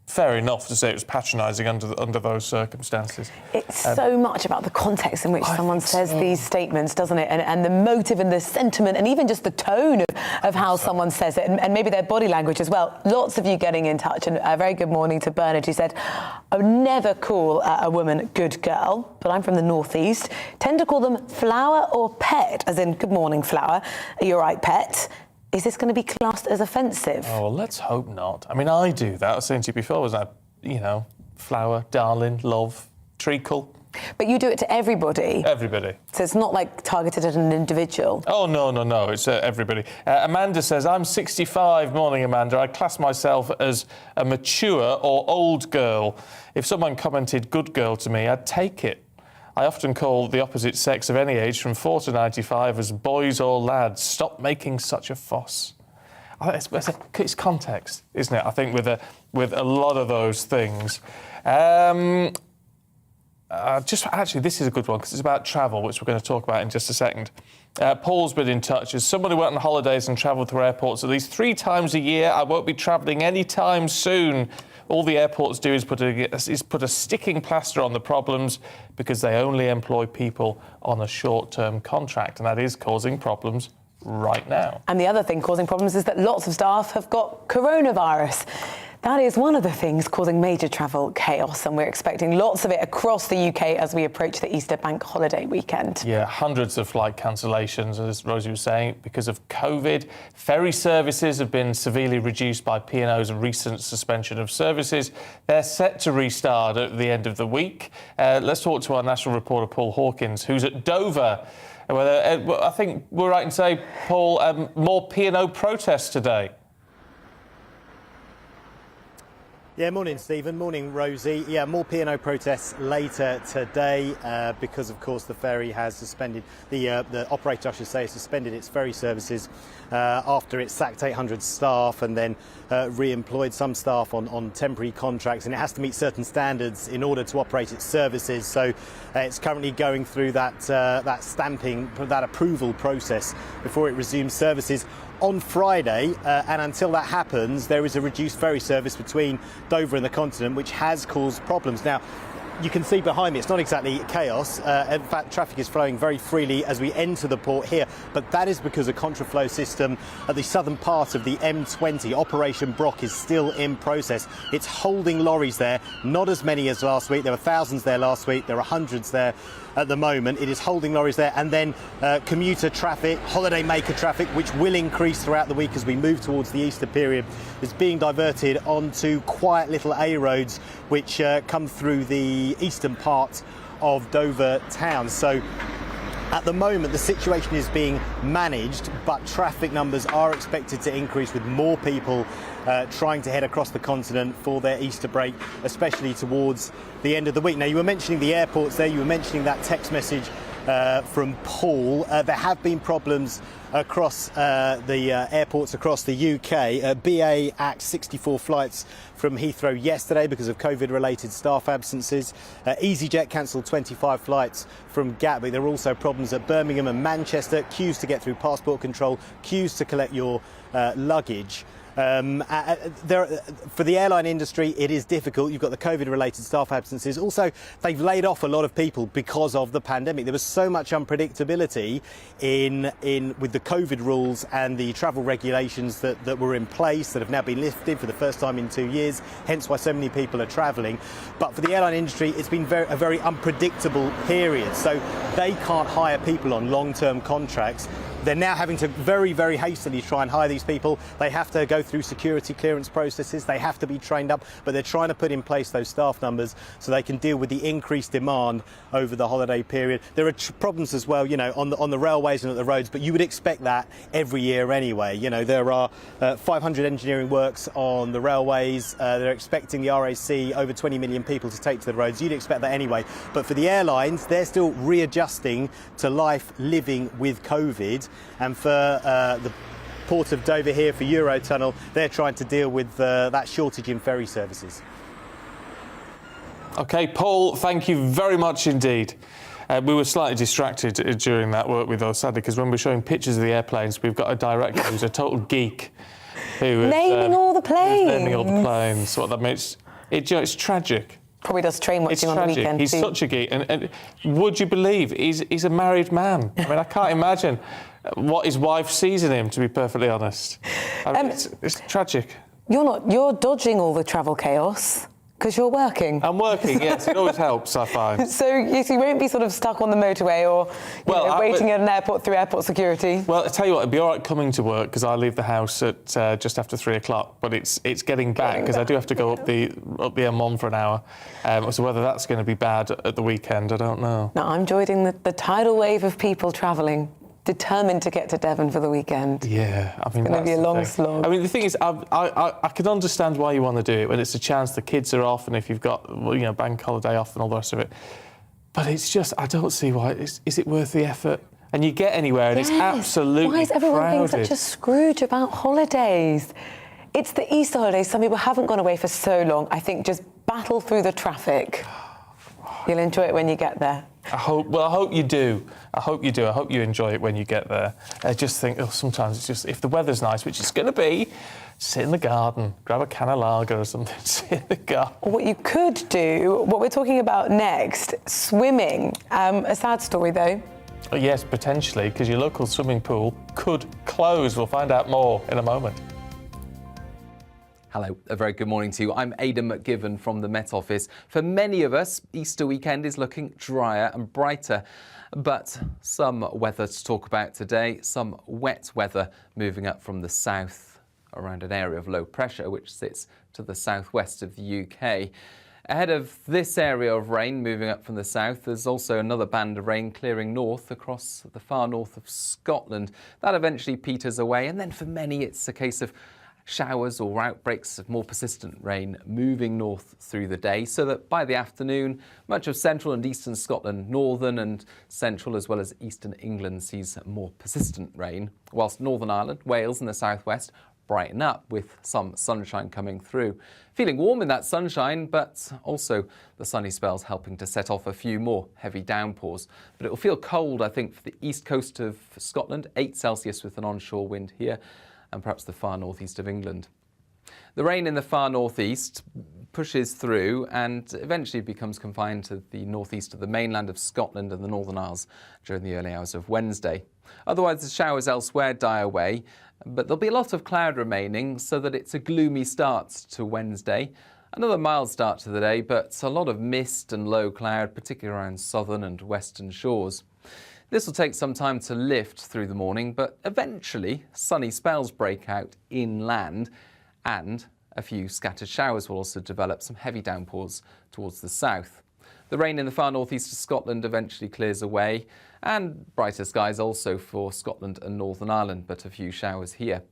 fair enough to say it was patronising under those circumstances. It's so much about the context in which someone says these statements, doesn't it? And the motive and the sentiment and even just the tone of how someone says it and maybe their body language as well. Lots of you getting in touch, and a very good morning to Bernard, who said, I would never call a woman good girl, but I'm from the northeast. Tend to call them flower or pet, as in good morning, flower. Are you all right, pet? Is this going to be classed as offensive? Oh, well, let's hope not. I mean, I do that. I was saying to you before, wasn't I? Flower, darling, love, treacle. But you do it to everybody. Everybody. So it's not like targeted at an individual. Oh, no. It's everybody. Amanda says, I'm 65. Morning, Amanda. I class myself as a mature or old girl. If someone commented good girl to me, I'd take it. I often call the opposite sex of any age from 4 to 95 as boys or lads. Stop making such a fuss. It's context, isn't it? I think with a lot of those things. This is a good one because it's about travel, which we're going to talk about in just a second. Paul's been in touch. As somebody went on holidays and travelled through airports at least 3 times a year, I won't be travelling anytime soon. All the airports do is put a sticking plaster on the problems because they only employ people on a short-term contract, and that is causing problems right now. And the other thing causing problems is that lots of staff have got coronavirus. That is one of the things causing major travel chaos, and we're expecting lots of it across the UK as we approach the Easter bank holiday weekend. Yeah, hundreds of flight cancellations, as Rosie was saying, because of COVID. Ferry services have been severely reduced by P&O's recent suspension of services. They're set to restart at the end of the week. Let's talk to our national reporter, Paul Hawkins, who's at Dover. I think we're right in saying, Paul, more P&O protests today. Yeah, morning, Stephen. Morning, Rosie. Yeah, more P&O protests later today because, of course, the ferry has suspended, the operator, I should say, has suspended its ferry services after it sacked 800 staff and then re-employed some staff on temporary contracts, and it has to meet certain standards in order to operate its services. So it's currently going through that stamping, that approval process before it resumes services on Friday, and until that happens, there is a reduced ferry service between Dover and the continent, which has caused problems. Now, you can see behind me, it's not exactly chaos. In fact, traffic is flowing very freely as we enter the port here, but that is because a contraflow system at the southern part of the M20, Operation Brock, is still in process. It's holding lorries there, not as many as last week. There were thousands there last week, there are hundreds there at the moment. It is holding lorries there, and then commuter traffic, holiday maker traffic, which will increase throughout the week as we move towards the Easter period, is being diverted onto quiet little A roads which come through the eastern part of Dover town. So at the moment, the situation is being managed, but traffic numbers are expected to increase with more people trying to head across the continent for their Easter break, especially towards the end of the week. Now, you were mentioning the airports there, you were mentioning that text message from Paul. There have been problems across the airports across the UK. BA axed 64 flights from Heathrow yesterday because of COVID-related staff absences. EasyJet cancelled 25 flights from Gatwick. There are also problems at Birmingham and Manchester, queues to get through passport control, queues to collect your luggage. For the airline industry, it is difficult. You've got the COVID-related staff absences. Also, they've laid off a lot of people because of the pandemic. There was so much unpredictability with the COVID rules and the travel regulations that were in place that have now been lifted for the first time in 2 years, hence why so many people are travelling. But for the airline industry, it's been a very unpredictable period. So they can't hire people on long-term contracts They're now having to very, very hastily try and hire these people. They have to go through security clearance processes. They have to be trained up, but they're trying to put in place those staff numbers so they can deal with the increased demand over the holiday period. There are problems as well, you know, on the railways and at the roads, but you would expect that every year anyway. You know, there are 500 engineering works on the railways. They're expecting the RAC over 20 million people to take to the roads. You'd expect that anyway. But for the airlines, they're still readjusting to life living with COVID. And for the Port of Dover here for Eurotunnel, they're trying to deal with that shortage in ferry services. OK, Paul, thank you very much indeed. We were slightly distracted during that, weren't we, though, sadly, because when we're showing pictures of the airplanes, we've got a director who's a total geek. Naming all the planes. Naming all the planes. What that means, it's tragic. Probably does train watching on the weekend. He's too. such a geek. And would you believe he's a married man? I mean, I can't imagine what his wife sees in him, to be perfectly honest. I mean, it's tragic. You're dodging all the travel chaos because you're working. I'm working, yes. It always helps, I find. So you won't be sort of stuck on the motorway or waiting at an airport through airport security? Well, I tell you what, it'd be all right coming to work because I leave the house at just after 3 o'clock, but it's getting back because I do have to go up the M1 for an hour. So whether that's going to be bad at the weekend, I don't know. No, I'm joining the tidal wave of people travelling, determined to get to Devon for the weekend. Yeah, I mean, it's going to be a long slog. I mean, the thing is, I can understand why you want to do it when it's a chance the kids are off and if you've got, bank holiday off and all the rest of it. But it's just, I don't see why. Is it worth the effort? And you get anywhere and it's absolutely Why is everyone crowded. being such a Scrooge about holidays? It's the Easter holidays. Some people haven't gone away for so long. I think just battle through the traffic. You'll enjoy it when you get there. I hope you do. I hope you do. I hope you enjoy it when you get there. I just think, sometimes it's just, if the weather's nice, which it's going to be, sit in the garden, grab a can of lager or something, sit in the garden. Or what you could do, what we're talking about next, swimming. A sad story, though. Yes, potentially, because your local swimming pool could close. We'll find out more in a moment. Hello, a very good morning to you. I'm Aidan McGivern from the Met Office. For many of us, Easter weekend is looking drier and brighter, but some weather to talk about today, some wet weather moving up from the south around an area of low pressure which sits to the southwest of the UK. Ahead of this area of rain moving up from the south, there's also another band of rain clearing north across the far north of Scotland. That eventually peters away, and then for many it's a case of showers or outbreaks of more persistent rain moving north through the day, so that by the afternoon, much of central and eastern Scotland, northern and central as well as eastern England sees more persistent rain, whilst Northern Ireland, Wales and the southwest brighten up with some sunshine coming through. Feeling warm in that sunshine, but also the sunny spells helping to set off a few more heavy downpours. But it will feel cold, I think, for the east coast of Scotland, 8 Celsius with an onshore wind here, and perhaps the far northeast of England. The rain in the far northeast pushes through and eventually becomes confined to the northeast of the mainland of Scotland and the Northern Isles during the early hours of Wednesday. Otherwise, the showers elsewhere die away, but there'll be a lot of cloud remaining, so that it's a gloomy start to Wednesday. Another mild start to the day, but a lot of mist and low cloud, particularly around southern and western shores. This will take some time to lift through the morning, but eventually sunny spells break out inland, and a few scattered showers will also develop, some heavy downpours towards the south. The rain in the far northeast of Scotland eventually clears away, and brighter skies also for Scotland and Northern Ireland, but a few showers here.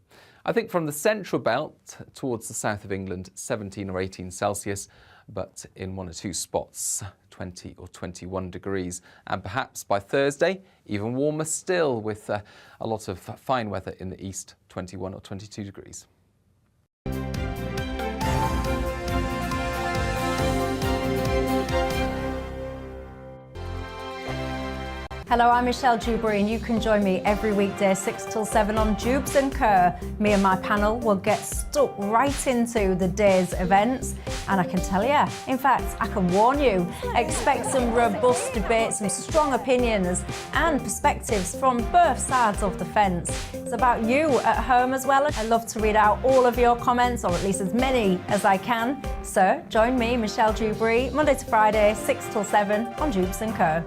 I think from the central belt towards the south of England, 17 or 18 Celsius, but in 1 or 2 spots, 20 or 21 degrees. And perhaps by Thursday, even warmer still, with a lot of fine weather in the east, 21 or 22 degrees. Hello, I'm Michelle Dewberry, and you can join me every weekday 6 till 7 on Jubes and Kerr. Me and my panel will get stuck right into the day's events, and I can tell you, in fact, I can warn you, expect some robust debates, some strong opinions and perspectives from both sides of the fence. It's about you at home as well. I love to read out all of your comments, or at least as many as I can. So join me, Michelle Dewberry, Monday to Friday, 6 till 7 on Jubes and Kerr.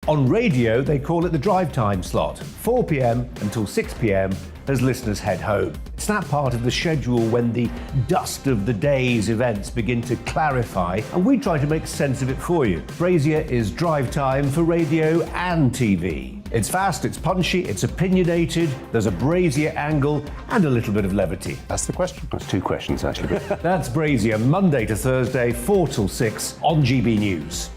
On radio, they call it the drive time slot, 4 p.m. until 6 p.m. as listeners head home. It's that part of the schedule when the dust of the day's events begin to clarify, and we try to make sense of it for you. Brazier is drive time for radio and TV. It's fast, it's punchy, it's opinionated, there's a Brazier angle and a little bit of levity. That's the question. That's two questions, actually. That's Brazier, Monday to Thursday, 4 till 6 on GB News.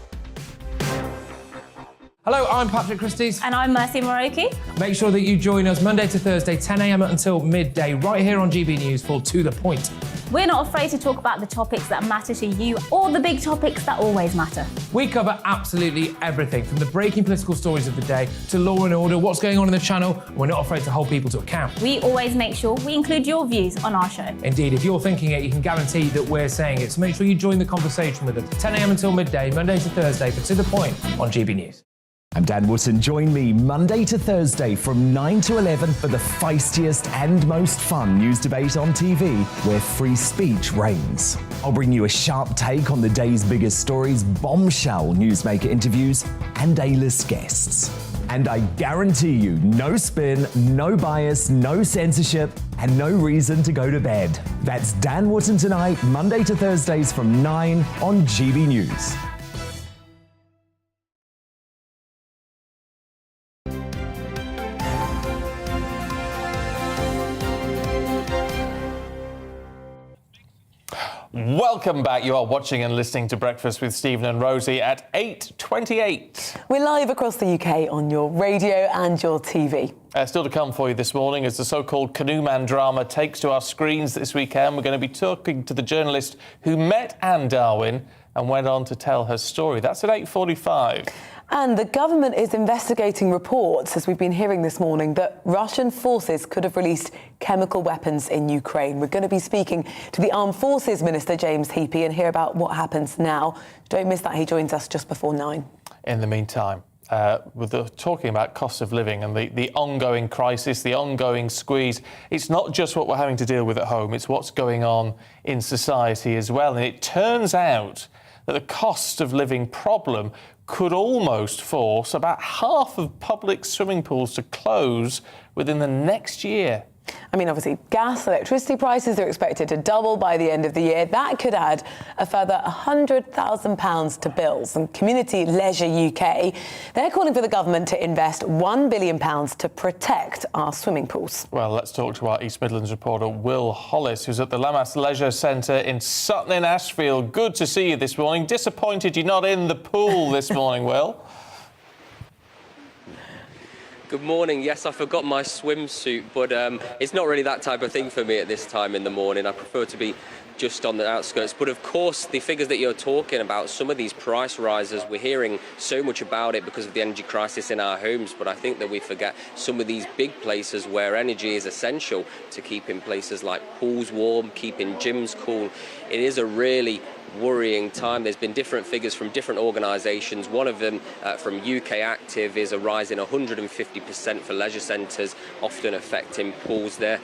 Hello, I'm Patrick Christie's. And I'm Mercy Moroki. Make sure that you join us Monday to Thursday, 10 a.m. until midday, right here on GB News for To The Point. We're not afraid to talk about the topics that matter to you or the big topics that always matter. We cover absolutely everything, from the breaking political stories of the day to law and order, what's going on in the channel. We're not afraid to hold people to account. We always make sure we include your views on our show. Indeed, if you're thinking it, you can guarantee that we're saying it. So make sure you join the conversation with us, 10 a.m. until midday, Monday to Thursday, for To The Point on GB News. I'm Dan Wootton. Join me Monday to Thursday from 9 to 11 for the feistiest and most fun news debate on TV, where free speech reigns. I'll bring you a sharp take on the day's biggest stories, bombshell newsmaker interviews, and A-list guests. And I guarantee you, no spin, no bias, no censorship, and no reason to go to bed. That's Dan Wootton Tonight, Monday to Thursdays from 9 on GB News. Welcome back. You are watching and listening to Breakfast with Stephen and Rosie at 8:28. We're live across the UK on your radio and your TV. Still to come for you this morning as the so-called Canoe Man drama takes to our screens this weekend. We're going to be talking to the journalist who met Anne Darwin and went on to tell her story. That's at 8:45. And the government is investigating reports, as we've been hearing this morning, that Russian forces could have released chemical weapons in Ukraine. We're going to be speaking to the Armed Forces Minister, James Heappey, and hear about what happens now. Don't miss that. He joins us just before 9. In the meantime, we're talking about cost of living and the ongoing crisis, the ongoing squeeze. It's not just what we're having to deal with at home, it's what's going on in society as well. And it turns out that the cost of living problem could almost force about half of public swimming pools to close within the next year. I mean, obviously, gas, electricity prices are expected to double by the end of the year. That could add a further £100,000 to bills. And Community Leisure UK, they're calling for the government to invest £1 billion to protect our swimming pools. Well, let's talk to our East Midlands reporter, Will Hollis, who's at the Lammas Leisure Centre in Sutton in Ashfield. Good to see you this morning. Disappointed you're not in the pool this morning, Will. Good morning. Yes, I forgot my swimsuit, but it's not really that type of thing for me at this time in the morning. I prefer to be just on the outskirts. But of course, the figures that you're talking about, some of these price rises, we're hearing so much about it because of the energy crisis in our homes. But I think that we forget some of these big places where energy is essential to keeping places like pools warm, keeping gyms cool. It is a really worrying time. There's been different figures from different organisations. One of them from UK Active is a rise in 150% for leisure centres, often affecting pools. They're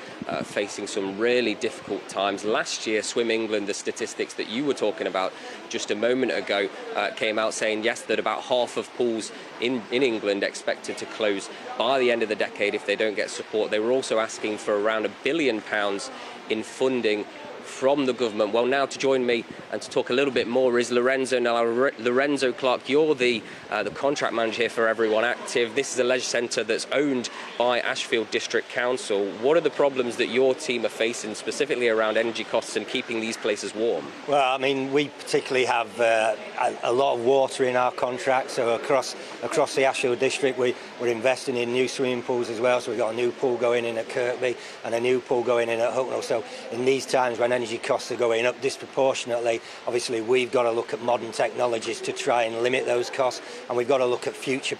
facing some really difficult times. Last year, Swim England, the statistics that you were talking about just a moment ago, came out saying, yes, that about half of pools in England expected to close by the end of the decade if they don't get support. They were also asking for around £1 billion in funding from the government. Well, now to join me and to talk a little bit more is Lorenzo. Now, Lorenzo Clark, you're the contract manager here for Everyone Active. This is a leisure centre that's owned by Ashfield District Council. What are the problems that your team are facing specifically around energy costs and keeping these places warm? Well, I mean, we particularly have a lot of water in our contract, so across the Ashfield District we're investing in new swimming pools as well. So we've got a new pool going in at Kirkby and a new pool going in at Hucknall. So in these times when energy costs are going up disproportionately, obviously we've got to look at modern technologies to try and limit those costs, and we've got to look at future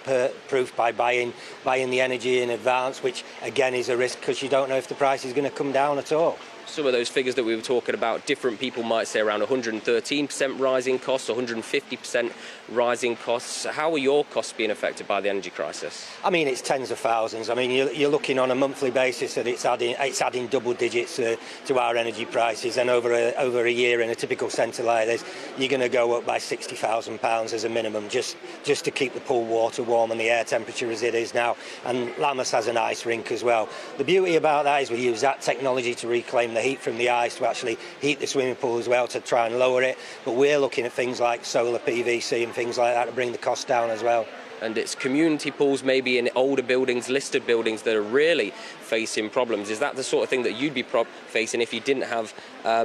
proof by buying the energy in advance, which again is a risk because you don't know if the price is going to come down at all. some of those figures that we were talking about, different people might say around 113% rising costs, 150% rising costs. How are your costs being affected by the energy crisis? I mean, it's tens of thousands. I mean, you're looking on a monthly basis that it's adding double digits to our energy prices, and over a year in a typical centre like this, you're going to go up by £60,000 as a minimum just to keep the pool water warm and the air temperature as it is now. And Lammas has an ice rink as well. The beauty about that is we use that technology to reclaim the heat from the ice to actually heat the swimming pool as well, to try and lower it. But we're looking at things like solar PVC and things like that to bring the cost down as well. And it's community pools, maybe in older buildings, listed buildings, that are really facing problems. Is that the sort of thing that you'd be facing if you didn't have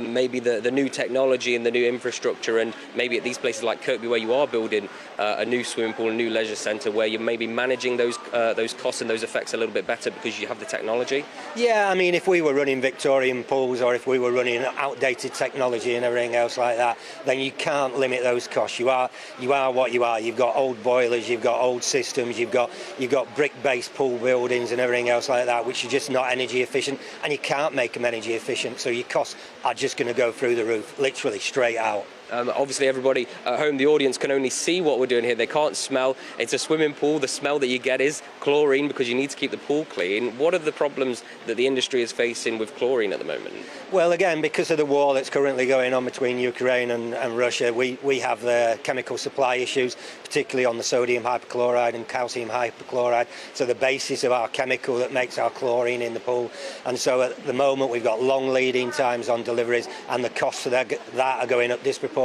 maybe the new technology and the new infrastructure, and maybe at these places like Kirkby where you are building a new swimming pool, a new leisure centre, where you're maybe managing those costs and those effects a little bit better because you have the technology? Yeah, I mean, if we were running Victorian pools, or if we were running outdated technology and everything else like that, then you can't limit those costs. You are what you are. You've got old boilers, you've got old systems, you've got brick-based pool buildings and everything else like that, which are just not energy efficient, and you can't make them energy efficient, so your costs are just going to go through the roof, literally straight out. Obviously everybody at home, the audience, can only see what we're doing here. They can't smell. It's a swimming pool. The smell that you get is chlorine, because you need to keep the pool clean. What are the problems that the industry is facing with chlorine at the moment? Well, again, because of the war that's currently going on between Ukraine and Russia, we have chemical supply issues, particularly on the sodium hypochlorite and calcium hypochlorite, so the basis of our chemical that makes our chlorine in the pool. And so at the moment we've got long lead-in times on deliveries, and the costs of that are going up disproportionately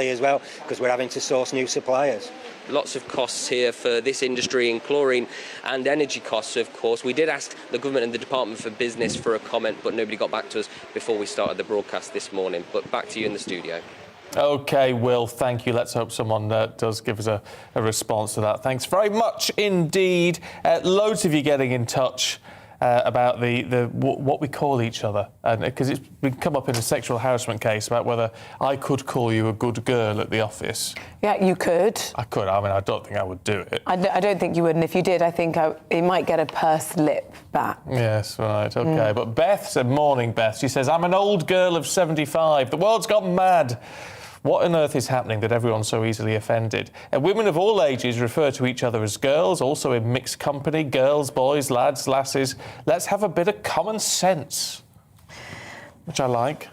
as well, because we're having to source new suppliers. Lots of costs here for this industry in chlorine, and energy costs, of course. We did ask the government and the Department for Business for a comment, but nobody got back to us before we started the broadcast this morning. But back to you in the studio. OK, Will, thank you. Let's hope someone does give us a response to that. Thanks very much indeed. Loads of you getting in touch about what we call each other, and because it's come up in a sexual harassment case about whether I could call you a good girl at the office. Yeah, you could. I could. I mean, I don't think I would do it. I don't think you would, and if you did, I think it might get a pursed lip back. Yes, right, OK. But Beth said, morning, Beth. She says, I'm an old girl of 75. The world's gone mad. What on earth is happening that everyone's so easily offended? Women of all ages refer to each other as girls, also in mixed company, girls, boys, lads, lasses. Let's have a bit of common sense, which I like.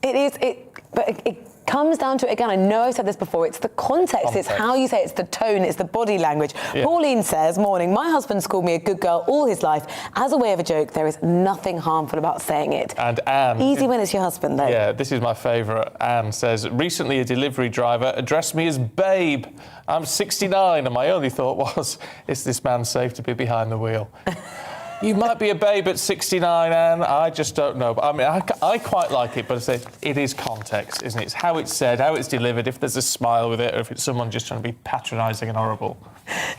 But it comes down to, again, I know I've said this before, it's the context, it's how you say it, it's the tone, it's the body language. Yeah. Pauline says, morning, my husband's called me a good girl all his life. As a way of a joke, there is nothing harmful about saying it. And Anne... Easy when it's your husband, though. Yeah, this is my favourite. Anne says, recently a delivery driver addressed me as babe. I'm 69 and my only thought was, is this man safe to be behind the wheel? You might be a babe at 69, Anne. I just don't know. I mean, I quite like it, but I say it is context, isn't it? It's how it's said, how it's delivered, if there's a smile with it, or if it's someone just trying to be patronising and horrible.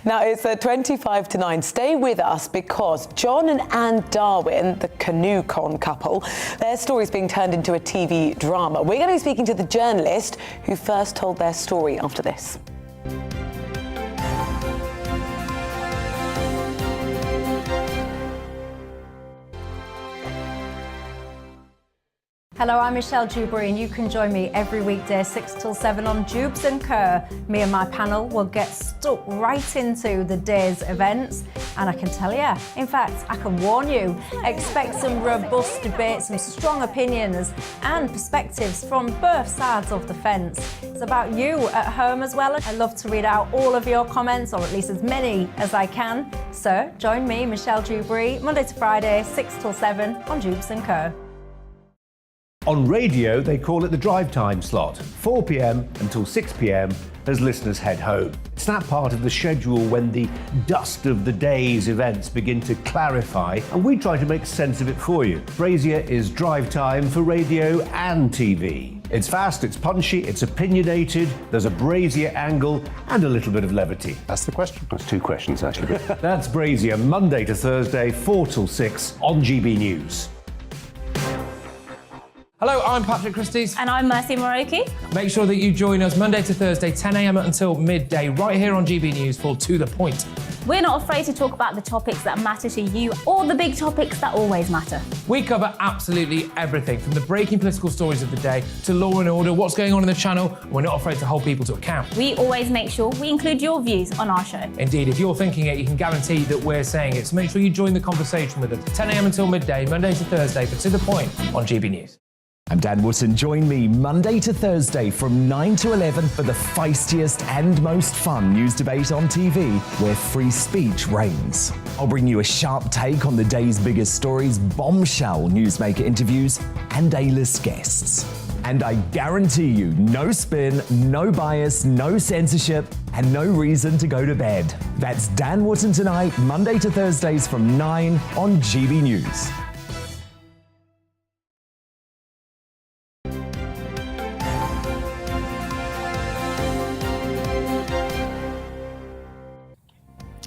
Now, it's 25 to 9. Stay with us, because John and Anne Darwin, the canoe con couple, their story is being turned into a TV drama. We're going to be speaking to the journalist who first told their story after this. Hello, I'm Michelle Dewberry, and you can join me every weekday 6 till 7 on Jubes and Kerr. Me and my panel will get stuck right into the day's events, and I can tell you, in fact, I can warn you, expect some robust debates, some strong opinions and perspectives from both sides of the fence. It's about you at home as well. I love to read out all of your comments, or at least as many as I can. So join me, Michelle Dewberry, Monday to Friday, 6 till 7 on Jubes and Kerr. On radio, they call it the drive time slot, 4 p.m. until 6 p.m. as listeners head home. It's that part of the schedule when the dust of the day's events begin to clarify, and we try to make sense of it for you. Brazier is drive time for radio and TV. It's fast, it's punchy, it's opinionated, there's a Brazier angle and a little bit of levity. That's the question. That's two questions, actually. That's Brazier, Monday to Thursday, 4 till 6 on GB News. Hello, I'm Patrick Christie's. And I'm Mercy Moroki. Make sure that you join us Monday to Thursday, 10 a.m. until midday, right here on GB News for To The Point. We're not afraid to talk about the topics that matter to you or the big topics that always matter. We cover absolutely everything, from the breaking political stories of the day to law and order, what's going on in the channel. We're not afraid to hold people to account. We always make sure we include your views on our show. Indeed, if you're thinking it, you can guarantee that we're saying it. So make sure you join the conversation with us 10 a.m. until midday, Monday to Thursday, for To The Point on GB News. I'm Dan Wootton. Join me Monday to Thursday from 9 to 11 for the feistiest and most fun news debate on TV, where free speech reigns. I'll bring you a sharp take on the day's biggest stories, bombshell newsmaker interviews, and A-list guests. And I guarantee you, no spin, no bias, no censorship, and no reason to go to bed. That's Dan Wootton tonight, Monday to Thursdays from 9 on GB News.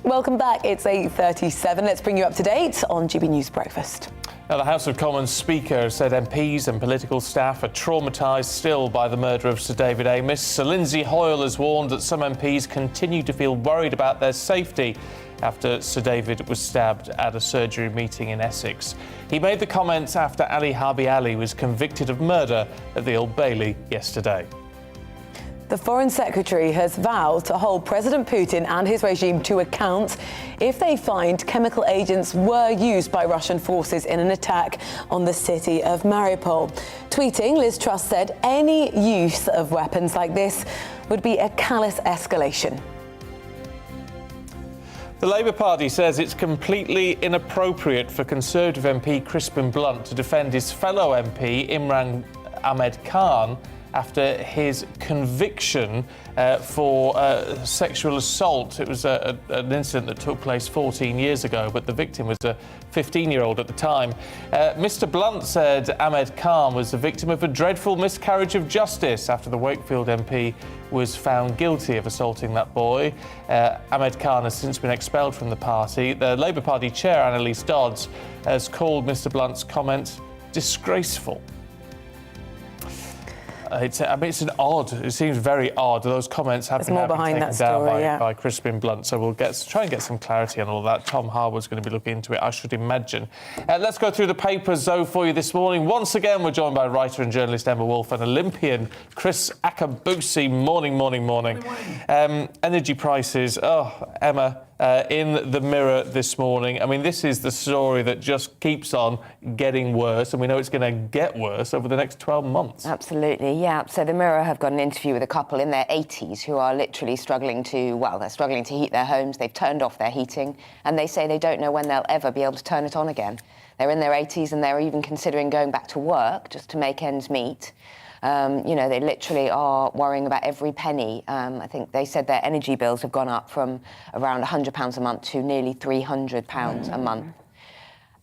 Welcome back. It's 8:37. Let's bring you up to date on GB News Breakfast. Now, the House of Commons Speaker said MPs and political staff are traumatised still by the murder of Sir David Amess. Sir Lindsay Hoyle has warned that some MPs continue to feel worried about their safety after Sir David was stabbed at a surgery meeting in Essex. He made the comments after Ali Harbi Ali was convicted of murder at the Old Bailey yesterday. The Foreign Secretary has vowed to hold President Putin and his regime to account if they find chemical agents were used by Russian forces in an attack on the city of Mariupol. Tweeting, Liz Truss said any use of weapons like this would be a callous escalation. The Labour Party says it's completely inappropriate for Conservative MP Crispin Blunt to defend his fellow MP Imran Ahmed Khan after his conviction for sexual assault. It was an incident that took place 14 years ago, but the victim was a 15-year-old at the time. Mr. Blunt said Ahmed Khan was the victim of a dreadful miscarriage of justice after the Wakefield MP was found guilty of assaulting that boy. Ahmed Khan has since been expelled from the party. The Labour Party chair, Annalise Dodds, has called Mr. Blunt's comment disgraceful. It seems very odd. Those comments have been taken down by Crispin Blunt, so we'll try and get some clarity on all that. Tom Harwood's going to be looking into it, I should imagine. Let's go through the papers, though, for you this morning. Once again, we're joined by writer and journalist Emma Wolfe and Olympian Chris Akabusi. Morning. Energy prices. Oh, Emma, in the Mirror this morning. I mean, this is the story that just keeps on getting worse, and we know it's going to get worse over the next 12 months. Absolutely, yeah. So the Mirror have got an interview with a couple in their 80s who are literally struggling to heat their homes. They've turned off their heating, and they say they don't know when they'll ever be able to turn it on again. They're in their 80s, and they're even considering going back to work just to make ends meet. They literally are worrying about every penny. I think they said their energy bills have gone up from around £100 a month to nearly £300 a month.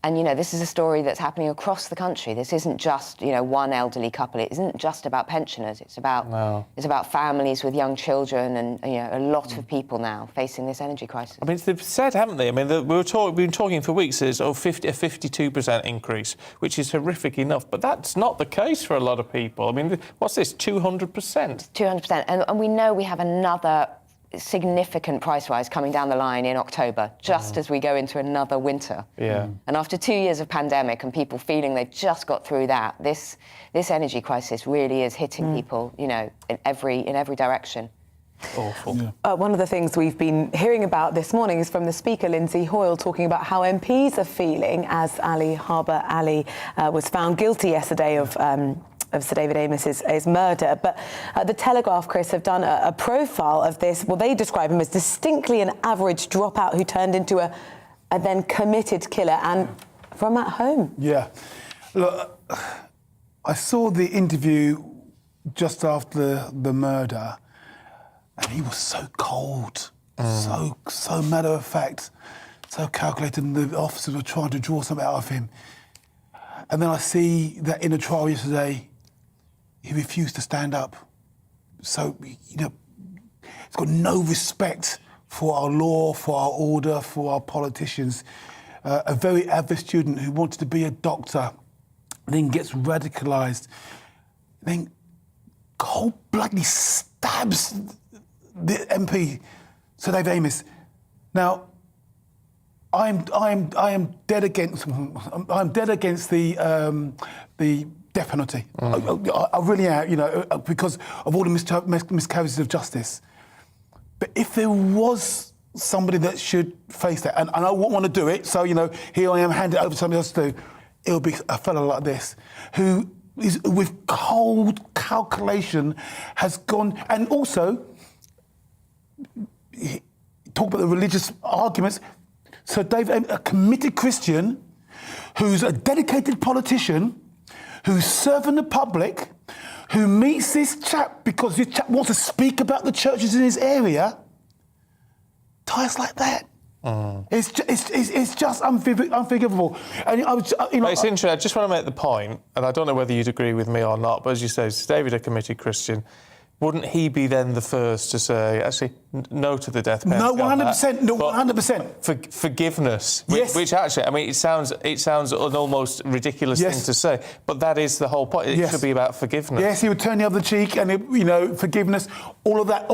And, this is a story that's happening across the country. This isn't just, one elderly couple. It isn't just about pensioners. It's about families with young children and, a lot of people now facing this energy crisis. I mean, they've said, haven't they? I mean, we've been talking for weeks. There's a 52% increase, which is horrific enough. But that's not the case for a lot of people. I mean, what's this, 200%? 200%. And we know we have another significant price rise coming down the line in October, just as we go into another winter. Yeah. And after 2 years of pandemic and people feeling they've just got through that, this energy crisis really is hitting people, in every direction. Awful. Yeah. One of the things we've been hearing about this morning is from the Speaker, Lindsay Hoyle, talking about how MPs are feeling as Ali Harbi Ali was found guilty yesterday of Sir David Amess's murder. But the Telegraph, Chris, have done a profile of this. Well, they describe him as distinctly an average dropout who turned into a then committed killer, and from at home. Yeah. Look, I saw the interview just after the murder, and he was so cold, so matter of fact, so calculated, and the officers were trying to draw something out of him. And then I see that in a trial yesterday, he refused to stand up. So, he's got no respect for our law, for our order, for our politicians. A very average student who wanted to be a doctor, then gets radicalised, then cold-bloodedly stabs the MP, Sir David Amess. Now, I am dead against. I'm dead against the death penalty. I really am. You know, because of all the miscarriages of justice. But if there was somebody that should face that, and I wouldn't want to do it, so, you know, here I am, hand it over to somebody else to do, it'll be a fellow like this, who is, with cold calculation, has gone, and also, talk about the religious arguments. So David, a committed Christian, who's a dedicated politician, who's serving the public, who meets this chap because this chap wants to speak about the churches in his area, ties like that. It's just unforgivable. And I was, you know, it's interesting. I just want to make the point, and I don't know whether you'd agree with me or not, but as you say, is David a committed Christian? Wouldn't he be then the first to say, actually, no to the death penalty? No, 100%. No, 100%. Forgiveness, yes. which actually, I mean, it sounds an almost ridiculous thing to say, but that is the whole point. It should be about forgiveness. Yes, he would turn the other cheek, and you know, forgiveness, all of that.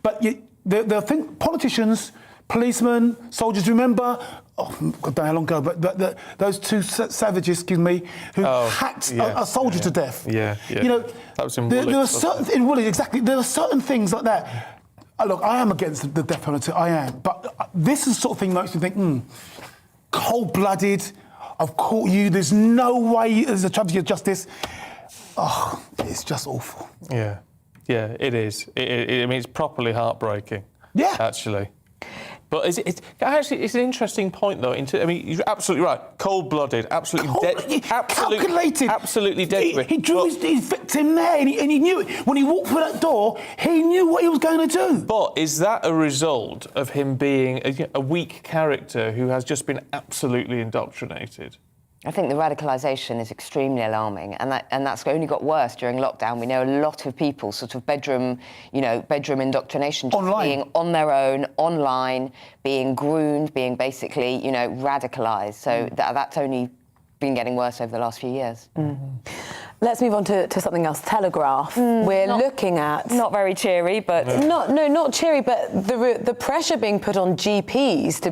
But the thing, politicians, policemen, soldiers. Remember, I don't know how long ago, but those two savages, who hacked a soldier to death. Yeah. You know, that was in there Woolwich, are certain in Woolwich, exactly. There are certain things like that. Look, I am against the death penalty. I am, but this is the sort of thing that makes me think, cold-blooded. I've caught you. There's no way there's a travesty of justice. Oh, it's just awful. Yeah, it is. I mean, it's properly heartbreaking. Yeah, actually. But it's an interesting point, though. I mean, you're absolutely right. Cold-blooded, absolutely calculated, absolutely dead. He drew his victim there, and he knew it. When he walked through that door, he knew what he was going to do. But is that a result of him being a weak character who has just been absolutely indoctrinated? I think the radicalisation is extremely alarming, and that's only got worse during lockdown. We know a lot of people, sort of bedroom indoctrination, just being on their own, online, being groomed, being basically, radicalised. So that's only been getting worse over the last few years. Let's move on to something else. Telegraph. We're looking at... Not very cheery, but... Not cheery, but the pressure being put on GPs to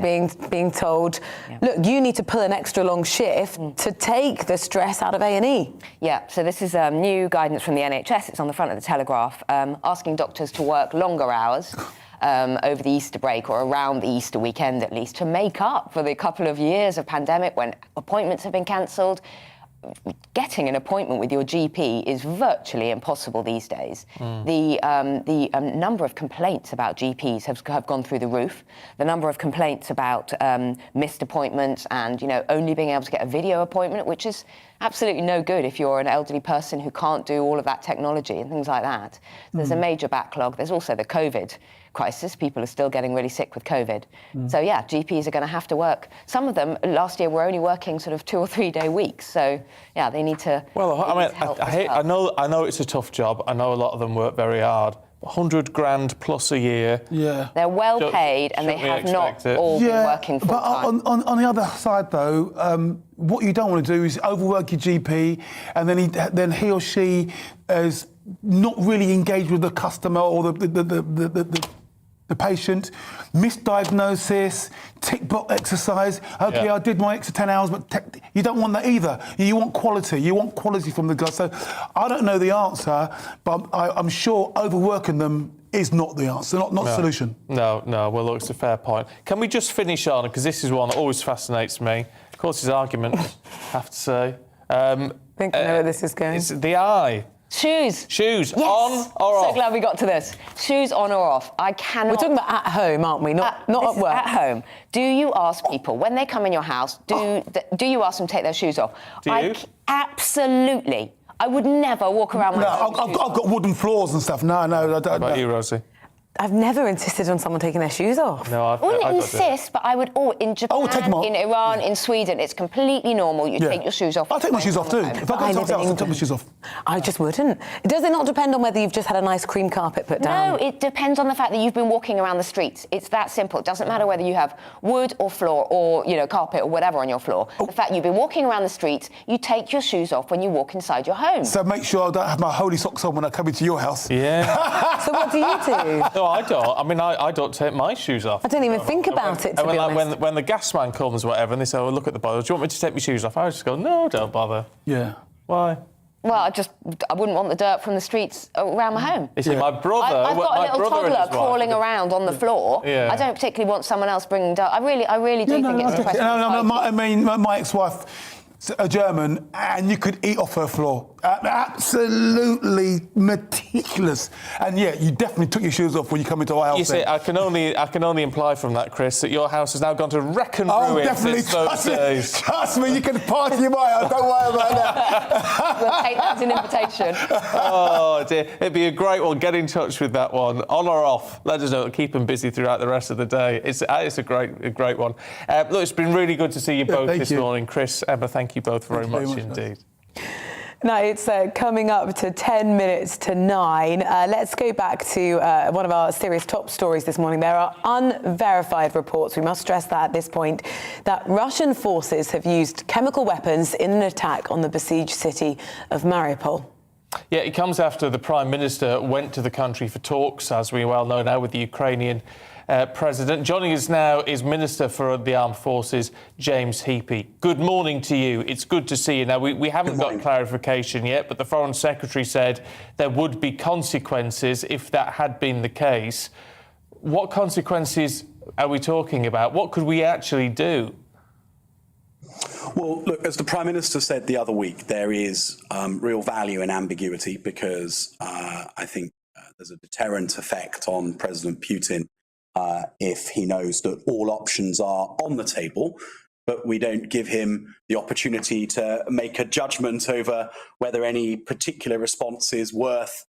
being told, look, you need to pull an extra long shift to take the stress out of A&E. Yeah, so this is new guidance from the NHS. It's on the front of the Telegraph, asking doctors to work longer hours over the Easter break, or around the Easter weekend at least, to make up for the couple of years of pandemic when appointments have been cancelled. Getting an appointment with your GP is virtually impossible these days. The number of complaints about GPs have gone through the roof. The number of complaints about missed appointments and only being able to get a video appointment, which is absolutely no good if you're an elderly person who can't do all of that technology and things like that. There's a major backlog. There's also the COVID crisis. People are still getting really sick with COVID. So yeah, GPs are going to have to work. Some of them last year were only working sort of 2 or 3 day weeks. So yeah, they need to. Well, I know it's a tough job. I know a lot of them work very hard. 100 grand plus a year. Yeah, they're well paid, and they have not all been working full time. But on the other side, though, what you don't want to do is overwork your GP, and then he or she is not really engaged with the customer or the patient, misdiagnosis, tick box exercise. Okay, I did my extra 10 hours, but you don't want that either. You want quality. You want quality from the guy. So I don't know the answer, but I'm sure overworking them is not the answer, not the solution. No. Well, look, it's a fair point. Can we just finish on, because this is one that always fascinates me. Of course, his argument, I have to say. I think I know where this is going. It's the eye. Shoes. Yes. On or off? So glad we got to this. Shoes on or off? I cannot. We're talking about at home, aren't we? Not at work. At home. Do you ask people when they come in your house? Do you ask them to take their shoes off? Do you? Absolutely. I would never walk around. I've got wooden floors and stuff. No, I don't. What about you, Rosie? I've never insisted on someone taking their shoes off. No, I wouldn't insist, but I would. In Japan, in Iran, in Sweden, it's completely normal. You take your shoes off. I'll take my shoes off too. If I go to the house, I'll take my shoes off. I just wouldn't. Does it not depend on whether you've just had a nice cream carpet put down? No, it depends on the fact that you've been walking around the streets. It's that simple. It doesn't matter whether you have wood or floor or carpet or whatever on your floor. The fact you've been walking around the streets, you take your shoes off when you walk inside your home. So make sure I don't have my holy socks on when I come into your house. Yeah. So what do you do? No, I don't. I mean, I don't take my shoes off. I don't even think about it, to be honest. When the gas man comes or whatever and they say, oh, look at the bottle, do you want me to take my shoes off? I just go, no, don't bother. Yeah. Why? Well, I wouldn't want the dirt from the streets around my home. You see, my brother... I've got a little toddler crawling around on the floor. Yeah. I don't particularly want someone else bringing dirt. I really do think it's a question of my ex-wife, a German, and you could eat off her floor. Absolutely meticulous. And yeah, you definitely took your shoes off when you come into our house. You see, I can only imply from that, Chris, that your house has now gone to wreck and ruin definitely. since those days. Trust me, you can party your way out. Don't worry about that. We'll take that as an invitation. Oh dear, it'd be a great one. Get in touch with that one, on or off. Let us know. Keep them busy throughout the rest of the day. It's a great one. Look, it's been really good to see you both this morning, Chris, Emma. Thank you both very much indeed. Now it's coming up to 10 minutes to 9. Let's go back to one of our serious top stories this morning. There are unverified reports, we must stress that at this point, that Russian forces have used chemical weapons in an attack on the besieged city of Mariupol. Yeah, it comes after the Prime Minister went to the country for talks, as we well know now, with the Ukrainian President. Joining us now is Minister for the Armed Forces, James Heappey. Good morning to you. It's good to see you. Now, we haven't got clarification yet, but the Foreign Secretary said there would be consequences if that had been the case. What consequences are we talking about? What could we actually do? Well, look, as the Prime Minister said the other week, there is real value in ambiguity because I think there's a deterrent effect on President Putin if he knows that all options are on the table, but we don't give him the opportunity to make a judgment over whether any particular response is worth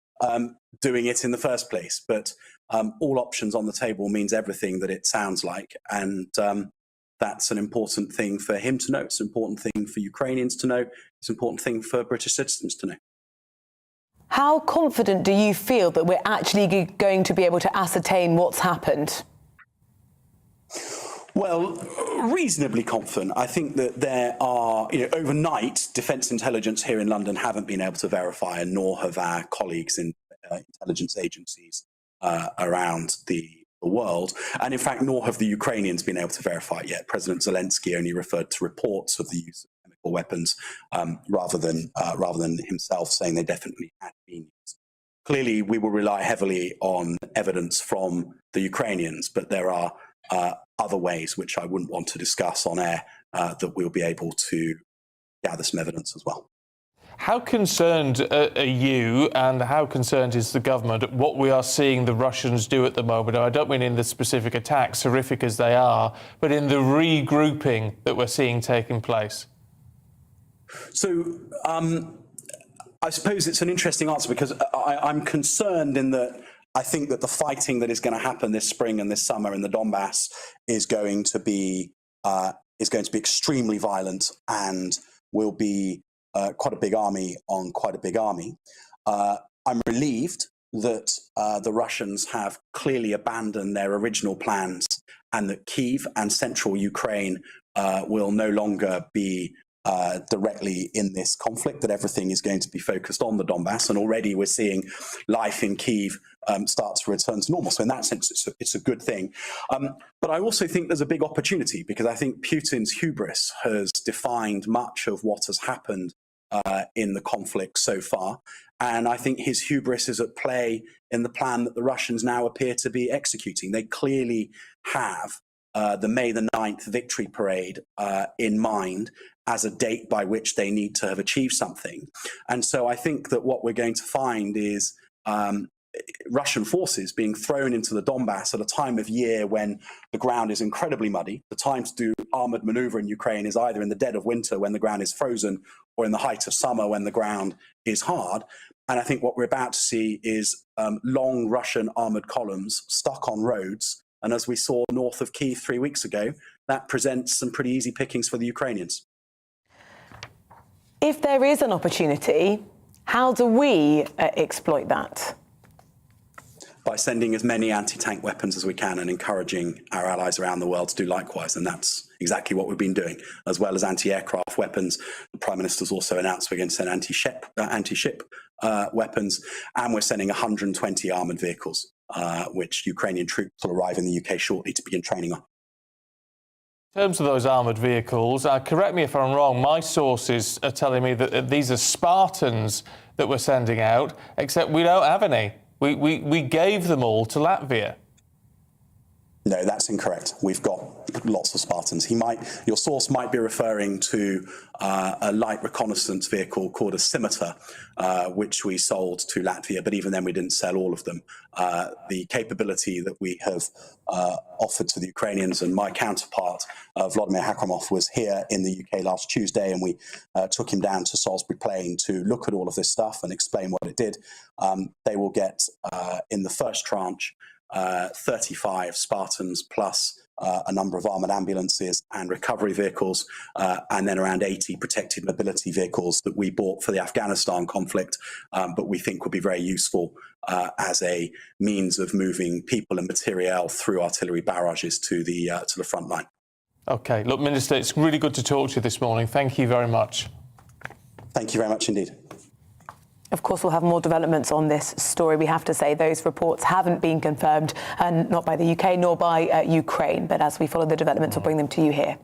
doing it in the first place. But all options on the table means everything that it sounds like, and that's an important thing for him to know. It's an important thing for Ukrainians to know. It's an important thing for British citizens to know. How confident do you feel that we're actually going to be able to ascertain what's happened? Well, reasonably confident. I think that there are, overnight, defence intelligence here in London haven't been able to verify, and nor have our colleagues in intelligence agencies around the world. And in fact, nor have the Ukrainians been able to verify it yet. President Zelensky only referred to reports of the use of chemical weapons rather than himself saying they definitely had been used. Clearly, we will rely heavily on evidence from the Ukrainians, but there are other ways which I wouldn't want to discuss on air that we'll be able to gather some evidence as well. How concerned are you, and how concerned is the government at what we are seeing the Russians do at the moment? I don't mean in the specific attacks, horrific as they are, but in the regrouping that we're seeing taking place? So I suppose it's an interesting answer because I'm concerned in that I think that the fighting that is going to happen this spring and this summer in the Donbass is going to be extremely violent and will be quite a big army on quite a big army. I'm relieved that the Russians have clearly abandoned their original plans and that Kyiv and central Ukraine will no longer be directly in this conflict, that everything is going to be focused on the Donbass. And already we're seeing life in Kyiv start to return to normal. So in that sense, it's a good thing. But I also think there's a big opportunity because I think Putin's hubris has defined much of what has happened in the conflict so far. And I think his hubris is at play in the plan that the Russians now appear to be executing. They clearly have the May the 9th victory parade in mind as a date by which they need to have achieved something. And so I think that what we're going to find is Russian forces being thrown into the Donbass at a time of year when the ground is incredibly muddy. The time to do armoured manoeuvre in Ukraine is either in the dead of winter when the ground is frozen or in the height of summer when the ground is hard. And I think what we're about to see is long Russian armoured columns stuck on roads. And as we saw north of Kyiv 3 weeks ago, that presents some pretty easy pickings for the Ukrainians. If there is an opportunity, how do we exploit that? By sending as many anti-tank weapons as we can and encouraging our allies around the world to do likewise. And that's exactly what we've been doing, as well as anti-aircraft weapons. The Prime Minister's also announced we're going to send anti-ship weapons, and we're sending 120 armoured vehicles. which Ukrainian troops will arrive in the UK shortly to begin training on. In terms of those armoured vehicles, correct me if I'm wrong, my sources are telling me that these are Spartans that we're sending out, except we don't have any. We gave them all to Latvia. No, that's incorrect. We've got lots of Spartans. Your source might be referring to a light reconnaissance vehicle called a Scimitar, which we sold to Latvia, but even then we didn't sell all of them. The capability that we have offered to the Ukrainians, and my counterpart, Vladimir Hakramov, was here in the UK last Tuesday, and we took him down to Salisbury Plain to look at all of this stuff and explain what it did. They will get, in the first tranche, 35 Spartans plus a number of armoured ambulances and recovery vehicles, and then around 80 protected mobility vehicles that we bought for the Afghanistan conflict, but we think would be very useful as a means of moving people and materiel through artillery barrages to the front line. OK, look, Minister, it's really good to talk to you this morning. Thank you very much. Thank you very much indeed. Of course, we'll have more developments on this story. We have to say those reports haven't been confirmed, and not by the UK nor by Ukraine. But as we follow the developments, we'll bring them to you here.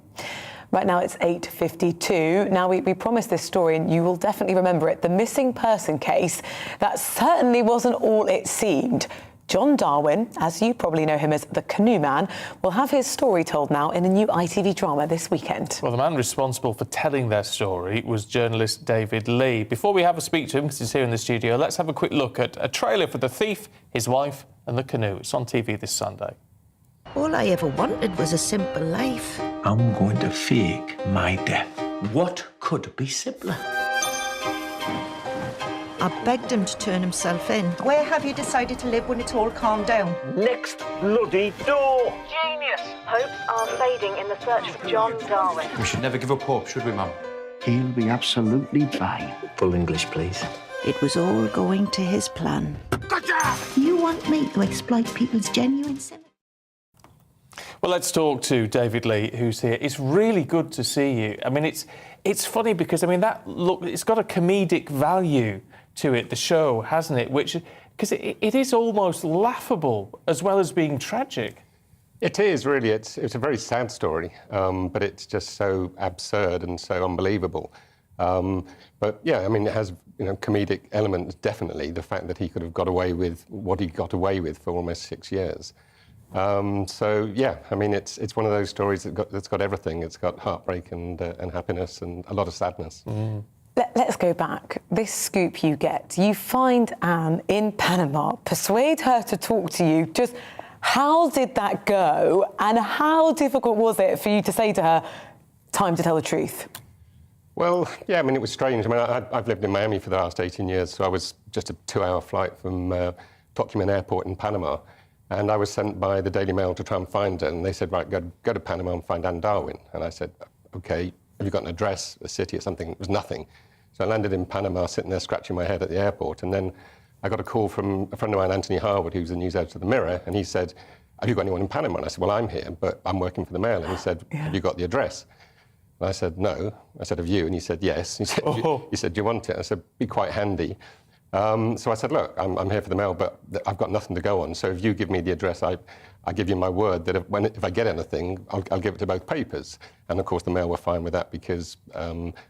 Right now, it's 8:52. Now, we promised this story, and you will definitely remember it. The missing person case, that certainly wasn't all it seemed. John Darwin, as you probably know him as the Canoe Man, will have his story told now in a new ITV drama this weekend. Well, the man responsible for telling their story was journalist David Lee. Before we have a speak to him, because he's here in the studio, let's have a quick look at a trailer for The Thief, His Wife and the Canoe. It's on TV this Sunday. All I ever wanted was a simple life. I'm going to fake my death. What could be simpler? I begged him to turn himself in. Where have you decided to live when it's all calmed down? Next bloody door! Genius! Hopes are fading in the search for John Darwin. We should never give up hope, should we, Mum? He'll be absolutely fine. Full English, please. It was all going to his plan. Gotcha! You want me to exploit people's genuine sin? Well, let's talk to David Lee, who's here. It's really good to see you. I mean, it's funny because, I mean, it's got a comedic value to it, the show, hasn't it? Because it is almost laughable as well as being tragic. It is, really. It's a very sad story, but it's just so absurd and so unbelievable. But yeah, I mean, it has comedic elements, definitely. The fact that he could have got away with what he got away with for almost 6 years. So yeah, I mean, it's one of those stories that's got everything. It's got heartbreak and happiness and a lot of sadness. Mm. Let's go back. This scoop you get. You find Anne in Panama, persuade her to talk to you. Just how did that go? And how difficult was it for you to say to her, time to tell the truth? Well, yeah, I mean, it was strange. I mean, I've lived in Miami for the last 18 years, so I was just a 2-hour flight from Tocumen Airport in Panama. And I was sent by the Daily Mail to try and find her. And they said, right, go to Panama and find Anne Darwin. And I said, OK, have you got an address, a city or something? It was nothing. So I landed in Panama, sitting there scratching my head at the airport. And then I got a call from a friend of mine, Anthony Harwood, who's the news editor of The Mirror. And he said, have you got anyone in Panama? And I said, well, I'm here, but I'm working for The Mail. And he said, have you got the address? And I said, no. I said, have you? And he said, yes. He said, do you want it? I said, be quite handy. So I said, look, I'm here for The Mail, but I've got nothing to go on. So if you give me the address, I give you my word that if I get anything, I'll give it to both papers. And of course, The Mail were fine with that because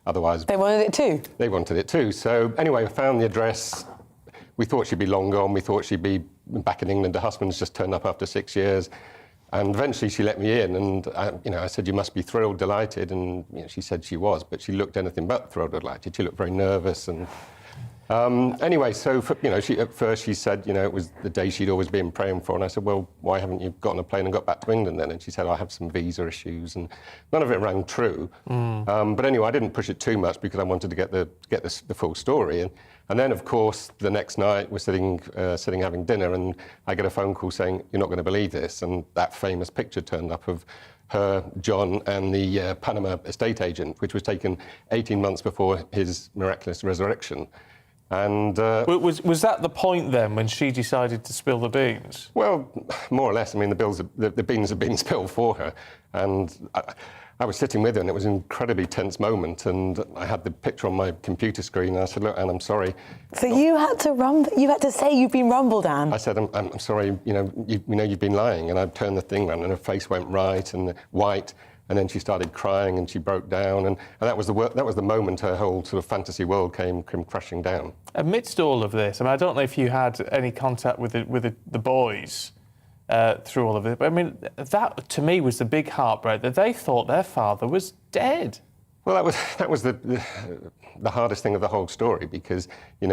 otherwise... They wanted it too? They wanted it too. So anyway, I found the address. We thought she'd be long gone. We thought she'd be back in England. Her husband's just turned up after 6 years. And eventually she let me in. And I said, you must be thrilled, delighted. And she said she was, but she looked anything but thrilled, delighted. She looked very nervous and... anyway, so at first she said, it was the day she'd always been praying for, and I said, well, why haven't you got on a plane and got back to England then? And she said, I have some visa issues, and none of it rang true. But anyway, I didn't push it too much because I wanted to get the full story. And then, of course, the next night we're sitting having dinner, and I get a phone call saying, you're not going to believe this, and that famous picture turned up of her, John, and the Panama estate agent, which was taken 18 months before his miraculous resurrection. And was that the point then when she decided to spill the beans? Well, more or less. I mean, the beans have been spilled for her, and I was sitting with her, and it was an incredibly tense moment. And I had the picture on my computer screen, and I said, "Look, Anne, I'm sorry." So you had to say you've been rumbled, Anne. I said, "I'm sorry. You've been lying." And I turned the thing around, and her face went white. And then she started crying and she broke down, and that was the moment her whole sort of fantasy world came crashing down. Amidst all of this, I mean, I don't know if you had any contact with the boys through all of it, but I mean, that to me was the big heartbreak, that they thought their father was dead. Well, that was the hardest thing of the whole story, because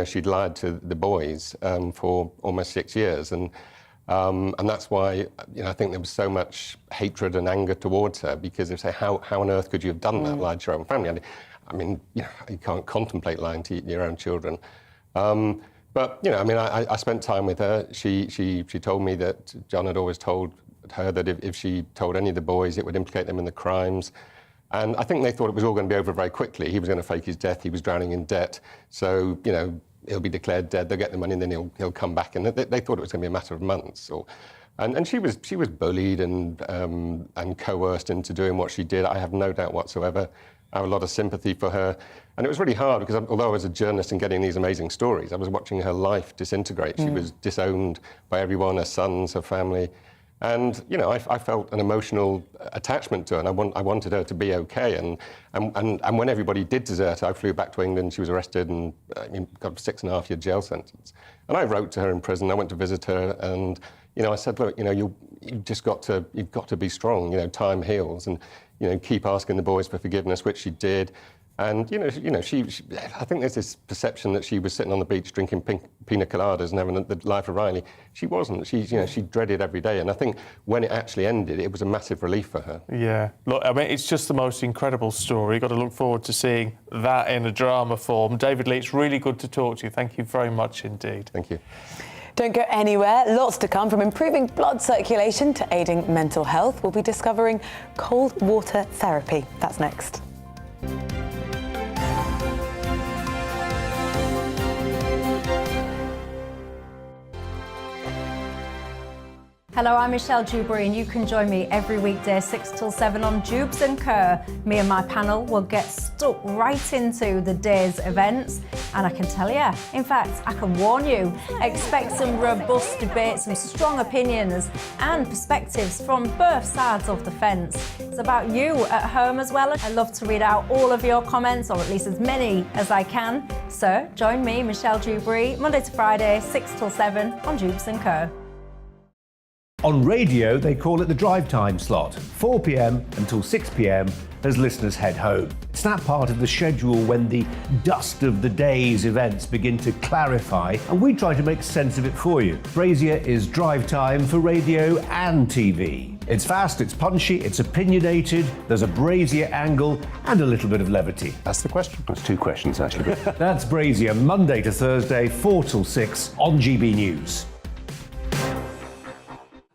she'd lied to the boys for almost 6 years, and that's why I think there was so much hatred and anger towards her, because they say, how on earth could you have done that, lied to your own family? I mean, you can't contemplate lying to your own children. But I spent time with her. She told me that John had always told her that if she told any of the boys, it would implicate them in the crimes. And I think they thought it was all going to be over very quickly. He was going to fake his death. He was drowning in debt. So, he'll be declared dead, they'll get the money, and then he'll come back. And they thought it was going to be a matter of months. And she was bullied and coerced into doing what she did. I have no doubt whatsoever. I have a lot of sympathy for her. And it was really hard, because although I was a journalist and getting these amazing stories, I was watching her life disintegrate. She was disowned by everyone, her sons, her family. And, I felt an emotional attachment to her, and I wanted her to be okay. And when everybody did desert her, I flew back to England. She was arrested and got a 6.5-year jail sentence. And I wrote to her in prison. I went to visit her, and, I said, look, you've got to be strong. Time heals, and, keep asking the boys for forgiveness, which she did. And, she I think there's this perception that she was sitting on the beach drinking pina coladas and having the life of Riley. She wasn't. She dreaded every day. And I think when it actually ended, it was a massive relief for her. Yeah. Look, I mean, it's just the most incredible story. You've got to look forward to seeing that in a drama form. David Lee, it's really good to talk to you. Thank you very much indeed. Thank you. Don't go anywhere. Lots to come, from improving blood circulation to aiding mental health. We'll be discovering cold water therapy. That's next. Hello, I'm Michelle Dewberry, and you can join me every weekday 6 till 7 on Jubes and Kerr. Me and my panel will get stuck right into the day's events, and I can tell you, in fact, I can warn you, expect some robust debates, some strong opinions and perspectives from both sides of the fence. It's about you at home as well. I love to read out all of your comments, or at least as many as I can. So join me, Michelle Dewberry, Monday to Friday, 6 till 7 on Jubes and Kerr. On radio, they call it the drive time slot, 4 p.m. until 6 p.m. as listeners head home. It's that part of the schedule when the dust of the day's events begin to clarify, and we try to make sense of it for you. Brazier is drive time for radio and TV. It's fast, it's punchy, it's opinionated, there's a Brazier angle and a little bit of levity. That's the question. That's two questions, actually. That's Brazier, Monday to Thursday, 4 till 6 on GB News.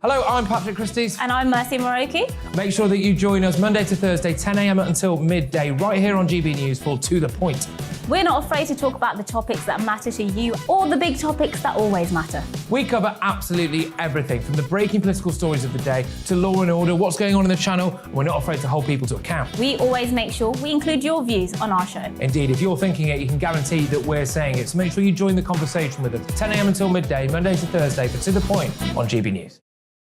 Hello, I'm Patrick Christie's. And I'm Mercy Moroki. Make sure that you join us Monday to Thursday, 10 a.m. until midday, right here on GB News for To The Point. We're not afraid to talk about the topics that matter to you, or the big topics that always matter. We cover absolutely everything, from the breaking political stories of the day to law and order, what's going on in the channel. We're not afraid to hold people to account. We always make sure we include your views on our show. Indeed, if you're thinking it, you can guarantee that we're saying it. So make sure you join the conversation with us, 10 a.m. until midday, Monday to Thursday, for To The Point on GB News.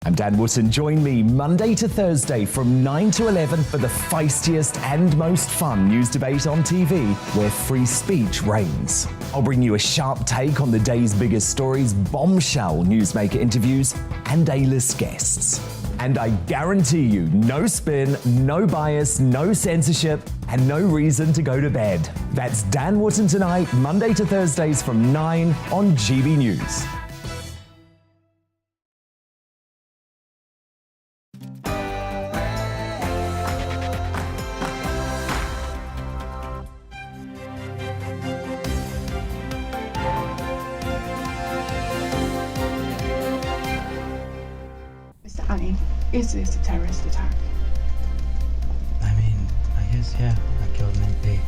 I'm Dan Wootton. Join me Monday to Thursday from 9 to 11 for the feistiest and most fun news debate on TV, where free speech reigns. I'll bring you a sharp take on the day's biggest stories, bombshell newsmaker interviews, and A-list guests. And I guarantee you, no spin, no bias, no censorship, and no reason to go to bed. That's Dan Wootton tonight, Monday to Thursdays from 9 on GB News. Is this a terrorist attack? I mean, I guess, yeah. I killed an MP.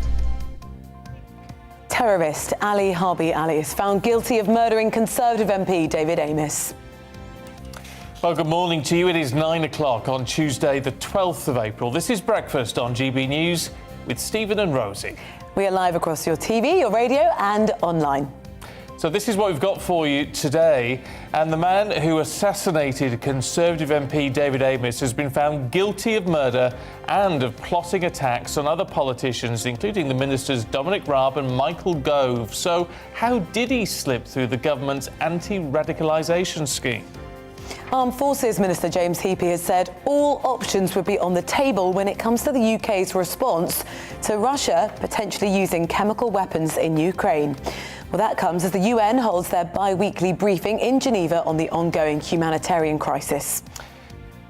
Terrorist Ali Harbi Ali is found guilty of murdering Conservative MP David Amess. Well, good morning to you. It is 9 o'clock on Tuesday, the 12th of April. This is Breakfast on GB News with Stephen and Rosie. We are live across your TV, your radio and online. So this is what we've got for you today. And the man who assassinated Conservative MP David Amess has been found guilty of murder and of plotting attacks on other politicians, including the ministers Dominic Raab and Michael Gove. So how did he slip through the government's anti-radicalisation scheme? Armed Forces Minister James Heappey has said all options would be on the table when it comes to the UK's response to Russia potentially using chemical weapons in Ukraine. Well, that comes as the UN holds their bi-weekly briefing in Geneva on the ongoing humanitarian crisis.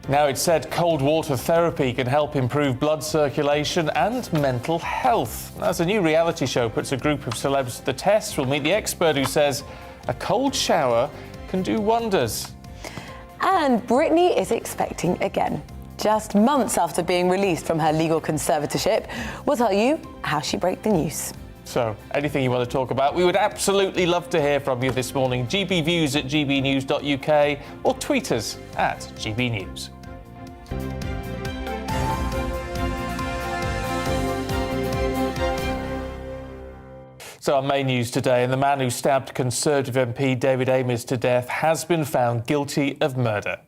Now, it's said cold water therapy can help improve blood circulation and mental health. As a new reality show puts a group of celebs to the test, we'll meet the expert who says a cold shower can do wonders. And Britney is expecting again. Just months after being released from her legal conservatorship, we'll tell you how she broke the news. So, anything you want to talk about, we would absolutely love to hear from you this morning. gbviews at gbnews.uk or tweet us at gbnews. So our main news today, and the man who stabbed Conservative MP David Amess to death has been found guilty of murder.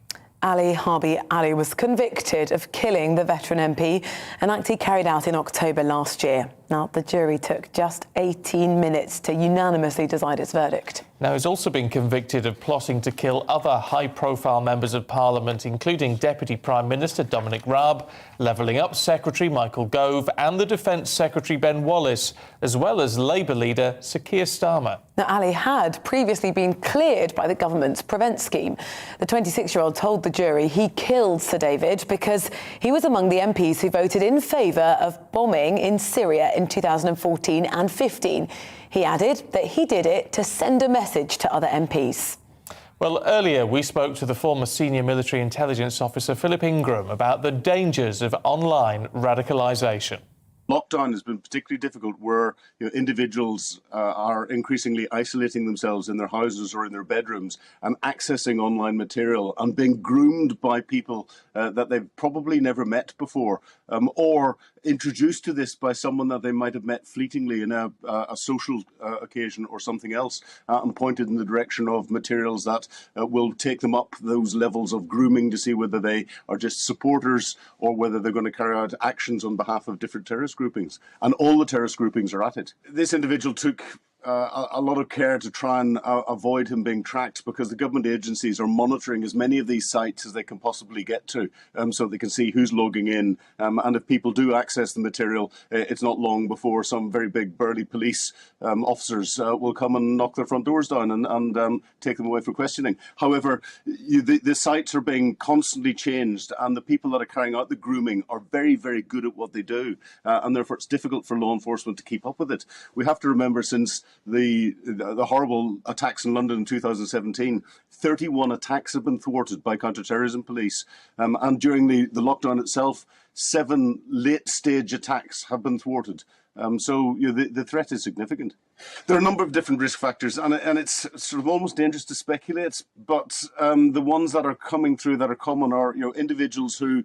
Ali Harbi Ali was convicted of killing the veteran MP, an act he carried out in October last year. Now, the jury took just 18 minutes to unanimously decide its verdict. Now, he's also been convicted of plotting to kill other high-profile members of Parliament, including Deputy Prime Minister Dominic Raab, Levelling Up Secretary Michael Gove and the Defence Secretary Ben Wallace, as well as Labour leader Sir Keir Starmer. Now, Ali had previously been cleared by the government's Prevent scheme. The 26-year-old told the jury he killed Sir David because he was among the MPs who voted in favour of bombing in Syria in 2014 and 15. He added that he did it to send a message to other MPs. Well, earlier we spoke to the former senior military intelligence officer Philip Ingram about the dangers of online radicalisation. Lockdown has been particularly difficult where individuals are increasingly isolating themselves in their houses or in their bedrooms and accessing online material and being groomed by people that they've probably never met before, or introduced to this by someone that they might have met fleetingly in a social occasion or something else, and pointed in the direction of materials that will take them up those levels of grooming to see whether they are just supporters or whether they're going to carry out actions on behalf of different terrorist groupings. And all the terrorist groupings are at it. This individual took a lot of care to try and avoid him being tracked, because the government agencies are monitoring as many of these sites as they can possibly get to, so they can see who's logging in. And if people do access the material, it's not long before some very big burly police officers will come and knock their front doors down and take them away for questioning. However, the sites are being constantly changed, and the people that are carrying out the grooming are very, very good at what they do, and therefore it's difficult for law enforcement to keep up with it. We have to remember, since the horrible attacks in London in 2017, 31 attacks have been thwarted by counter-terrorism police. And during the lockdown itself, 7 late-stage attacks have been thwarted. So the threat is significant. There are a number of different risk factors, and it's sort of almost dangerous to speculate, but the ones that are coming through that are common are individuals who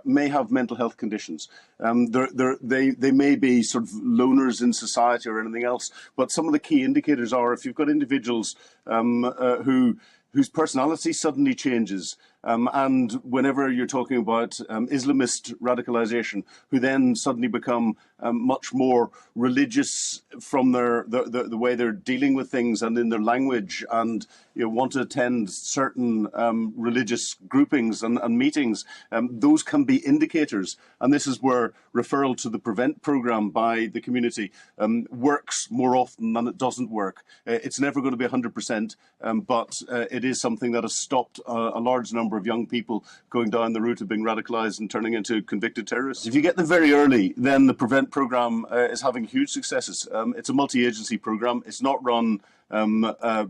may have mental health conditions. They may be sort of loners in society or anything else, but some of the key indicators are if you've got individuals whose personality suddenly changes, and whenever you're talking about Islamist radicalisation, who then suddenly become much more religious from the way they're dealing with things and in their language, and want to attend certain religious groupings and meetings, those can be indicators. And this is where referral to the Prevent programme by the community works more often than it doesn't work. It's never going to be 100%, but it is something that has stopped a large number of young people going down the route of being radicalised and turning into convicted terrorists. If you get them very early, then the Prevent programme is having huge successes. It's a multi-agency programme. It's not run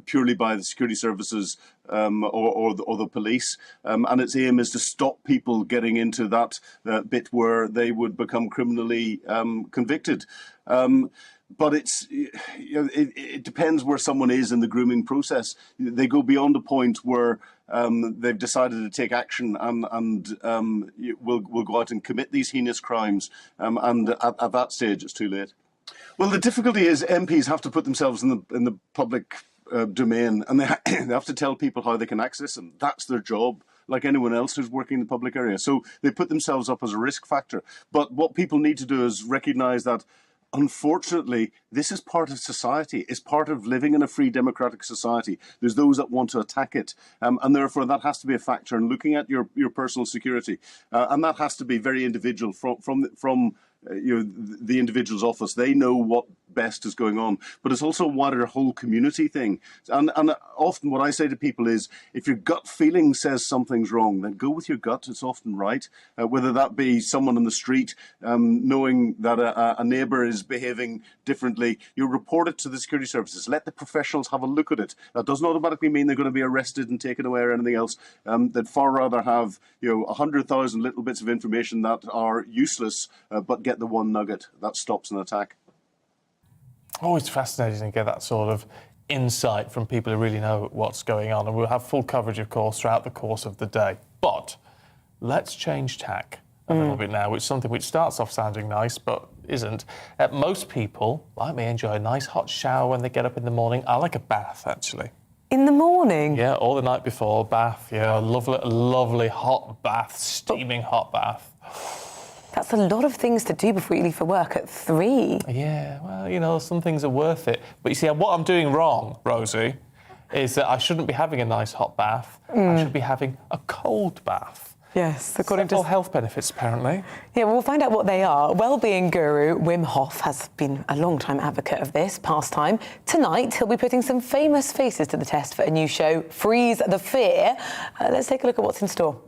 purely by the security services or the police, and its aim is to stop people getting into that bit where they would become criminally convicted. But it depends where someone is in the grooming process. They go beyond a point where they've decided to take action and will go out and commit these heinous crimes. And at that stage, it's too late. Well, the difficulty is MPs have to put themselves in the public domain, and they have to tell people how they can access them. That's their job, like anyone else who's working in the public area. So they put themselves up as a risk factor. But what people need to do is recognise that, unfortunately, this is part of society. It's part of living in a free democratic society. There's those that want to attack it. And therefore, that has to be a factor in looking at your personal security. And that has to be very individual from the individual's office. They know what best is going on, but it's also a wider whole community thing. And often what I say to people is, if your gut feeling says something's wrong, then go with your gut. It's often right. Whether that be someone on the street knowing that a neighbour is behaving differently, you report it to the security services. Let the professionals have a look at it. That doesn't automatically mean they're going to be arrested and taken away or anything else. They'd far rather have 100,000 little bits of information that are useless, but get the one nugget that stops an attack. Always fascinating to get that sort of insight from people who really know what's going on. And we'll have full coverage, of course, throughout the course of the day. But let's change tack a little bit now, which is something which starts off sounding nice, but isn't. Most people, like me, enjoy a nice hot shower when they get up in the morning. I like a bath, actually. In the morning? Yeah, or the night before, bath. Yeah, a lovely hot bath, steaming hot bath. That's a lot of things to do before you leave for work at 3. Yeah, well, some things are worth it. But you see, what I'm doing wrong, Rosie, is that I shouldn't be having a nice hot bath. I should be having a cold bath. Yes, according to health benefits, apparently. Yeah, well, we'll find out what they are. Wellbeing guru Wim Hof has been a long-time advocate of this pastime. Tonight, he'll be putting some famous faces to the test for a new show, Freeze the Fear. Let's take a look at what's in store.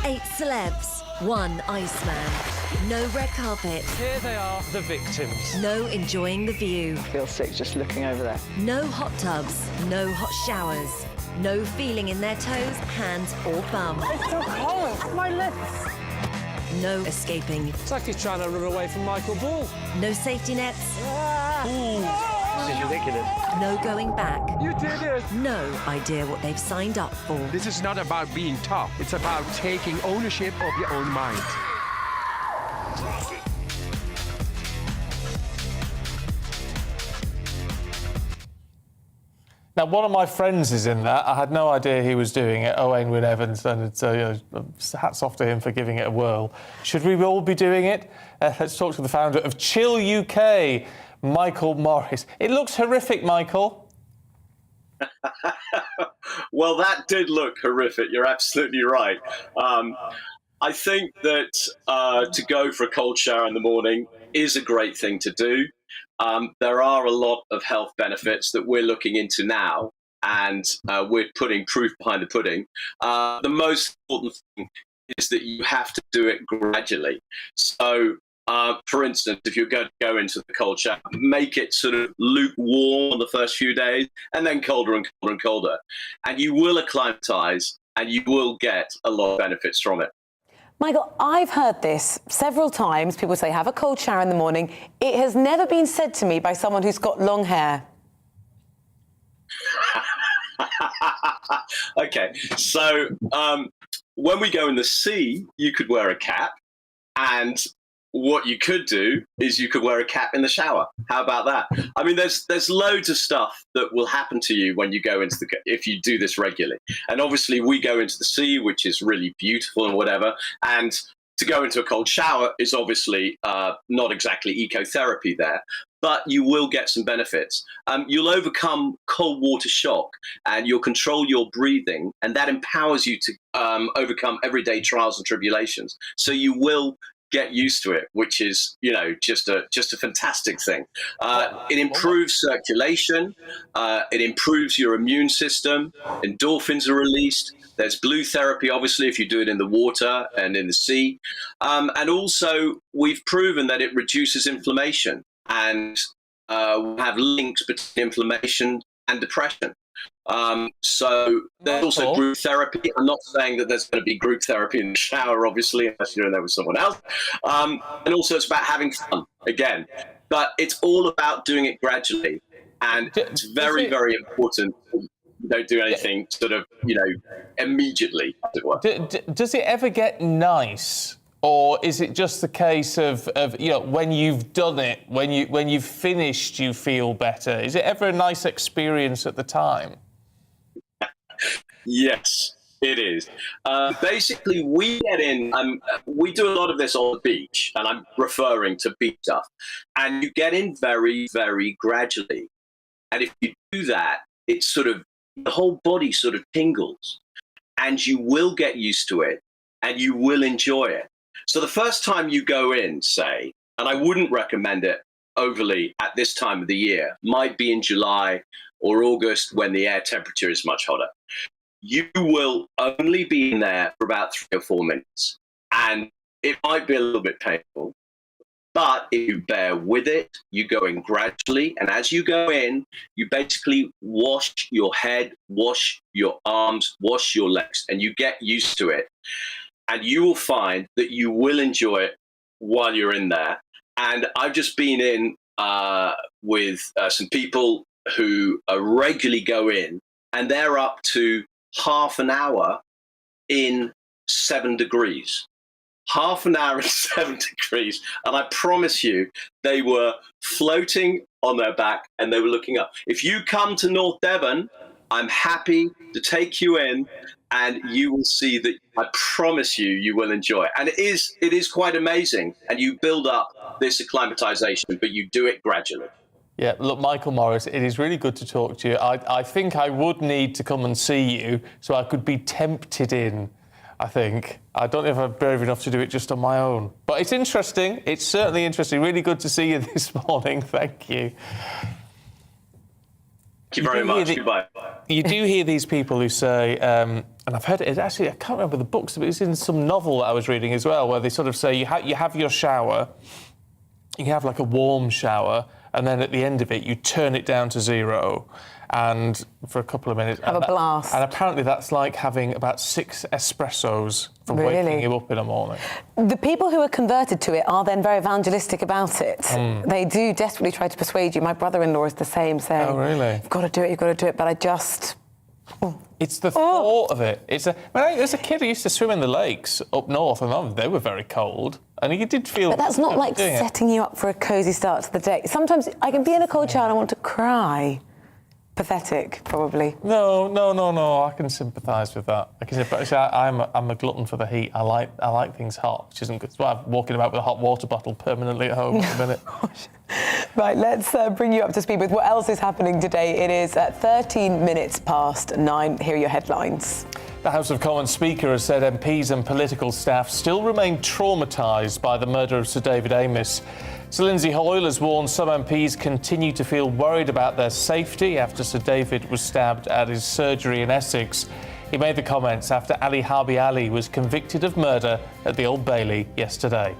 8 celebs, 1 Iceman. No red carpet. Here they are, the victims. No enjoying the view. I feel sick just looking over there. No hot tubs. No hot showers. No feeling in their toes, hands or bum. It's so cold. My lips. No escaping. It's like he's trying to run away from Michael Ball. No safety nets. This is ridiculous. No going back. You did it. No idea what they've signed up for. This is not about being tough. It's about taking ownership of your own mind. Now, one of my friends is in that. I had no idea he was doing it, Owain Wynne Evans, and it's, hats off to him for giving it a whirl. Should we all be doing it? Let's talk to the founder of Chill UK, Michael Morris. It looks horrific, Michael. Well, that did look horrific. You're absolutely right. I think that to go for a cold shower in the morning is a great thing to do. There are a lot of health benefits that we're looking into now, and we're putting proof behind the pudding. The most important thing is that you have to do it gradually. So, for instance, if you're going to go into the cold shower, make it sort of lukewarm on the first few days, and then colder and colder and colder. And you will acclimatise, and you will get a lot of benefits from it. Michael, I've heard this several times. People say, have a cold shower in the morning. It has never been said to me by someone who's got long hair. Okay, so when we go in the sea, you could wear a cap, and what you could do is you could wear a cap in the shower. How about that? I mean, there's loads of stuff that will happen to you when you go into if you do this regularly. And obviously we go into the sea, which is really beautiful and whatever. And to go into a cold shower is obviously not exactly ecotherapy there, but you will get some benefits. You'll overcome cold water shock, and you'll control your breathing, and that empowers you to overcome everyday trials and tribulations. So you will get used to it, which is, just a fantastic thing. It improves circulation. It improves your immune system. Endorphins are released. There's blue therapy, obviously, if you do it in the water and in the sea. And also, we've proven that it reduces inflammation, and we have links between inflammation and depression. So there's also group therapy. I'm not saying that there's going to be group therapy in the shower, obviously, unless you're in there with someone else. And also it's about having fun. Again, but it's all about doing it gradually. And it's very, very important. You don't do anything sort of, immediately, as it were. Does it ever get nice? Or is it just the case of when you've done it, when you've finished, you feel better? Is it ever a nice experience at the time? Yes, it is. Basically, we get in, we do a lot of this on the beach, and I'm referring to beach stuff, and you get in very, very gradually. And if you do that, it's sort of, the whole body sort of tingles, and you will get used to it, and you will enjoy it. So the first time you go in, say, and I wouldn't recommend it overly at this time of the year, might be in July or August when the air temperature is much hotter. You will only be in there for about 3 or 4 minutes, and it might be a little bit painful. But if you bear with it, you go in gradually, and as you go in, you basically wash your head, wash your arms, wash your legs, and you get used to it. And you will find that you will enjoy it while you're in there. And I've just been in with some people who regularly go in, and they're up to half an hour in 7 degrees. Half an hour in 7 degrees. And I promise you, they were floating on their back and they were looking up. If you come to North Devon, I'm happy to take you in, and you will see that, I promise you, you will enjoy it. And it is quite amazing. And you build up this acclimatization, but you do it gradually. Yeah, look, Michael Morris, it is really good to talk to you. I think I would need to come and see you so I could be tempted in, I think. I don't know if I'm brave enough to do it just on my own. But it's interesting. It's certainly interesting. Really good to see you this morning. Thank you. Thank you very much. Goodbye. You do hear these people who say, and I've heard it, actually, I can't remember the books, but it's in some novel that I was reading as well, where they sort of say you have your shower, you have like a warm shower, and then at the end of it, you turn it down to 0, and for a couple of minutes... Have a blast. And apparently that's like having about 6 espressos from waking you up in the morning. The people who are converted to it are then very evangelistic about it. They do desperately try to persuade you. My brother-in-law is the same, saying, "Oh, really? You've got to do it, but I just..." It's the thought of it. As a kid, I used to swim in the lakes up north, and they were very cold. And you did feel... But that's not like setting you up for a cosy start to the day. Sometimes I can be in a cold shower and I want to cry. Pathetic, probably. No. I can sympathise with that. I'm a glutton for the heat. I like things hot, which isn't good. That's why I'm walking about with a hot water bottle permanently at home at the minute. Right, let's bring you up to speed with what else is happening today. It is at 13 minutes past 9. Here are your headlines. The House of Commons Speaker has said MPs and political staff still remain traumatised by the murder of Sir David Amess. Sir Lindsay Hoyle has warned some MPs continue to feel worried about their safety after Sir David was stabbed at his surgery in Essex. He made the comments after Ali Harbi Ali was convicted of murder at the Old Bailey yesterday.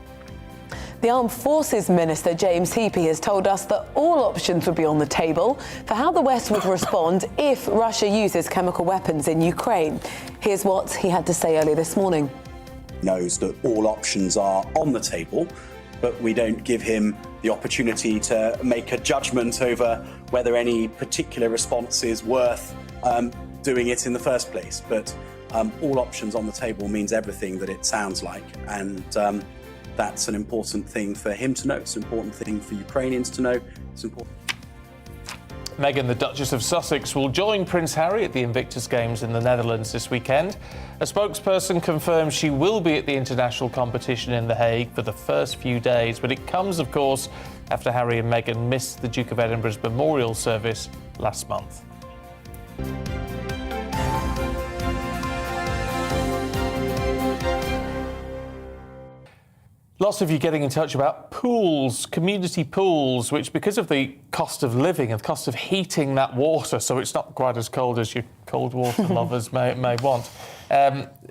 The Armed Forces Minister, James Heappey, has told us that all options would be on the table for how the West would respond if Russia uses chemical weapons in Ukraine. Here's what he had to say earlier this morning. Knows that all options are on the table, but we don't give him the opportunity to make a judgment over whether any particular response is worth doing it in the first place. But all options on the table means everything that it sounds like, and that's an important thing for him to know. It's an important thing for Ukrainians to know. It's important. Meghan, the Duchess of Sussex, will join Prince Harry at the Invictus Games in the Netherlands this weekend. A spokesperson confirms she will be at the international competition in The Hague for the first few days, but it comes, of course, after Harry and Meghan missed the Duke of Edinburgh's memorial service last month. Lots of you getting in touch about pools, community pools, which because of the cost of living and the cost of heating that water, so it's not quite as cold as your cold water lovers may want,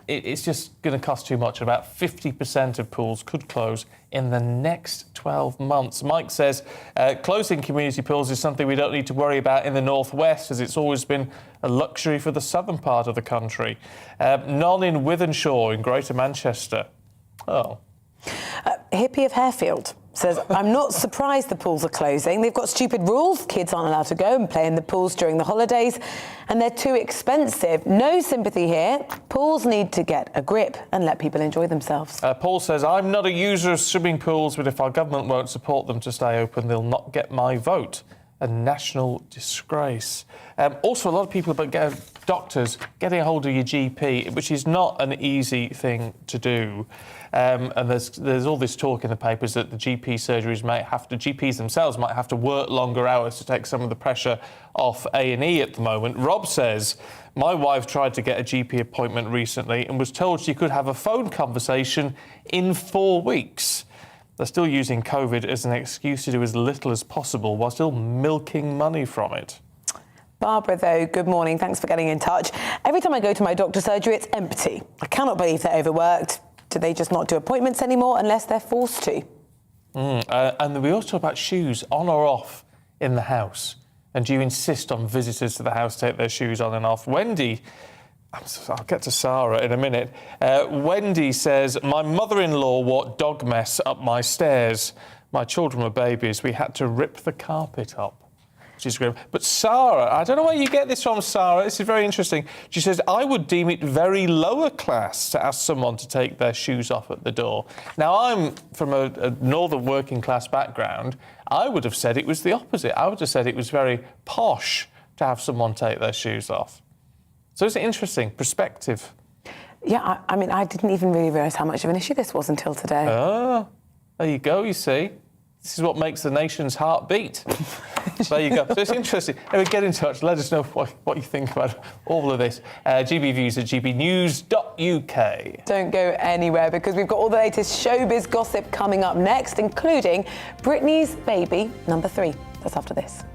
it's just going to cost too much. About 50% of pools could close in the next 12 months. Mike says closing community pools is something we don't need to worry about in the northwest, as it's always been a luxury for the southern part of the country. None in Wythenshawe in Greater Manchester. Oh. Hippie of Harefield says, I'm not surprised the pools are closing. They've got stupid rules. Kids aren't allowed to go and play in the pools during the holidays, and they're too expensive. No sympathy here. Pools need to get a grip and let people enjoy themselves. Paul says, I'm not a user of swimming pools, but if our government won't support them to stay open, they'll not get my vote. A national disgrace. Also, a lot of people, doctors, getting a hold of your GP, which is not an easy thing to do. And there's all this talk in the papers that the GPs themselves might have to work longer hours to take some of the pressure off A&E at the moment. Rob says, my wife tried to get a GP appointment recently and was told she could have a phone conversation in 4 weeks. They're still using COVID as an excuse to do as little as possible while still milking money from it. Barbara, though, good morning. Thanks for getting in touch. Every time I go to my doctor's surgery, it's empty. I cannot believe they're overworked. Do they just not do appointments anymore unless they're forced to? And we also talk about shoes on or off in the house. And do you insist on visitors to the house take their shoes on and off? Wendy, I'll get to Sarah in a minute. Wendy says, my mother-in-law walked dog mess up my stairs. My children were babies. We had to rip the carpet up. She's grim. But Sarah, I don't know where you get this from, Sarah. This is very interesting. She says, I would deem it very lower class to ask someone to take their shoes off at the door. Now, I'm from a northern working class background. I would have said it was the opposite. I would have said it was very posh to have someone take their shoes off. So it's an interesting perspective. Yeah, I mean, I didn't even really realise how much of an issue this was until today. Oh, there you go, you see. This is what makes the nation's heart beat. There you go. So it's interesting. Anyway, get in touch. Let us know what you think about all of this. GBviews at gbnews.uk. Don't go anywhere, because we've got all the latest showbiz gossip coming up next, including Britney's baby number 3. That's after this.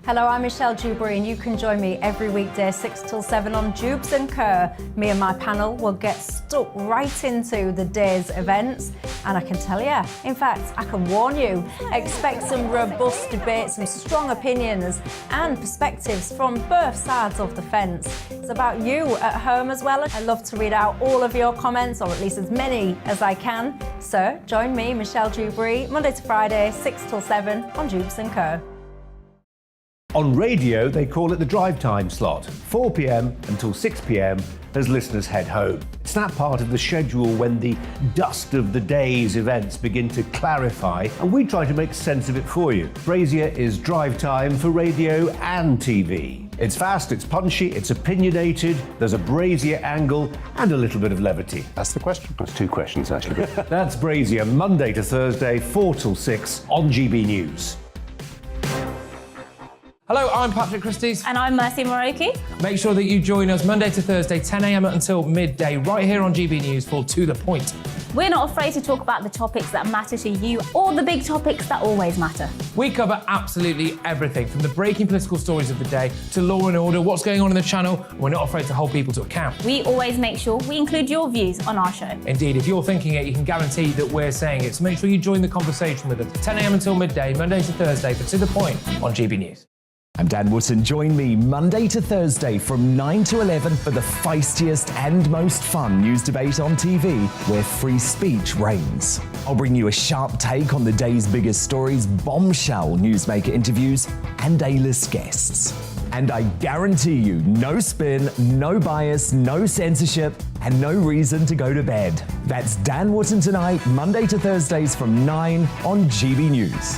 Hello, I'm Michelle Dewberry, and you can join me every weekday 6 till 7 on Jubes and Kerr. Me and my panel will get stuck right into the day's events, and I can tell you, in fact, I can warn you, expect some robust debates, some strong opinions and perspectives from both sides of the fence. It's about you at home as well. I love to read out all of your comments, or at least as many as I can. So join me, Michelle Dewberry, Monday to Friday, 6 till 7 on Jubes and Kerr. On radio, they call it the drive time slot, 4 p.m. until 6 p.m. as listeners head home. It's that part of the schedule when the dust of the day's events begin to clarify, and we try to make sense of it for you. Brazier is drive time for radio and TV. It's fast, it's punchy, it's opinionated, there's a Brazier angle and a little bit of levity. That's the question. That's 2 questions, actually. That's Brazier, Monday to Thursday, 4 till 6 on GB News. Hello, I'm Patrick Christie's. And I'm Mercy Moroki. Make sure that you join us Monday to Thursday, 10 a.m. until midday, right here on GB News for To The Point. We're not afraid to talk about the topics that matter to you, or the big topics that always matter. We cover absolutely everything, from the breaking political stories of the day to law and order, what's going on in the channel. We're not afraid to hold people to account. We always make sure we include your views on our show. Indeed, if you're thinking it, you can guarantee that we're saying it. So make sure you join the conversation with us, 10 a.m. until midday, Monday to Thursday, for To The Point on GB News. I'm Dan Wootton. Join me Monday to Thursday from 9 to 11 for the feistiest and most fun news debate on TV, where free speech reigns. I'll bring you a sharp take on the day's biggest stories, bombshell newsmaker interviews, and A-list guests. And I guarantee you, no spin, no bias, no censorship, and no reason to go to bed. That's Dan Wootton tonight, Monday to Thursdays from 9 on GB News.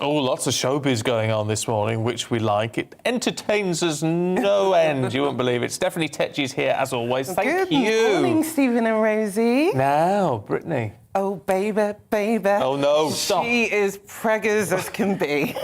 Oh, lots of showbiz going on this morning, which we like. It entertains us no end. You won't believe it. It's Stephanie Tetchy's here, as always. Thank you. Good morning, Stephen and Rosie. Now, Brittany. Oh, baby, baby. Oh, no, stop. She is preggers as can be.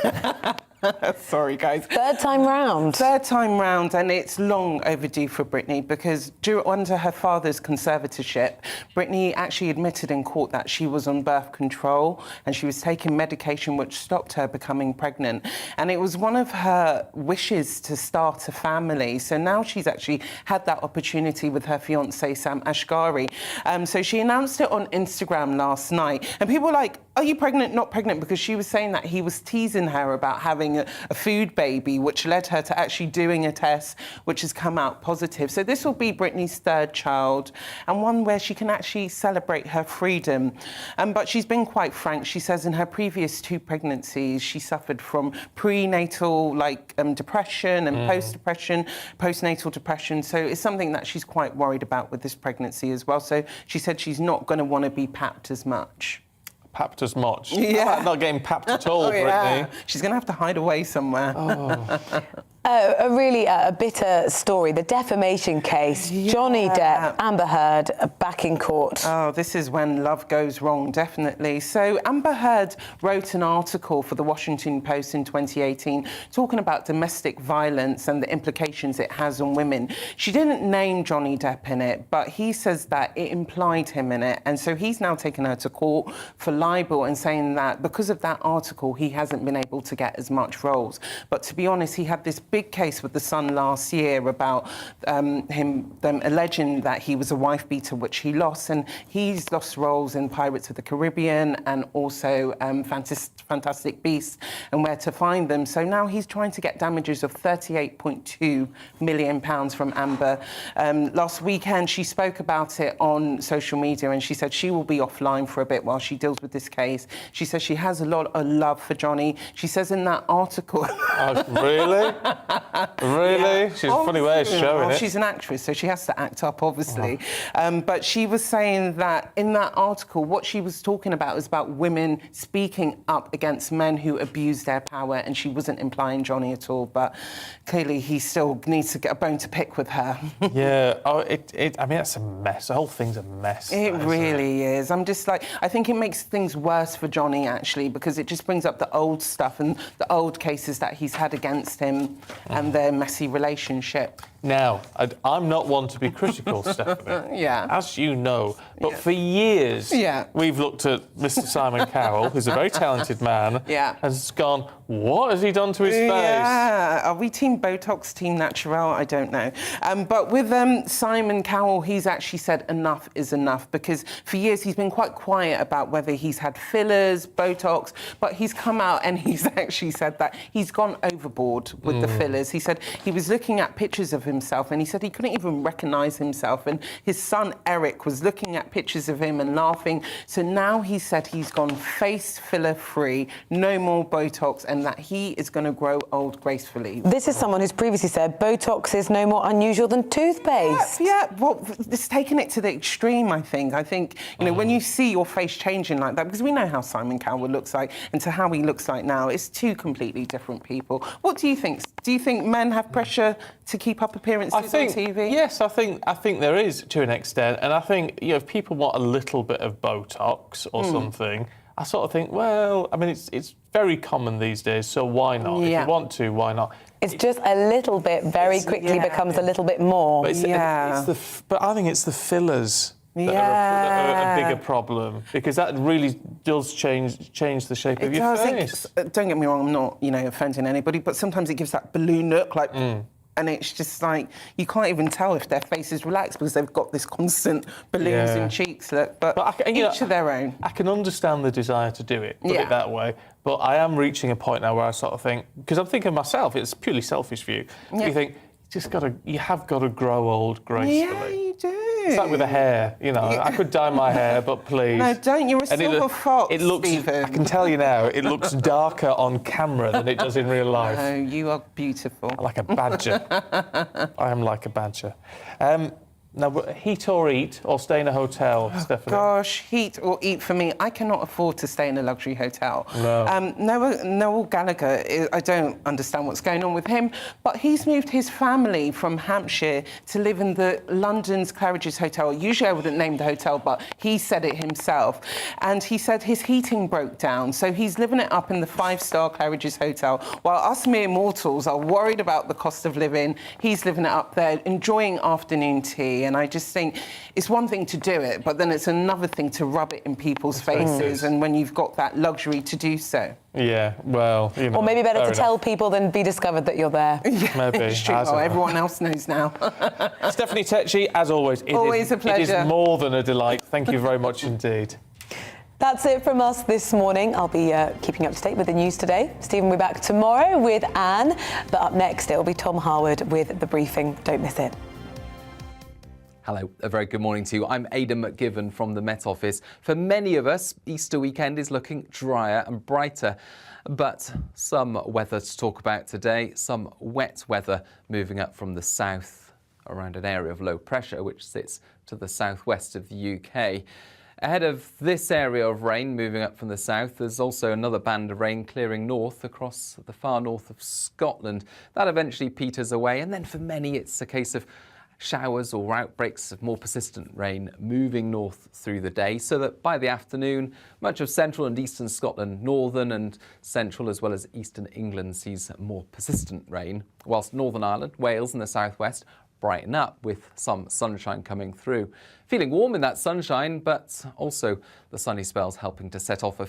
Sorry, guys. Third time round. Third time round, and it's long overdue for Britney because under her father's conservatorship, Britney actually admitted in court that she was on birth control and she was taking medication which stopped her becoming pregnant. And it was one of her wishes to start a family. So now she's actually had that opportunity with her fiancé, Sam Ashgari. So she announced it on Instagram last night. And people were like, are you pregnant, not pregnant? Because she was saying that he was teasing her about having a food baby, which led her to actually doing a test, which has come out positive. So this will be Britney's third child and one where she can actually celebrate her freedom. But she's been quite frank. She says in her previous 2 pregnancies, she suffered from prenatal depression and post-depression, postnatal depression. So it's something that she's quite worried about with this pregnancy as well. So she said she's not going to want to be papped as much. Papped as much? Yeah. How about not getting papped at all, Britney? Yeah. She's going to have to hide away somewhere. Oh. A really bitter story, the defamation case. Yeah. Johnny Depp, Amber Heard, back in court. Oh, this is when love goes wrong, definitely. So Amber Heard wrote an article for the Washington Post in 2018 talking about domestic violence and the implications it has on women. She didn't name Johnny Depp in it, but he says that it implied him in it. And so he's now taken her to court for libel and saying that because of that article, he hasn't been able to get as much roles. But to be honest, he had this big case with The Sun last year about them alleging that he was a wife beater, which he lost, and he's lost roles in Pirates of the Caribbean and also Fantastic Beasts and Where to Find Them. So now he's trying to get damages of £38.2 million from Amber. Last weekend, she spoke about it on social media and she said she will be offline for a bit while she deals with this case. She says she has a lot of love for Johnny. She says in that article... Oh, really? Really? Yeah. She's a funny way of showing it. She's an actress, so she has to act up, obviously. But she was saying that in that article, what she was talking about was about women speaking up against men who abuse their power, and she wasn't implying Johnny at all. But clearly, he still needs to get a bone to pick with her. Yeah. Oh, I mean, that's a mess. The whole thing's a mess. It really is. I'm just like, I think it makes things worse for Johnny, actually, because it just brings up the old stuff and the old cases that he's had against him and their messy relationship. Now, I'm not one to be critical, Stephanie. Yeah. As you know. But for years, we've looked at Mr. Simon Cowell, who's a very talented man, has gone, what has he done to his face? Yeah. Are we team Botox, team natural? I don't know. But with Simon Cowell, he's actually said enough is enough, because for years he's been quite quiet about whether he's had fillers, Botox, but he's come out and he's actually said that he's gone overboard with the fillers. He said he was looking at pictures of himself and he said he couldn't even recognise himself, and his son Eric was looking at pictures of him and laughing. So now he said he's gone face filler free, no more Botox, and that he is going to grow old gracefully. This is someone who's previously said Botox is no more unusual than toothpaste. Yeah, well, it's taken it to the extreme, I think. I think, you know, when you see your face changing like that, because we know how Simon Cowell looks like and to how he looks like now, it's two completely different people. What do you think? Do you think men have pressure to keep up appearances on TV? Yes, I think there is to an extent, and I think, you know, if people want a little bit of Botox or something, I sort of think, well, I mean, it's very common these days, so why not? If you want to, why not? It's just a little bit very quickly becomes a little bit more. But, but I think it's the fillers that are a bigger problem, because that really does change the shape of your face. Don't get me wrong, I'm not, you know, offending anybody, but sometimes it gives that balloon look, like... And it's just like, you can't even tell if their face is relaxed because they've got this constant balloons in cheeks look. But each of their own. I can understand the desire to do it, put it that way. But I am reaching a point now where I sort of think, because I'm thinking of myself, it's a purely selfish view. You think, you have got to grow old gracefully. Yeah, you do. It's like with the hair, you know. I could dye my hair, but please. No, don't. You're a silver fox, It looks, Stephen. I can tell you now, it looks darker on camera than it does in real life. No, you are beautiful. Like a badger. I am like a badger. No, but heat or eat, or stay in a hotel, Stephanie? Gosh, heat or eat for me. I cannot afford to stay in a luxury hotel. No. Noel Gallagher, I don't understand what's going on with him, but he's moved his family from Hampshire to live in the London's Claridge's Hotel. Usually I wouldn't name the hotel, but he said it himself. And he said his heating broke down, so he's living it up in the 5-star Claridge's Hotel, while us mere mortals are worried about the cost of living. He's living it up there, enjoying afternoon tea. And I just think it's one thing to do it, but then it's another thing to rub it in people's faces, and when you've got that luxury to do so. Yeah, well, you know, or maybe better to enough. tell people than be discovered that you're there. Maybe. It's true. Oh, everyone else knows now. Stephanie Tetchy, as always, Always a pleasure. It is more than a delight. Thank you very much indeed. That's it from us this morning. I'll be keeping you up to date with the news today. Stephen will be back tomorrow with Anne, but up next it'll be Tom Harwood with The Briefing. Don't miss it. Hello, a very good morning to you. I'm Aidan McGivern from the Met Office. For many of us, Easter weekend is looking drier and brighter. But some weather to talk about today, some wet weather moving up from the south around an area of low pressure which sits to the southwest of the UK. Ahead of this area of rain moving up from the south, there's also another band of rain clearing north across the far north of Scotland. That eventually peters away, and then for many it's a case of showers or outbreaks of more persistent rain moving north through the day, so that by the afternoon, much of central and eastern Scotland, northern and central as well as eastern England sees more persistent rain, whilst Northern Ireland, Wales and the southwest brighten up with some sunshine coming through. Feeling warm in that sunshine, but also the sunny spells helping to set off a